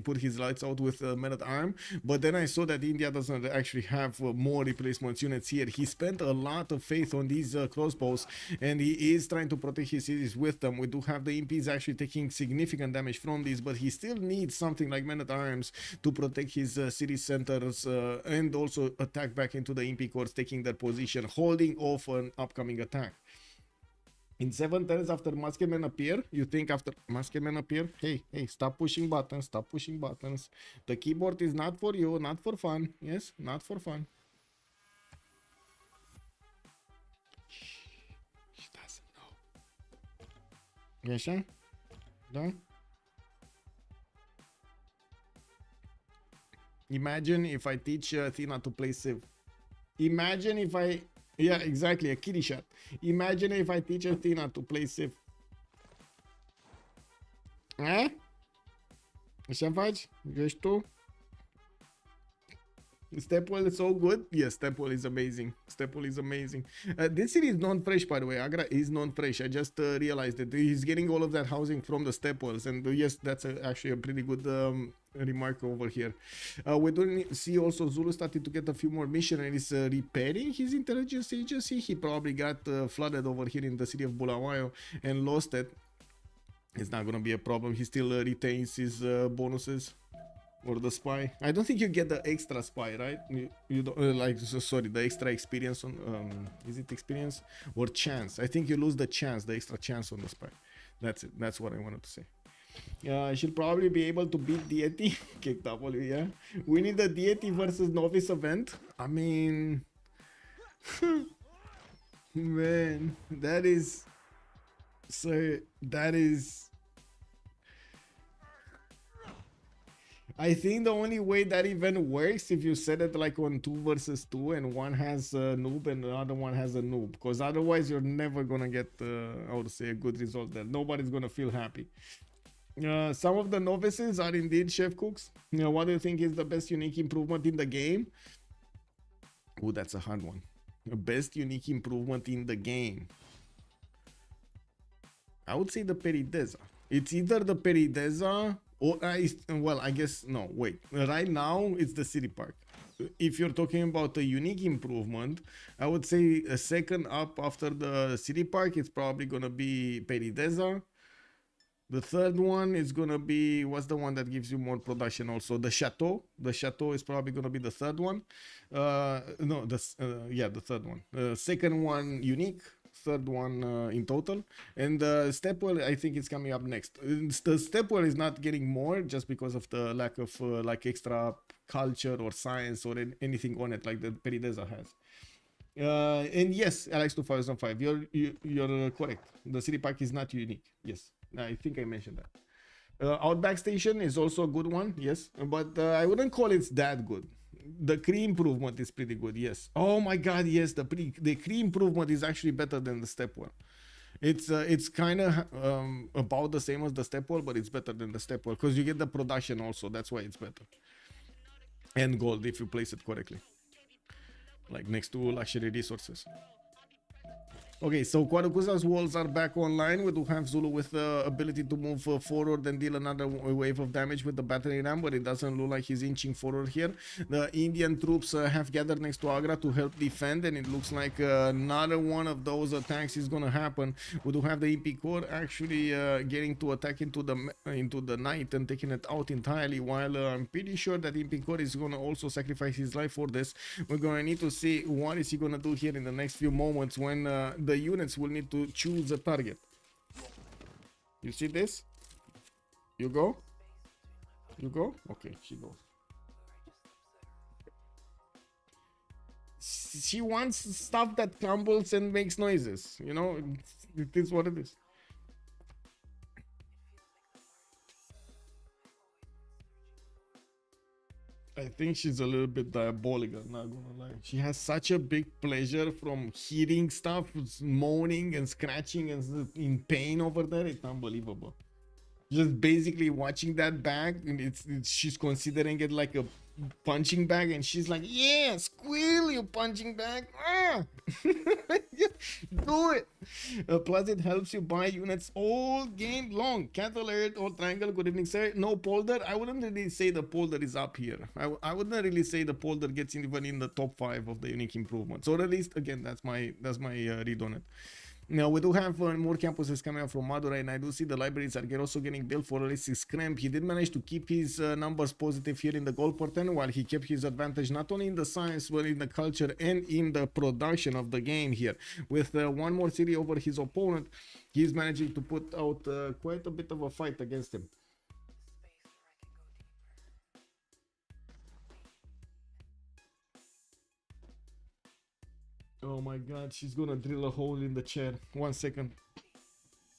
put his lights out with men at arm. But then I saw that India doesn't actually have more replacement units here. He spent a lot of faith on these crossbows, and he is trying to protect his cities with them. We do have the MPs actually taking significant damage from these, but he still needs something like men at arms to protect his city centers and also attack back into the MP cores, taking their position, holding off an upcoming attack. In 7 turns after Musketmen appear, you think after Musketmen appear, hey, stop pushing buttons, stop pushing buttons. The keyboard is not for you, not for fun. Yes, not for fun. She doesn't know. Yes, sir? Done? Imagine if I teach Athena to play Civ. Imagine if I... Yeah, exactly, a kitty shot. Imagine if I teach Athena to play Civ. Eh? Așa faci? Ești tu? Stepwell is so good. Yes, Stepwell is amazing. Stepwell is amazing. This city is non-fresh, by the way. Agra is non-fresh. I just realized that he's getting all of that housing from the Stepwells, and yes, that's actually a pretty good remark over here. We do see also Zulu started to get a few more missionaries repairing his intelligence agency. He probably got flooded over here in the city of Bulawayo and lost it. It's not gonna be a problem. He still retains his bonuses. Or the spy. I don't think you get the extra spy, right? You don't like, sorry, the extra experience on is it experience or chance? I think you lose the chance, the extra chance on the spy. That's it. That's what I wanted to say. I should probably be able to beat Deity. Kick W, yeah. We need the Deity versus Novice event. I mean, man, that is, sir, that is. I think the only way that event works if you set it like on 2 versus 2 and one has a noob and the other one has a noob, because otherwise you're never gonna get I would say a good result there. Nobody's gonna feel happy. Some of the novices are indeed chef cooks. What do you think is the best unique improvement in the game? Oh, that's a hard one. The best unique improvement in the game, I would say the Perideza. It's either the Perideza or well, I guess no, wait. Right now it's the city park. If you're talking about a unique improvement, I would say a second up after the city park, it's probably gonna be Perideza. The third one is gonna be, what's the one that gives you more production also? The Chateau. The Chateau is probably gonna be the third one. No, yeah, the third one. Second one unique. Third one in total, and Stepwell I think it's coming up next. The Stepwell is not getting more just because of the lack of like extra culture or science or anything on it like the Perideza has. And yes, Alex 2005, you're correct. The city park is not unique. Yes, I think I mentioned that. Outback Station is also a good one. Yes, but I wouldn't call it that good. The Kree improvement is pretty good, yes. Oh my god, yes, the Kree improvement is actually better than the Stepwell. It's kind of about the same as the Stepwell, but it's better than the Stepwell because you get the production also. That's why it's better. And gold if you place it correctly, like next to luxury resources. Okay, so Quaducuza's walls are back online. We do have Zulu with the ability to move forward and deal another wave of damage with the battery ram, but it doesn't look like he's inching forward here. The Indian troops have gathered next to Agra to help defend, and it looks like another one of those attacks is going to happen. We do have the EP core actually getting to attack into the night and taking it out entirely, while I'm pretty sure that EP core is going to also sacrifice his life for this. We're going to need to see what is he going to do here in the next few moments when the units will need to choose a target. You see this? You go? You go? Okay, she goes. she wants stuff that crumbles and makes noises. You know, it is what it is. I think she's a little bit diabolical, not gonna lie. She has such a big pleasure from hearing stuff, moaning and scratching and in pain over there. It's unbelievable. Just basically watching that bag, and she's considering it like a punching bag, and she's like, yeah, squeal, you punching bag. Ah! Do it. Plus it helps you buy units all game long. Cat alert or triangle. Good evening, sir. No polder. I wouldn't really say the polder is up here. I wouldn't really say the polder gets even in the top 5 of the unique improvements, or at least, again, that's my read on it. Now, we do have more campuses coming out from Madurai, and I do see the libraries are also getting built for Alexis Krempp. He did manage to keep his numbers positive here in the goal per turn, while he kept his advantage not only in the science, but in the culture and in the production of the game here. With one more city over his opponent, he's managing to put out quite a bit of a fight against him. Oh my god, she's gonna drill a hole in the chair. 1 second.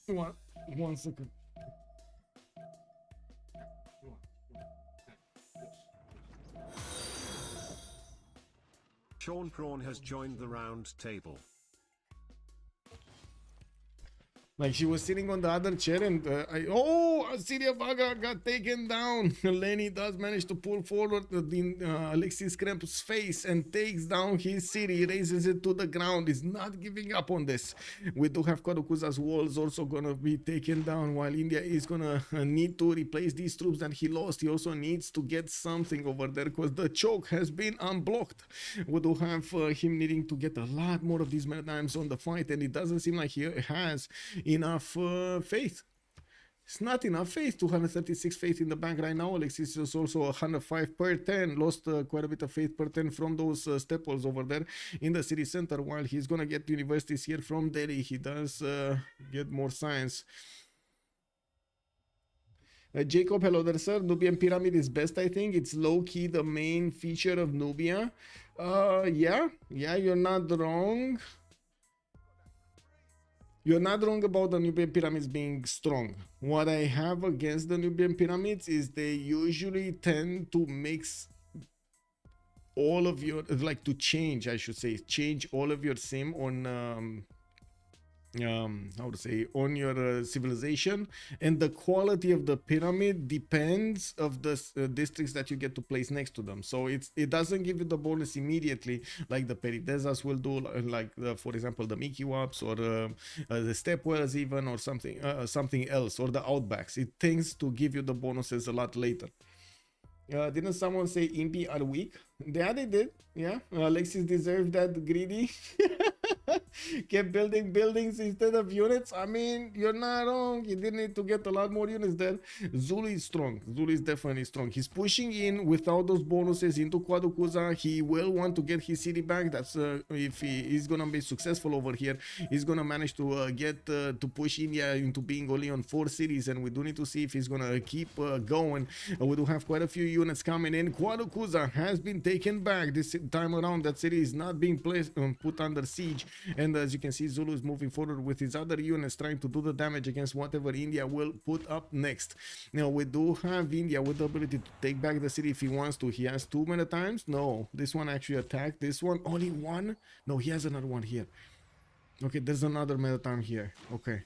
One second. Sean Prawn has joined the round table. Like, she was sitting on the other chair, and Assyria Vaga got taken down. Lenny does manage to pull forward Alexis Krempp's face and takes down his city, raises it to the ground. He's not giving up on this. We do have Kwadukuza's walls also gonna be taken down, while India is gonna need to replace these troops that he lost. He also needs to get something over there because the choke has been unblocked. We do have him needing to get a lot more of these maritime on the fight, and it doesn't seem like he has enough faith. It's not enough faith. 236 faith in the bank right now. Alexis is also 105 per 10. Lost quite a bit of faith per 10 from those staples over there in the city center. While he's gonna get universities here from Delhi, he does get more science. Jacob, hello there, sir. Nubian pyramid is best, I think. It's low-key the main feature of Nubia. Yeah, you're not wrong. You're not wrong about the Nubian pyramids being strong. What I have against the Nubian pyramids is they usually tend to mix all of your, like, to change, I should say, change all of your sim on how to say, on your civilization, and the quality of the pyramid depends of the districts that you get to place next to them. So it doesn't give you the bonus immediately like the Peridesas will do, like for example the Mickey Waps or the Stepwells even, or something else, or the Outbacks. It tends to give you the bonuses a lot later. Didn't someone say Impi are weak? Yeah, they did. Yeah, Alexis deserved that greedy. Kept building buildings instead of units. I mean, you're not wrong. You did need to get a lot more units there. Zulu is strong. Zulu is definitely strong. He's pushing in without those bonuses into Kwadukuza. He will want to get his city back. That's if he is gonna be successful over here, he's gonna manage to get to push India into being only on 4 cities, and we do need to see if he's gonna keep going. We do have quite a few units coming in. Kwadukuza has been taken back this time around. That city is not being put under siege, and as you can see, Zulu is moving forward with his other units trying to do the damage against whatever India will put up next. Now we do have India with the ability to take back the city if he wants to. He has 2 many times. No, this one actually attacked. This one only 1. No, he has another one here. Okay, there's another maritime here. Okay.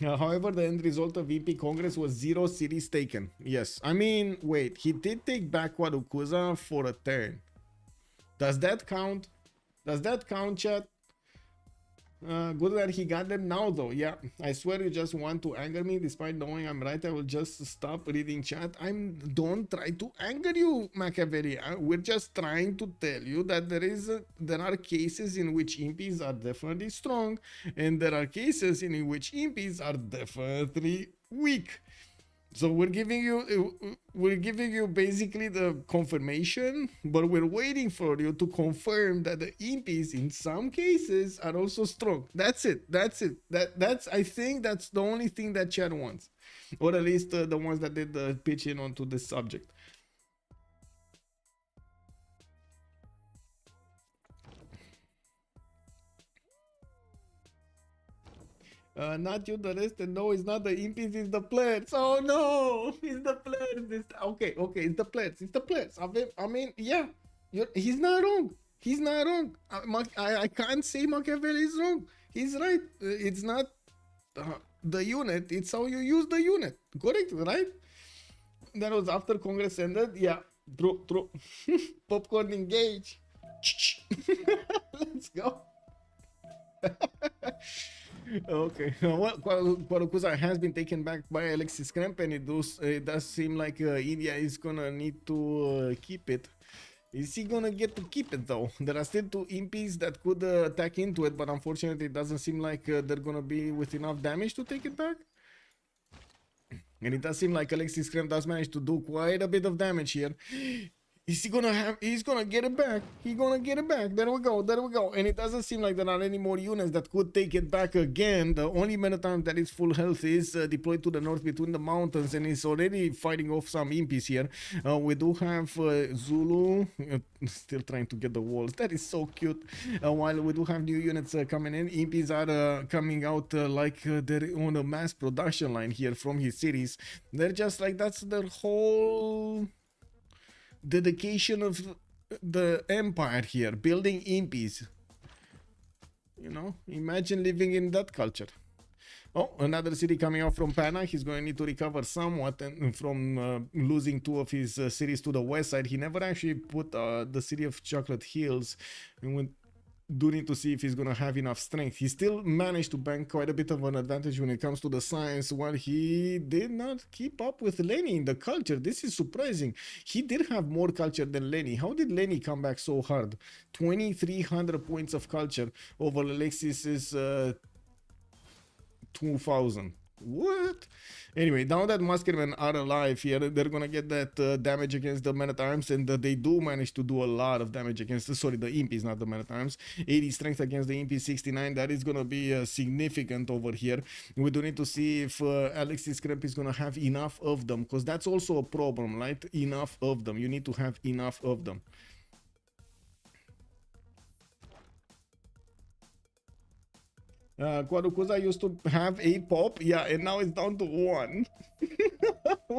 However, the end result of VP Congress was 0 cities taken. Yes, I mean, wait, he did take back Kwadukuza for a turn. Does that count? Does that count, chat? Good that he got them now, though. Yeah, I swear you just want to anger me. Despite knowing I'm right, I will just stop reading chat. Don't try to anger you, Machiavelli. We're just trying to tell you that there are cases in which impies are definitely strong, and there are cases in which impies are definitely weak. So we're giving you basically the confirmation, but we're waiting for you to confirm that the impies in some cases are also strong. That's it. I think that's the only thing that chat wants, or at least the ones that did the pitch in onto this subject. Not you, the rest, and no, it's not the impies, it's the players. Oh no, it's the players. Okay, it's the players. It's the players. I mean, yeah, he's not wrong. He's not wrong. I can't say Machiavelli is wrong. He's right. It's not the unit. It's how you use the unit. Correct, right? That was after Congress ended. Yeah, true. Popcorn engage. Let's go. Okay, well, Kwarukuza has been taken back by Alexis Krempp, and it does seem like India is gonna need to keep it. Is he gonna get to keep it though? There are still two impies that could attack into it, but unfortunately it doesn't seem like they're gonna be with enough damage to take it back. And it does seem like Alexis Krempp does manage to do quite a bit of damage here. He's gonna get it back. He's gonna get it back. There we go. And it doesn't seem like there are any more units that could take it back again. The only Minotaur that is full health is deployed to the north between the mountains, and is already fighting off some impies here. We do have Zulu still trying to get the walls. That is so cute. While we do have new units coming in, impies are coming out like they're on a mass production line here from his cities. They're just like, that's their whole dedication of the empire here, building impies. You know, imagine living in that culture. Oh, another city coming out from Pana. He's going to need to recover somewhat from losing two of his cities to the west side. He never actually put the city of Chocolate Hills, and we do need to see if he's going to have enough strength. He still managed to bank quite a bit of an advantage when it comes to the science, while he did not keep up with Lenny in the culture. This is surprising. He did have more culture than Lenny. How did Lenny come back so hard? 2,300 points of culture over Alexis's 2,000. What? Anyway, now that Muskemen are alive here, they're gonna get that damage against the men-at-arms, and they do manage to do a lot of damage against the impies, not the men-at-arms. 80 strength against the impies, 69. That is gonna be significant over here. We do need to see if Alexis Krempp is gonna have enough of them, because that's also a problem, right? Enough of them. You need to have enough of them. Kwarukuza used to have 8 pop, yeah, and now it's down to 1.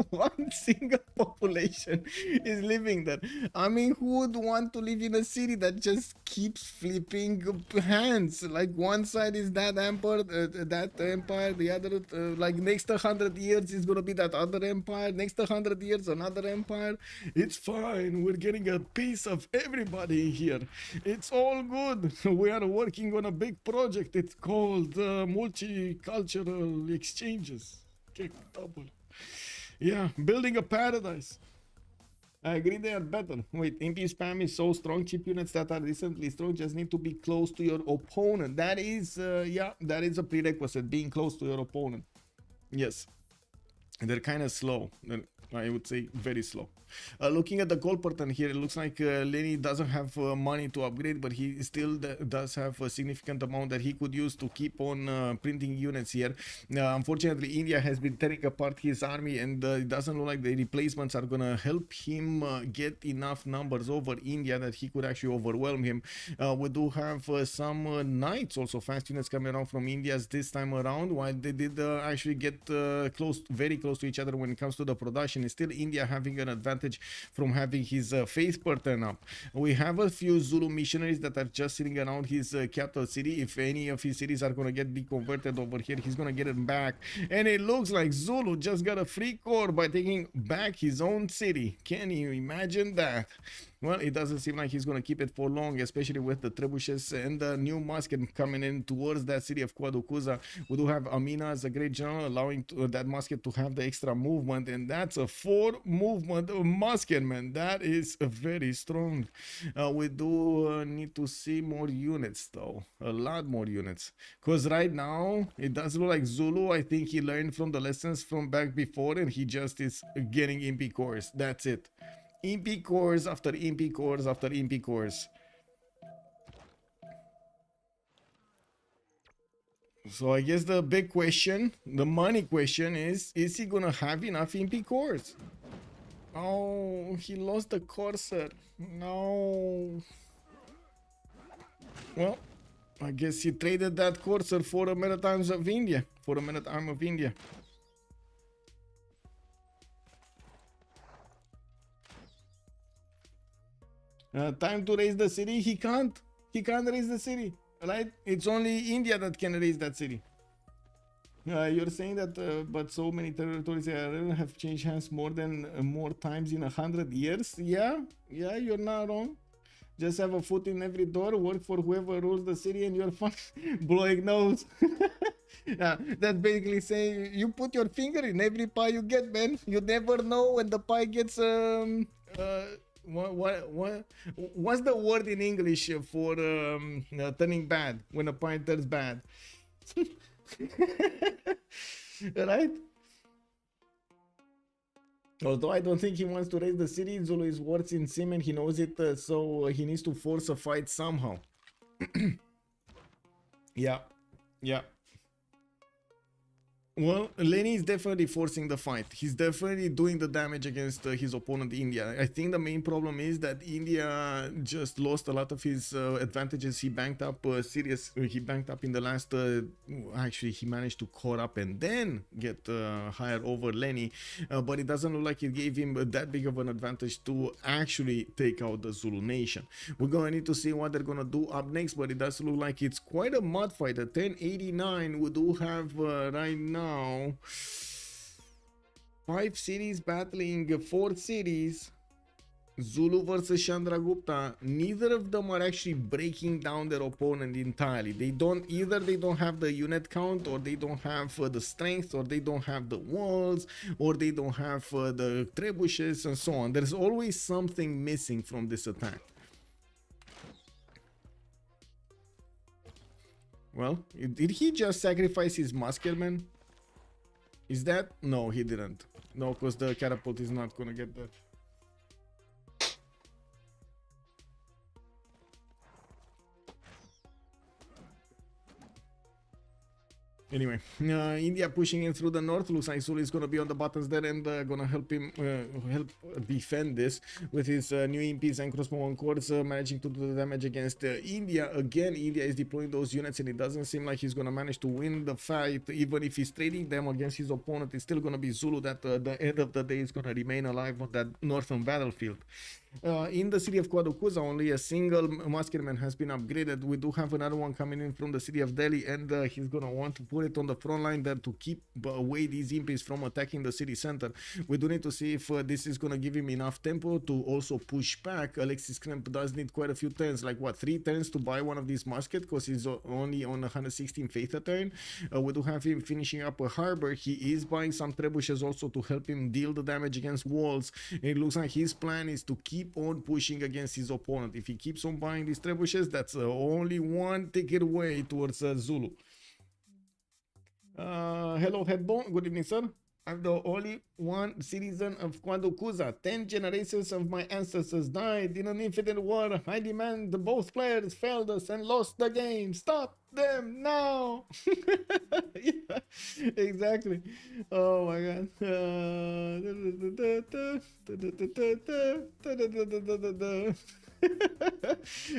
One single population is living there. I mean, who would want to live in a city that just keeps flipping hands? Like, one side is that empire, the other, like, next 100 years is gonna be that other empire, next 100 years another empire. It's fine, we're getting a piece of everybody here. It's all good. We are working on a big project. It's called multicultural exchanges. Okay, double. Yeah, building a paradise. I agree they are better. Wait, MP spam is so strong. Cheap units that are decently strong just need to be close to your opponent. That is, yeah, that is a prerequisite, being close to your opponent. Yes. They're kind of slow. I would say very slow. Looking at the gold pattern here, it looks like Lenny doesn't have money to upgrade, but he still does have a significant amount that he could use to keep on printing units here. Unfortunately, India has been tearing apart his army, and it doesn't look like the replacements are gonna help him get enough numbers over India that he could actually overwhelm him. We do have some knights, also fast units coming around from India this time around, while they did actually get very close to each other when it comes to the production. It's still India having an advantage from having his faith pattern up. We have a few Zulu missionaries that are just sitting around his capital city. If any of his cities are going to get deconverted over here, he's going to get it back. And it looks like Zulu just got a free core by taking back his own city. Can you imagine that? Well, it doesn't seem like he's going to keep it for long, especially with the trebuchets and the new musket coming in towards that city of Kwadukuza. We do have Amina as a great general, allowing that musket to have the extra movement, and that's a 4 movement musket, man. That is very strong. We do need to see more units, though. A lot more units. Because right now, it does look like Zulu, I think he learned from the lessons from back before, and he just is getting MP cores. That's it. MP cores after MP cores after MP cores. So I guess the big question, the money question is he gonna have enough MP cores? Oh, he lost the Corsair. No. Well, I guess he traded that courser for a minute arms of India. For a minute arm of India. Time to raise the city. He can't. He can't raise the city. Right? It's only India that can raise that city. You're saying that, but so many territories have changed hands more times in 100 years. Yeah, you're not wrong. Just have a foot in every door, work for whoever rules the city, and you're fine. Blowing nose. Yeah, that's basically saying you put your finger in every pie you get, man. You never know when the pie gets what's the word in English for turning bad, when a pie turns bad? Right? Although I don't think he wants to raise the city, Zulu is worse in Sim and he knows it, so he needs to force a fight somehow. Yeah. Well, Lenny is definitely forcing the fight. He's definitely doing the damage against his opponent, India. I think the main problem is that India just lost a lot of his advantages. He banked up he banked up in the last... actually, he managed to core up and then get higher over Lenny. But it doesn't look like it gave him that big of an advantage to actually take out the Zulu nation. We're going to need to see what they're going to do up next, but it does look like it's quite a mud fight. At 1089, we do have right now 5 cities battling 4 cities. Zulu versus Chandragupta. Neither of them are actually breaking down their opponent entirely. They don't have the unit count, or they don't have the strength, or they don't have the walls, or they don't have the trebuchets and so on. There's always something missing from this attack. Well, did he just sacrifice his muskelman? Is that? No, he didn't. No, because the catapult is not gonna get that. Anyway, India pushing in through the north. Looks like Zulu is going to be on the buttons there and going to help him defend this with his new imps and crossbow on cores, managing to do the damage against India. Again, India is deploying those units and it doesn't seem like he's going to manage to win the fight. Even if he's trading them against his opponent, it's still going to be Zulu that at the end of the day is going to remain alive on that northern battlefield. In the city of Quadukuza, only a single musketeer has been upgraded. We do have another one coming in from the city of Delhi, and he's gonna want to put it on the front line there to keep away these imps from attacking the city center. We do need to see if this is gonna give him enough tempo to also push back. Alexis Krempp does need quite a few turns, like what, 3 turns to buy one of these muskets, because he's only on 116 faith a turn. We do have him finishing up a harbor. He is buying some trebuchets also to help him deal the damage against walls. And it looks like his plan is to keep on pushing against his opponent. If he keeps on buying these trebuchets, that's only one ticket away towards Zulu. Hello, Headbone. Good evening, sir. I'm the only one citizen of Quadukuza. 10 generations of my ancestors died in an infinite war. I demand both players failed us and lost the game. Stop them now. Yeah, exactly. Oh my god.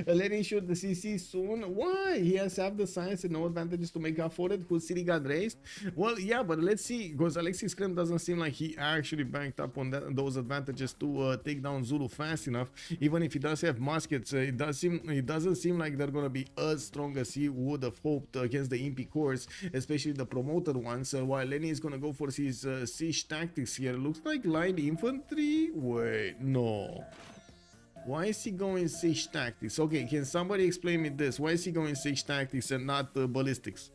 Lenny should the CC soon. Why? He has half the science and no advantages to make up for it. Whose city got raised? Well, yeah, but let's see, because Alexis Krempp doesn't seem like he actually banked up on those advantages to take down Zulu fast enough. Even if he does have muskets, it doesn't seem like they're gonna be as strong as he would have hoped against the Impi cores, especially the promoted ones. While Lenny is gonna go for his siege tactics here. Looks like light infantry. Wait, no. Why is he going siege tactics? Okay, can somebody explain me this? Why is he going siege tactics and not ballistics?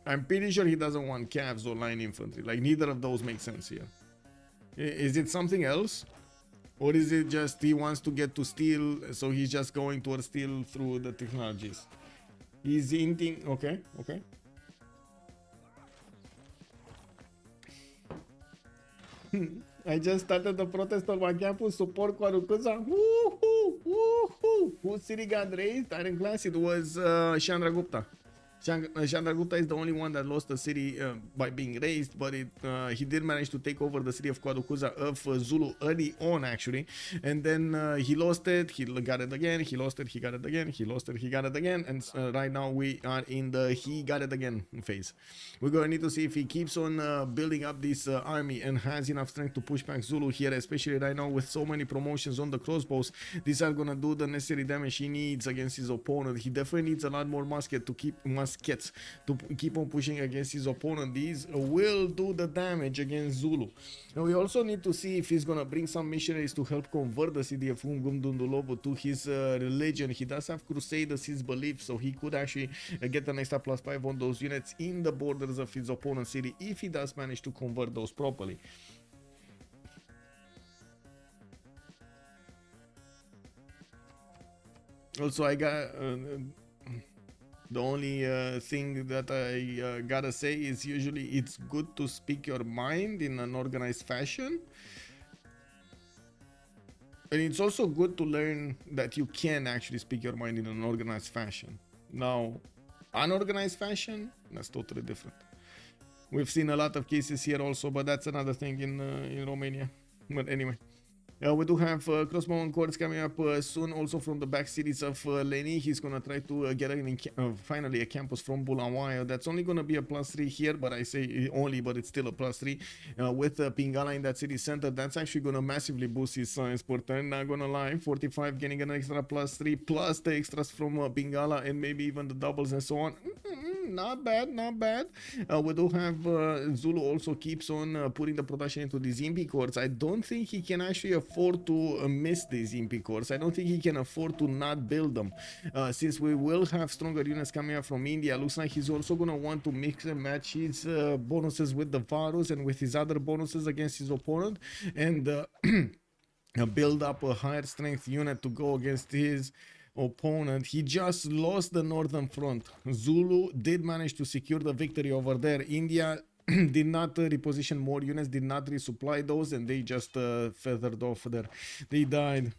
I'm pretty sure he doesn't want calves or line infantry. Like, neither of those make sense here. Is it something else? Or is it just he wants to get to steel, so he's just going towards steel through the technologies? He's hinting... Okay, okay. I just started the protest on my campus, support Quadukuza. Woohoo! Woohoo! Whose city got raised? Iron Glass, it was Chandragupta. Chandragupta is the only one that lost the city by being raised, but he did manage to take over the city of Kwadukuza of Zulu early on, actually. And then he lost it, he got it again, he lost it, he got it again, he lost it, he got it again. And right now we are in the he got it again phase. We're going to need to see if he keeps on building up this army and has enough strength to push back Zulu here, especially right now with so many promotions on the crossbows. These are going to do the necessary damage he needs against his opponent. He definitely needs a lot more muskets to keep on pushing against his opponent. These will do the damage against Zulu. And we also need to see if he's gonna bring some missionaries to help convert the city of Umgumdundulobo to his religion. He does have Crusaders, his belief, so he could actually get an extra +5 on those units in the borders of his opponent's city if he does manage to convert those properly. Also, I got the only thing that I gotta say is usually it's good to speak your mind in an organized fashion. And it's also good to learn that you can actually speak your mind in an organized fashion. Now, unorganized fashion, that's totally different. We've seen a lot of cases here also, but that's another thing in Romania. But anyway. We do have crossbow cords coming up soon, also from the back cities of Leni. He's gonna try to get finally a campus from Bulawayo. That's only gonna be a +3 here, but I say only, but it's still a +3 with Pingala in that city center. That's actually gonna massively boost his science per turn. Not gonna lie, 45 getting an extra +3 plus the extras from Pingala and maybe even the doubles and so on. Not bad, not bad. We do have Zulu also keeps on putting the production into these Impi cores. I don't think he can actually afford to miss these Impi cores. I don't think he can afford to not build them. Since we will have stronger units coming up from India, looks like he's also going to want to mix and match his bonuses with the Varus and with his other bonuses against his opponent, and build up a higher strength unit to go against his opponent. He just lost the northern front. Zulu did manage to secure the victory over there. India did not reposition more units, did not resupply those, and they just feathered off there. They died.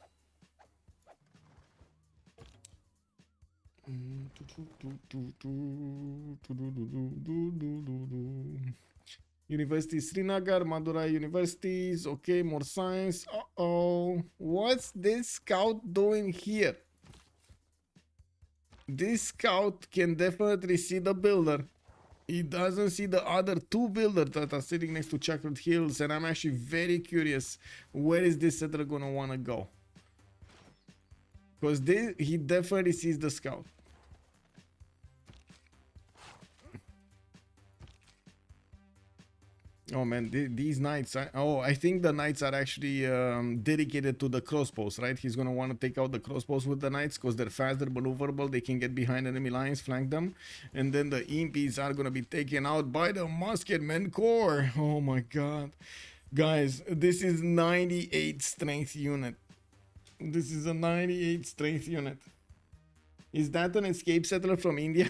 University Srinagar, Madurai universities. Okay, more science. Uh-oh. What's this scout doing here? This scout can definitely see the builder. He doesn't see the other two builders that are sitting next to Chocolate Hills, and I'm actually very curious, where is this settler gonna wanna go? Because he definitely sees the scout. Oh man, these knights. I think the knights are actually dedicated to the crossbows, right? He's gonna want to take out the crossbows with the knights because they're fast, they're maneuverable, they can get behind enemy lines, flank them, and then the impies are gonna be taken out by the musketmen corps. Oh my god, guys, this is 98 strength unit. This is a 98 strength unit. Is that an escape settler from India?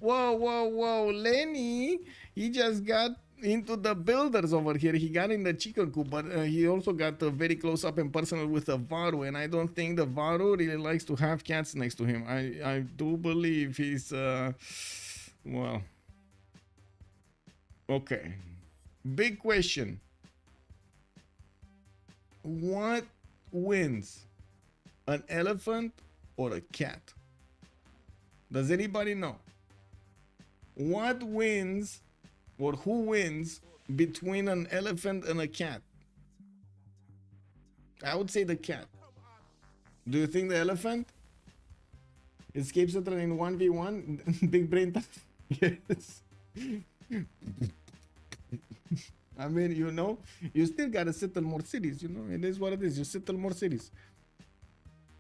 Whoa, Lenny, he just got into the builders over here. He got in the chicken coop, but he also got very close up and personal with the Varu, and I don't think the Varu really likes to have cats next to him. I do believe he's well, okay, big question. What wins, an elephant or a cat? Does anybody know? What wins, or who wins between an elephant and a cat? I would say the cat. Do you think the elephant escapes settler in 1v1? Big brain. Yes. I mean, you know, you still gotta settle more cities. You know, it is what it is. You settle more cities.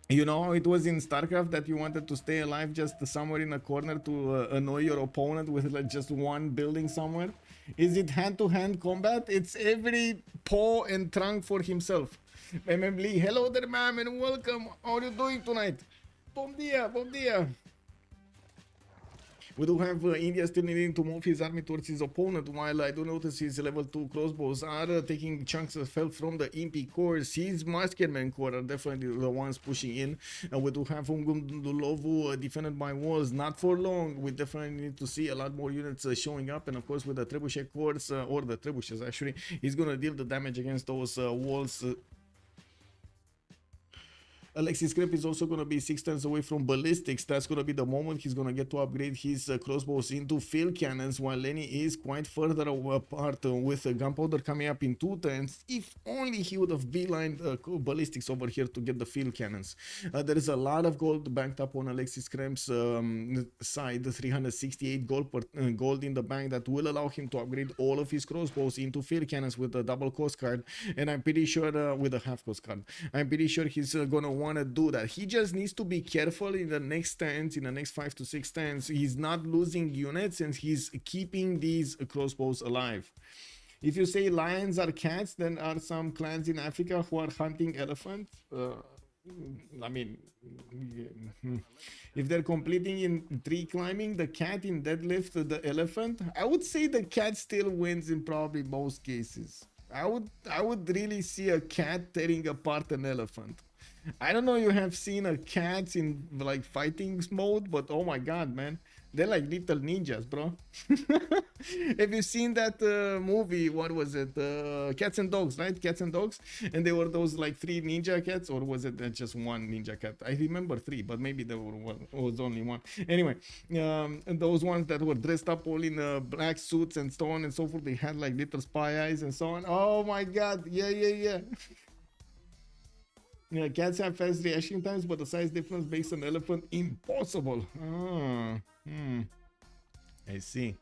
You know how it was in StarCraft that you wanted to stay alive just somewhere in a corner to annoy your opponent with like just one building somewhere? Is it hand-to-hand combat? It's every paw and trunk for himself. MMLee, hello there, ma'am, and welcome. How are you doing tonight? Bom dia, bom dia. We do have India still needing to move his army towards his opponent, while I do notice his level 2 crossbows are taking chunks of health from the Impy cores. His Muskemen core are definitely the ones pushing in. We do have Ungunduluvu defended by walls, not for long. We definitely need to see a lot more units showing up, and of course with the Trebuchet cores, or the Trebuchets actually, he's gonna deal the damage against those walls. Alexis Krempp is also going to be 6 turns away from ballistics. That's going to be the moment he's going to get to upgrade his crossbows into field cannons, while Lenny is quite further apart with gunpowder coming up in 2 turns. If only he would have beelined ballistics over here to get the field cannons. There is a lot of gold banked up on Alexis Krempp's side, 368 gold in the bank that will allow him to upgrade all of his crossbows into field cannons with a double cost card, and I'm pretty sure with a half cost card. I'm pretty sure he's going to want to do that. He just needs to be careful in the next turns, in the next 5 to 6 turns. He's not losing units and he's keeping these crossbows alive. If you say lions are cats, then are some clans in Africa who are hunting elephants? I mean, if they're completing in tree climbing, the cat in deadlift the elephant, I would say the cat still wins in probably most cases. I would really see a cat tearing apart an elephant. I don't know you have seen a cats in like fighting mode, but oh my god, man, they're like little ninjas, bro. Have you seen that movie? What was it? Cats and Dogs, right? Cats and Dogs, and they were those like 3 ninja cats, or was it just 1 ninja cat? I remember 3, but maybe there was only 1. Anyway, and those ones that were dressed up all in black suits and so on and so forth. They had like little spy eyes and so on. Oh my god, yeah. Yeah, cats have fast reaction times, but the size difference makes an elephant impossible. I see.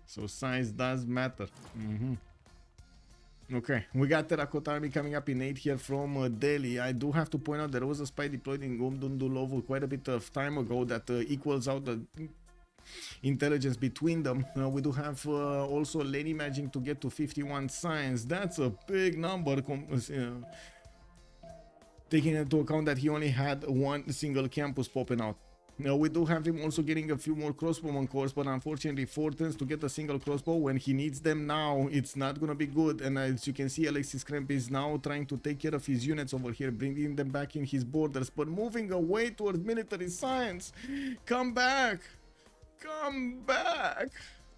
So size does matter. Okay, we got Terracotta Army coming up in 8 here from Delhi. I do have to point out there was a spy deployed in Ungunduluvu quite a bit of time ago that equals out the intelligence between them. We do have also Lenny managing to get to 51 science. That's a big number. Taking into account that he only had 1 single campus popping out. Now we do have him also getting a few more crossbowman cores, but unfortunately 4 turns to get a single crossbow. When he needs them now, it's not gonna be good. And as you can see, Alexis Krempp is now trying to take care of his units over here, bringing them back in his borders, but moving away towards military science. Come back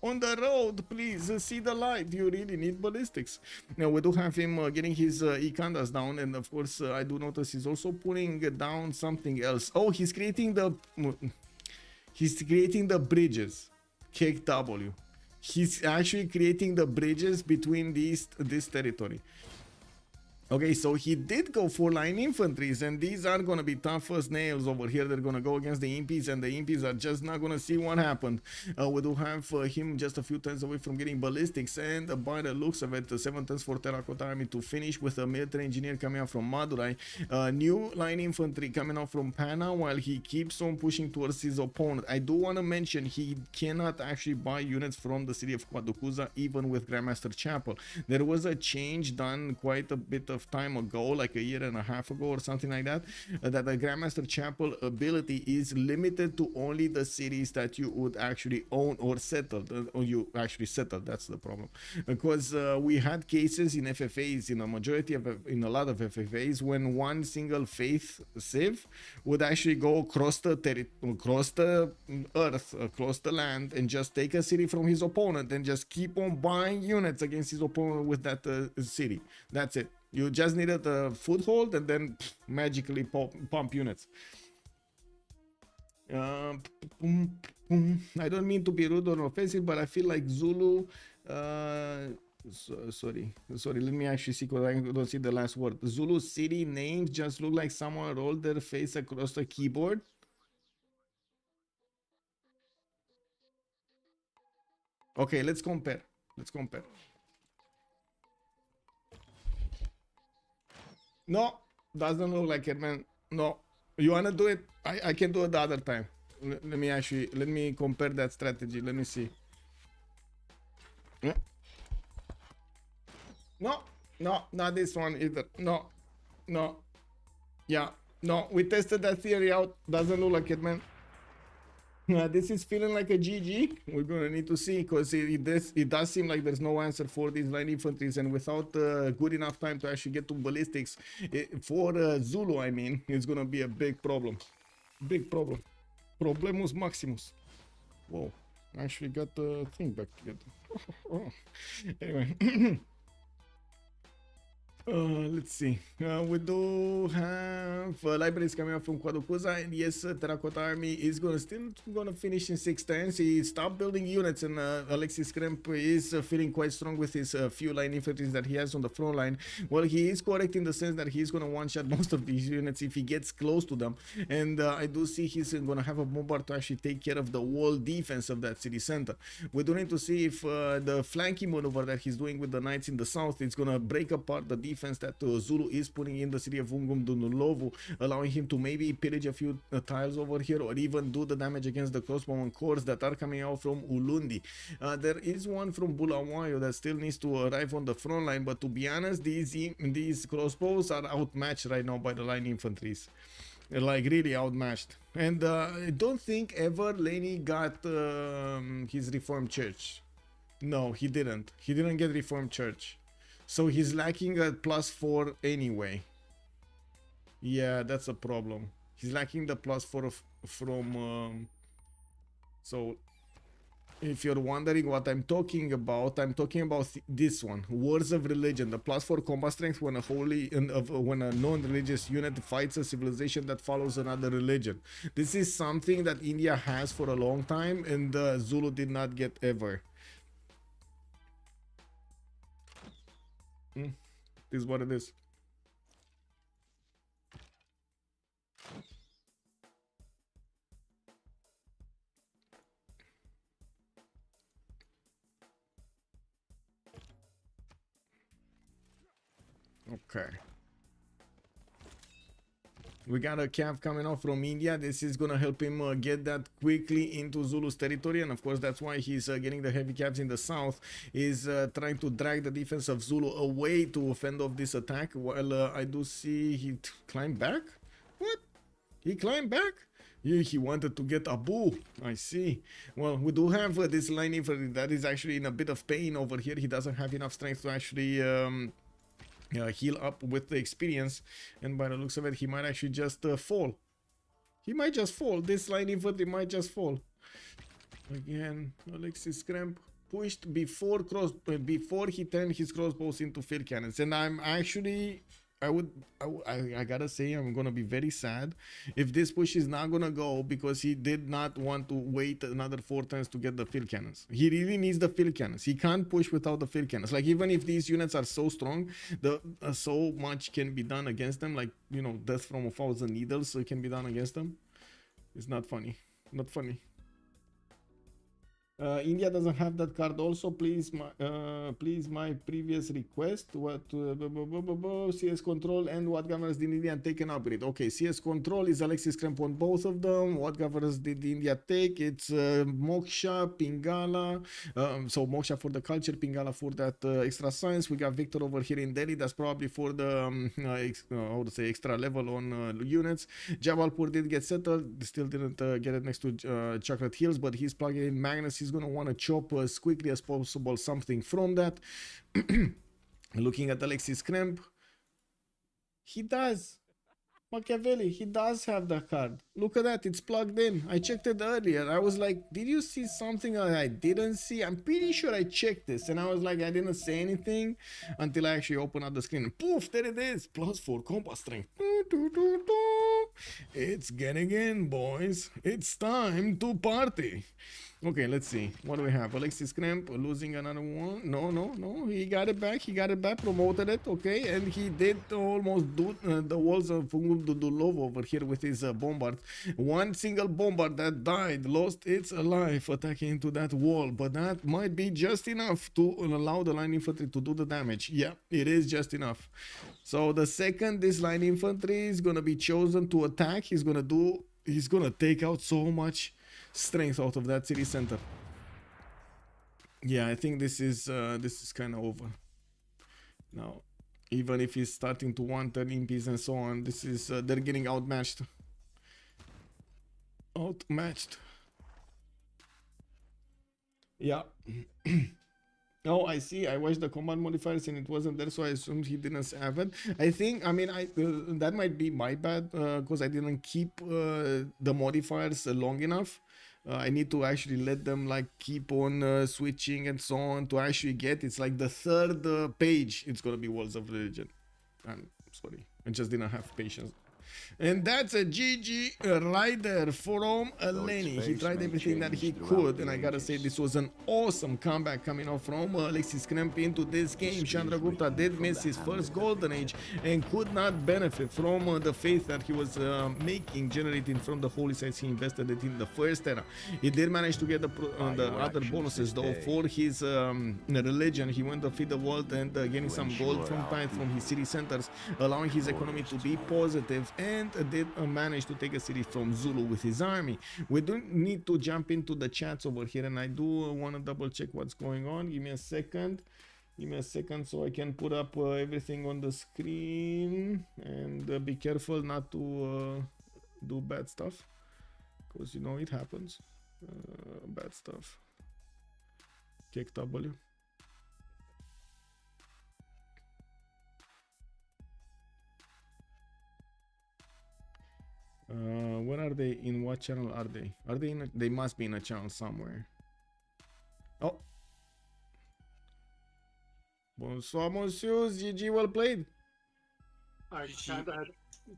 on the road, please. See the light. You really need ballistics. Now we do have him getting his Ikandas down, and of course I do notice he's also putting down something else. Oh, he's creating the bridges. KW. He's actually creating the bridges between this territory. Okay, so he did go for line infantries, and these are going to be tough as nails over here. They're going to go against the impies, and the impies are just not going to see what happened. We do have him just a few turns away from getting ballistics, and by the looks of it, 7 turns for Terracotta Army to finish with a military engineer coming out from Madurai. New line infantry coming out from Pana, while he keeps on pushing towards his opponent. I do want to mention he cannot actually buy units from the city of Kwadukuza, even with Grandmaster Chapel. There was a change done quite a bit of time ago, like a year and a half ago or something like that, that the Grandmaster Chapel ability is limited to only the cities that you would actually own or settle, or you actually settle. That's the problem, because we had cases in FFAs, in a lot of FFAs, when one single faith civ would actually go across the earth, across the land, and just take a city from his opponent and just keep on buying units against his opponent with that city. That's it. You just needed a foothold and then magically pump units. I don't mean to be rude or offensive, but I feel like Zulu. Sorry. Let me actually see, because I don't see the last word. Zulu city names just look like someone rolled their face across the keyboard. Okay, let's compare. No, doesn't look like it, man. No, you wanna do it? I can do it the other time. Let me compare that strategy. Let me see. No, not this one either. No. Yeah, no, we tested that theory out. Doesn't look like it, man. This is feeling like a GG. We're gonna need to see, because it does seem like there's no answer for these line infantries, and without good enough time to actually get to ballistics for Zulu, I mean, it's gonna be a big problem. Big problem. Problemus maximus. Whoa, I actually got the thing back together. Anyway. Let's see. We do have libraries coming up from Quadukuza, and yes, Terracotta Army is still gonna finish in 6 turns. He stopped building units, and Alexis Krempp is feeling quite strong with his few line infantry that he has on the front line. Well, he is correct in the sense that he's gonna one-shot most of these units if he gets close to them, and I do see he's gonna have a bombard to actually take care of the wall defense of that city center. We do need to see if the flanking maneuver that he's doing with the knights in the south is gonna break apart the defense that Zulu is putting in the city of Ungum Dunulovu, allowing him to maybe pillage a few tiles over here, or even do the damage against the crossbowman corps that are coming out from Ulundi. There is one from Bulawayo that still needs to arrive on the front line, but to be honest, these crossbows are outmatched right now by the line infantries. They're like really outmatched. And I don't think ever Lenny got his Reformed Church. No, he didn't. He didn't get Reformed Church. So he's lacking a +4 anyway. Yeah, that's a problem. He's lacking the +4 from... so, if you're wondering what I'm talking about this one. Wars of Religion. The +4 combat strength when a non-religious unit fights a civilization that follows another religion. This is something that India has for a long time, and Zulu did not get ever. This is what it is. Okay. We got a cav coming off from India. This is gonna help him get that quickly into Zulu's territory, and of course that's why he's getting the heavy cavs in the south. Is trying to drag the defense of Zulu away to fend off this attack. While I do see he climbed back. What? He climbed back? Yeah, he wanted to get Abu. I see. Well, we do have this line infantry that is actually in a bit of pain over here. He doesn't have enough strength to actually heal up with the experience, and by the looks of it, he might actually just fall. He might just fall. This line infantry might just fall. Again, Alexis Krempp pushed before he turned his crossbows into field cannons, and I'm actually... I gotta say, I'm gonna be very sad if this push is not gonna go, because he did not want to wait another 4 turns to get the field cannons. He really needs the field cannons. He can't push without the field cannons. Like, even if these units are so strong, so much can be done against them. Like, you know, death from 1,000 needles can be done against them. It's not funny. Not funny. India doesn't have that card also. Please my previous request. What CS control and what governors did India take an upgrade? Okay, CS control is Alexis Krempp on both of them. What governors did India take? It's Moksha, Pingala. So Moksha for the culture, Pingala for that extra science. We got Victor over here in Delhi. That's probably for the how to say, extra level on units. Jabalpur did get settled. Still didn't get it next to Chocolate Hills, but he's plugging in Magnus. He's gonna want to chop as quickly as possible something from that. Looking at Alexis Krempp, he does. Machiavelli, he does have the card. Look at that, it's plugged in. I checked it earlier. I was like, did you see something that I didn't see? I'm pretty sure I checked this, and I was like, I didn't say anything until I actually opened up the screen. And poof, there it is. +4 combat strength. It's getting in, boys. It's time to party. Okay, let's see. What do we have? Alexis Krempp losing another one. No. He got it back. Promoted it. Okay, and he did almost do the walls of Dudulov over here with his bombard. One single bombard that died, lost its life attacking into that wall. But that might be just enough to allow the line infantry to do the damage. Yeah, it is just enough. So the second this line infantry is gonna be chosen to attack, he's gonna take out so much strength out of that city center. Yeah, I think this is kind of over now. Even if he's starting to want the impies and so on, this is they're getting outmatched. Yeah. Oh, I see. I watched the command modifiers and it wasn't there, so I assumed he didn't have it. I think, I mean, that might be my bad because I didn't keep the modifiers long enough. I need to actually let them like keep on switching and so on to actually get. It's like the third page. It's gonna be Walls of Religion. I'm sorry, I just didn't have patience. And that's a GG rider from Lenny. He tried everything that he could, and I gotta say this was an awesome comeback coming off from Alexis Krempp into this game. Chandra Gupta did miss his first golden age and could not benefit from the faith that he was making, generating from the holy sites he invested it in the first era. He did manage to get the other bonuses though for his religion. He went to feed the world and getting some gold from tithe from his city centers, allowing his economy to be positive, and did manage to take a city from Zulu with his army. We don't need to jump into the chats over here, and I do want to double check what's going on. Give me a second so I can put up everything on the screen, and be careful not to do bad stuff, because you know it happens. Bad stuff. Kick W. Where are they? In what channel are they? Are they in a, they must be in a channel somewhere. Oh. Bonsoir, monsieur. GG, well played. I kind of had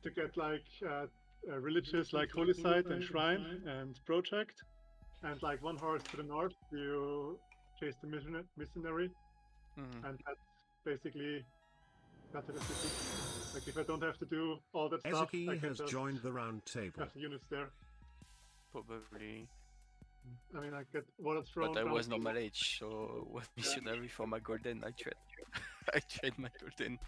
to get like religious, like holy site and shrine and project, and like one horse to the north to chase the missionary, and that's basically that's the city. Like if I don't have to do all that stuff, I Ezekiel can has just joined the round table. have the units there. Probably. I mean, I get water thrown. But I down was the- normal age, so was missionary for my golden. I trade. I trade my golden.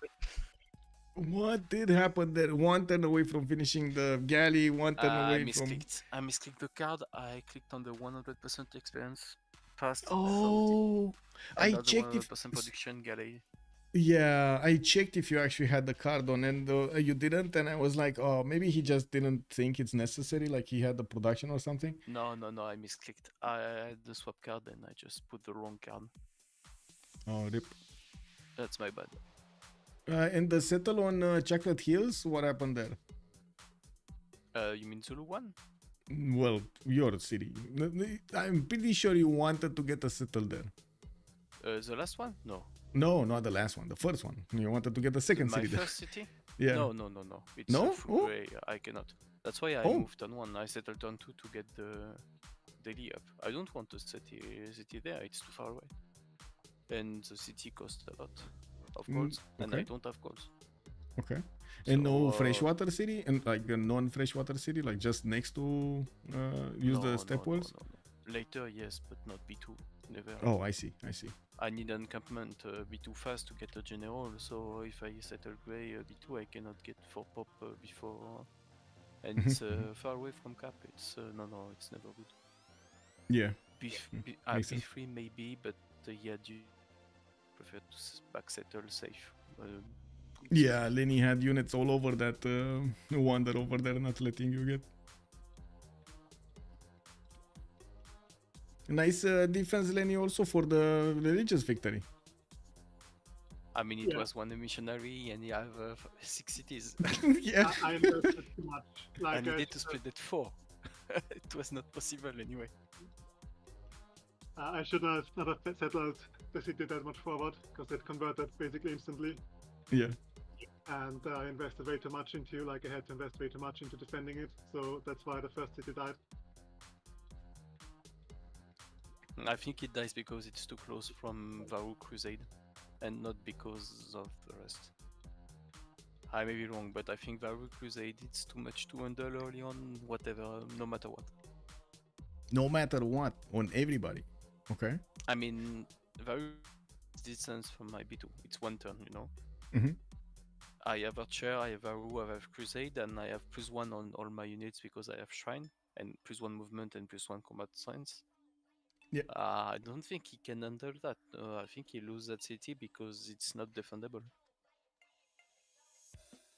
What did happen there? One turn away from finishing the galley, one turn I away from... misclicked. I misclicked the card. I clicked on the 100% experience. Past. Oh, I another checked if... 100% production galley. Yeah, I checked if you actually had the card on, and you didn't, and I was like, oh, maybe he just didn't think it's necessary, like he had the production or something. No, I misclicked. I had the swap card and I just put the wrong card. Oh, rip. That's my bad. And the settle on Chocolate Hills, what happened there? You mean Zulu one? Well, your city. I'm pretty sure you wanted to get a settle there. The last one? No. No, not the last one, the first one. You wanted to get the second My city there. first city? Yeah. No. It's No? full Oh. gray. I cannot. That's why I Oh. moved on one. I settled on two to get the daily up. I don't want a city there. It's too far away. And the city costs a lot of golds, and I okay. don't have golds. Okay. And no So, freshwater city, and like a non-freshwater city, like just next to use the step wells. No. Later, yes, but not B2. Never. Oh, I see. I need an encampment B2 fast to get a general, so if I settle grey B2, I cannot get 4 pop before. And it's far away from cap. It's no, it's never good. Yeah. Makes sense. B3 maybe, but yeah, you prefer to back settle safe. Yeah, Lenny had units all over that wander over there, not letting you get. Nice defense, Lenny, also for the religious victory. I mean, it Yeah. was one missionary, and you have 6 cities. Yeah. I invested too much. I Like needed to split it 4. It was not possible anyway. I should not have settled the city that much forward because it converted basically instantly. Yeah. And I invested way too much into, like I had to invest way too much into defending it, so that's why the first city died. I think it dies because it's too close from Varu Crusade, and not because of the rest. I may be wrong, but I think Varu Crusade it's too much to handle early on, whatever, no matter what. No matter what, on everybody. Okay. I mean, Varu distance from my B2, it's 1 turn, you know? Mhm. I have Archer, I have Varu, I have Crusade, and I have +1 on all my units because I have Shrine, and +1 movement and +1 combat science. Yeah. I don't think he can handle that. I think he loses that city because it's not defendable.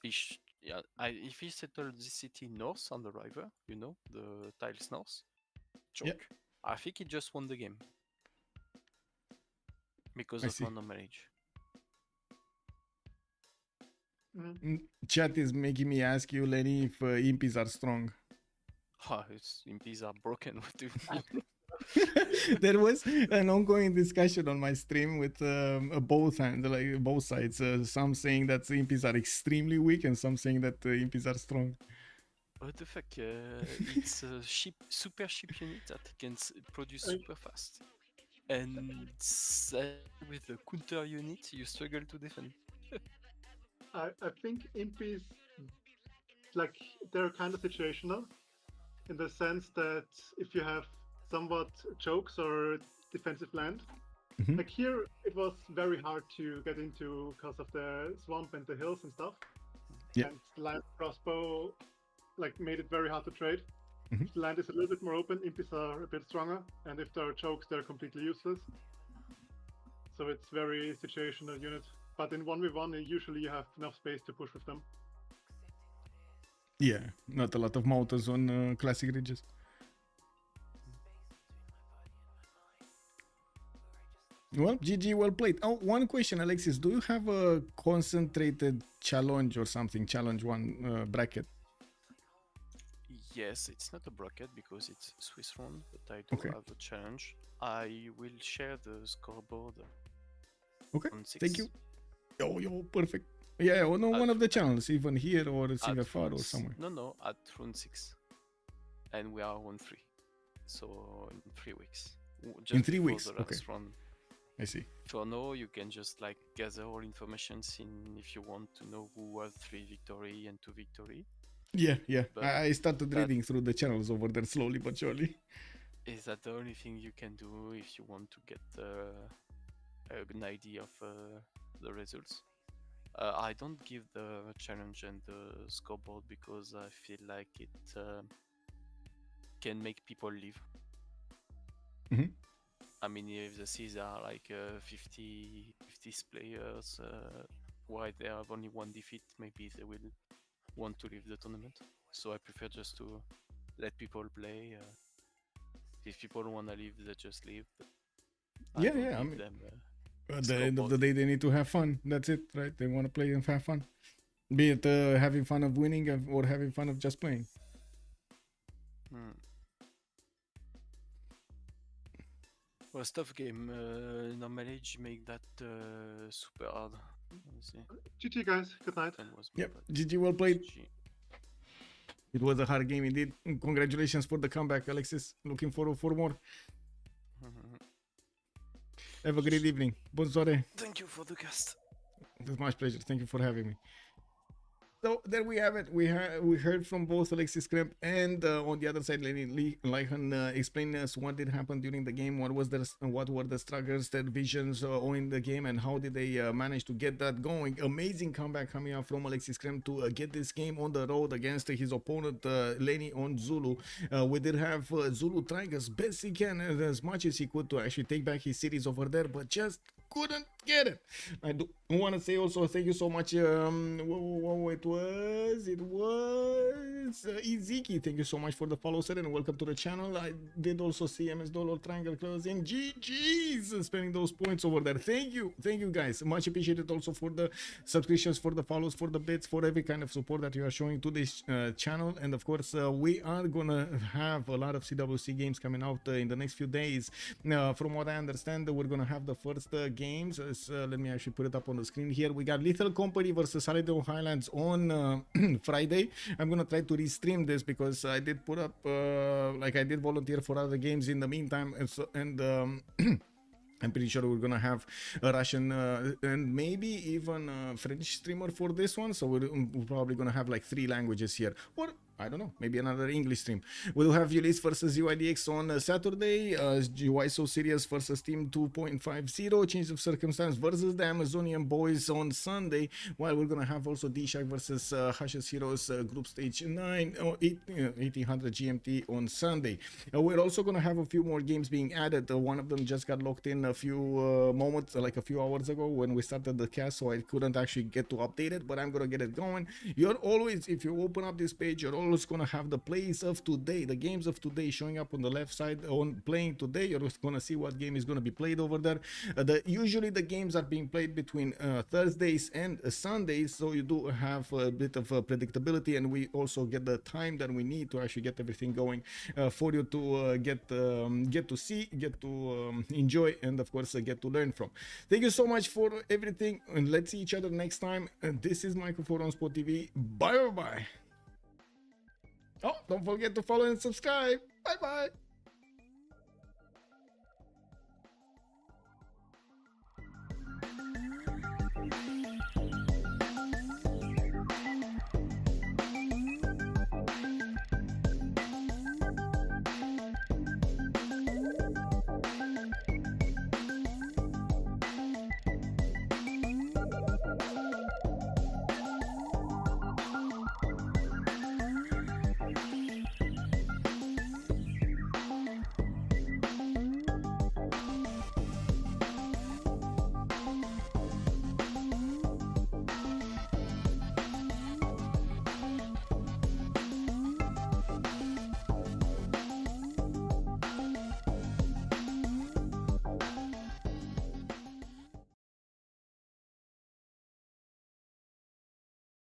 If he settled this city north on the river, you know, the tiles north, joke. Yeah. I think he just won the game. because I of see. my marriage. Chat is making me ask you, Lenny, if impies are strong. It's imps are broken. What do you mean? There was an ongoing discussion on my stream with both hands, like both sides. Some saying that the impies are extremely weak, and some saying that the impies are strong. What the fuck? It's a super ship unit that can produce super fast. And with the counter unit, you struggle to defend. I think impies, like, they're kind of situational in the sense that if you have somewhat chokes or defensive land, Mhm. like here it was very hard to get into because of the swamp and the hills and stuff. Yeah. And the land crossbow like made it very hard to trade. Mhm. If the land is a little bit more open, impies are a bit stronger, and if there are chokes, they're completely useless. So it's very situational unit. But in 1v1, usually you have enough space to push with them. Yeah, not a lot of motors on classic ridges. Well, GG, well played. Oh, one question, Alexis. Do you have a concentrated challenge or something? Challenge one bracket? Yes, it's not a bracket because it's Swiss round, but I do Okay. have a challenge. I will share the scoreboard. Okay, on 6. thank you. Oh, yo, perfect. Yeah, on one of the channels, even here or Civ6 or somewhere. No, at round 6. And we are on 3. So in 3 weeks. In 3 before weeks, the okay. last round. I see. For now, you can just like gather all information if you want to know who has 3 victory and 2 victory. Yeah, yeah. But I started reading through the channels over there slowly but surely. Is that the only thing you can do if you want to get an idea of the results? I don't give the challenge and the scoreboard because I feel like it can make people leave. Mhm. I mean, if the seas are like 50 players, why they have only 1 defeat, maybe they will want to leave the tournament. So I prefer just to let people play. If people want to leave, they just leave. But I Yeah, don't yeah. I give mean, them, at the end of scoreboard. the day, they need to have fun. That's it, right? They want to play and have fun. Be it having fun of winning or having fun of just playing. Well, tough game. Normally, you make that super hard. Let's see. GG guys, good night. That was Yep. bad. GG, well played. GG. It was a hard game indeed. Congratulations for the comeback, Alexis. Looking forward for more. Have a great evening. Bonsoir. Thank you for the cast. It's my pleasure. Thank you for having me. So there we have it. We heard from both Alexis Krempp and on the other side, Lenileinchen explain us what did happen during the game, what were the struggles, their visions in the game, and how did they manage to get that going. Amazing comeback coming out from Alexis Krempp to get this game on the road against his opponent Lenny on Zulu. We did have Zulu trying as best he can, as much as he could, to actually take back his cities over there, but just couldn't get it. I do want to say also thank you so much. It was Iziki. Thank you so much for the follow, sir, and welcome to the channel. I did also see MS Dollar Triangle closing. GG's spending those points over there. Thank you guys. Much appreciated also for the subscriptions, for the follows, for the bits, for every kind of support that you are showing to this channel. And of course, we are gonna have a lot of CWC games coming out in the next few days. From what I understand, we're gonna have the first games. Let me actually put it up on the screen here. We got Lethal Company versus Holiday Highlands on Friday. I'm gonna try to restream this because I did put up like I did volunteer for other games in the meantime, and I'm pretty sure we're gonna have a Russian and maybe even a French streamer for this one, so we're probably gonna have like 3 languages here, or I don't know, maybe another English stream. We'll have Ulyss versus UIDX on Saturday, Why So Serious versus Team 2.50, Change of Circumstance versus the Amazonian Boys on Sunday, while we're gonna have also D-Shack versus Hash's Heroes Group Stage 9, 1800 GMT on Sunday. We're also gonna have a few more games being added. One of them just got locked in a few moments, like a few hours ago when we started the cast, so I couldn't actually get to update it, but I'm gonna get it going. You're always, if you open up this page, you're always also gonna have the plays of today, the games of today showing up on the left side on playing today. You're just gonna see what game is gonna be played over there. Usually the games are being played between Thursdays and Sundays, so you do have a bit of predictability, and we also get the time that we need to actually get everything going for you to get to see, get to enjoy, and of course get to learn from. Thank you so much for everything, and let's see each other next time. And this is Michael for OnSpotTV. Bye bye. Oh, don't forget to follow and subscribe. Bye bye.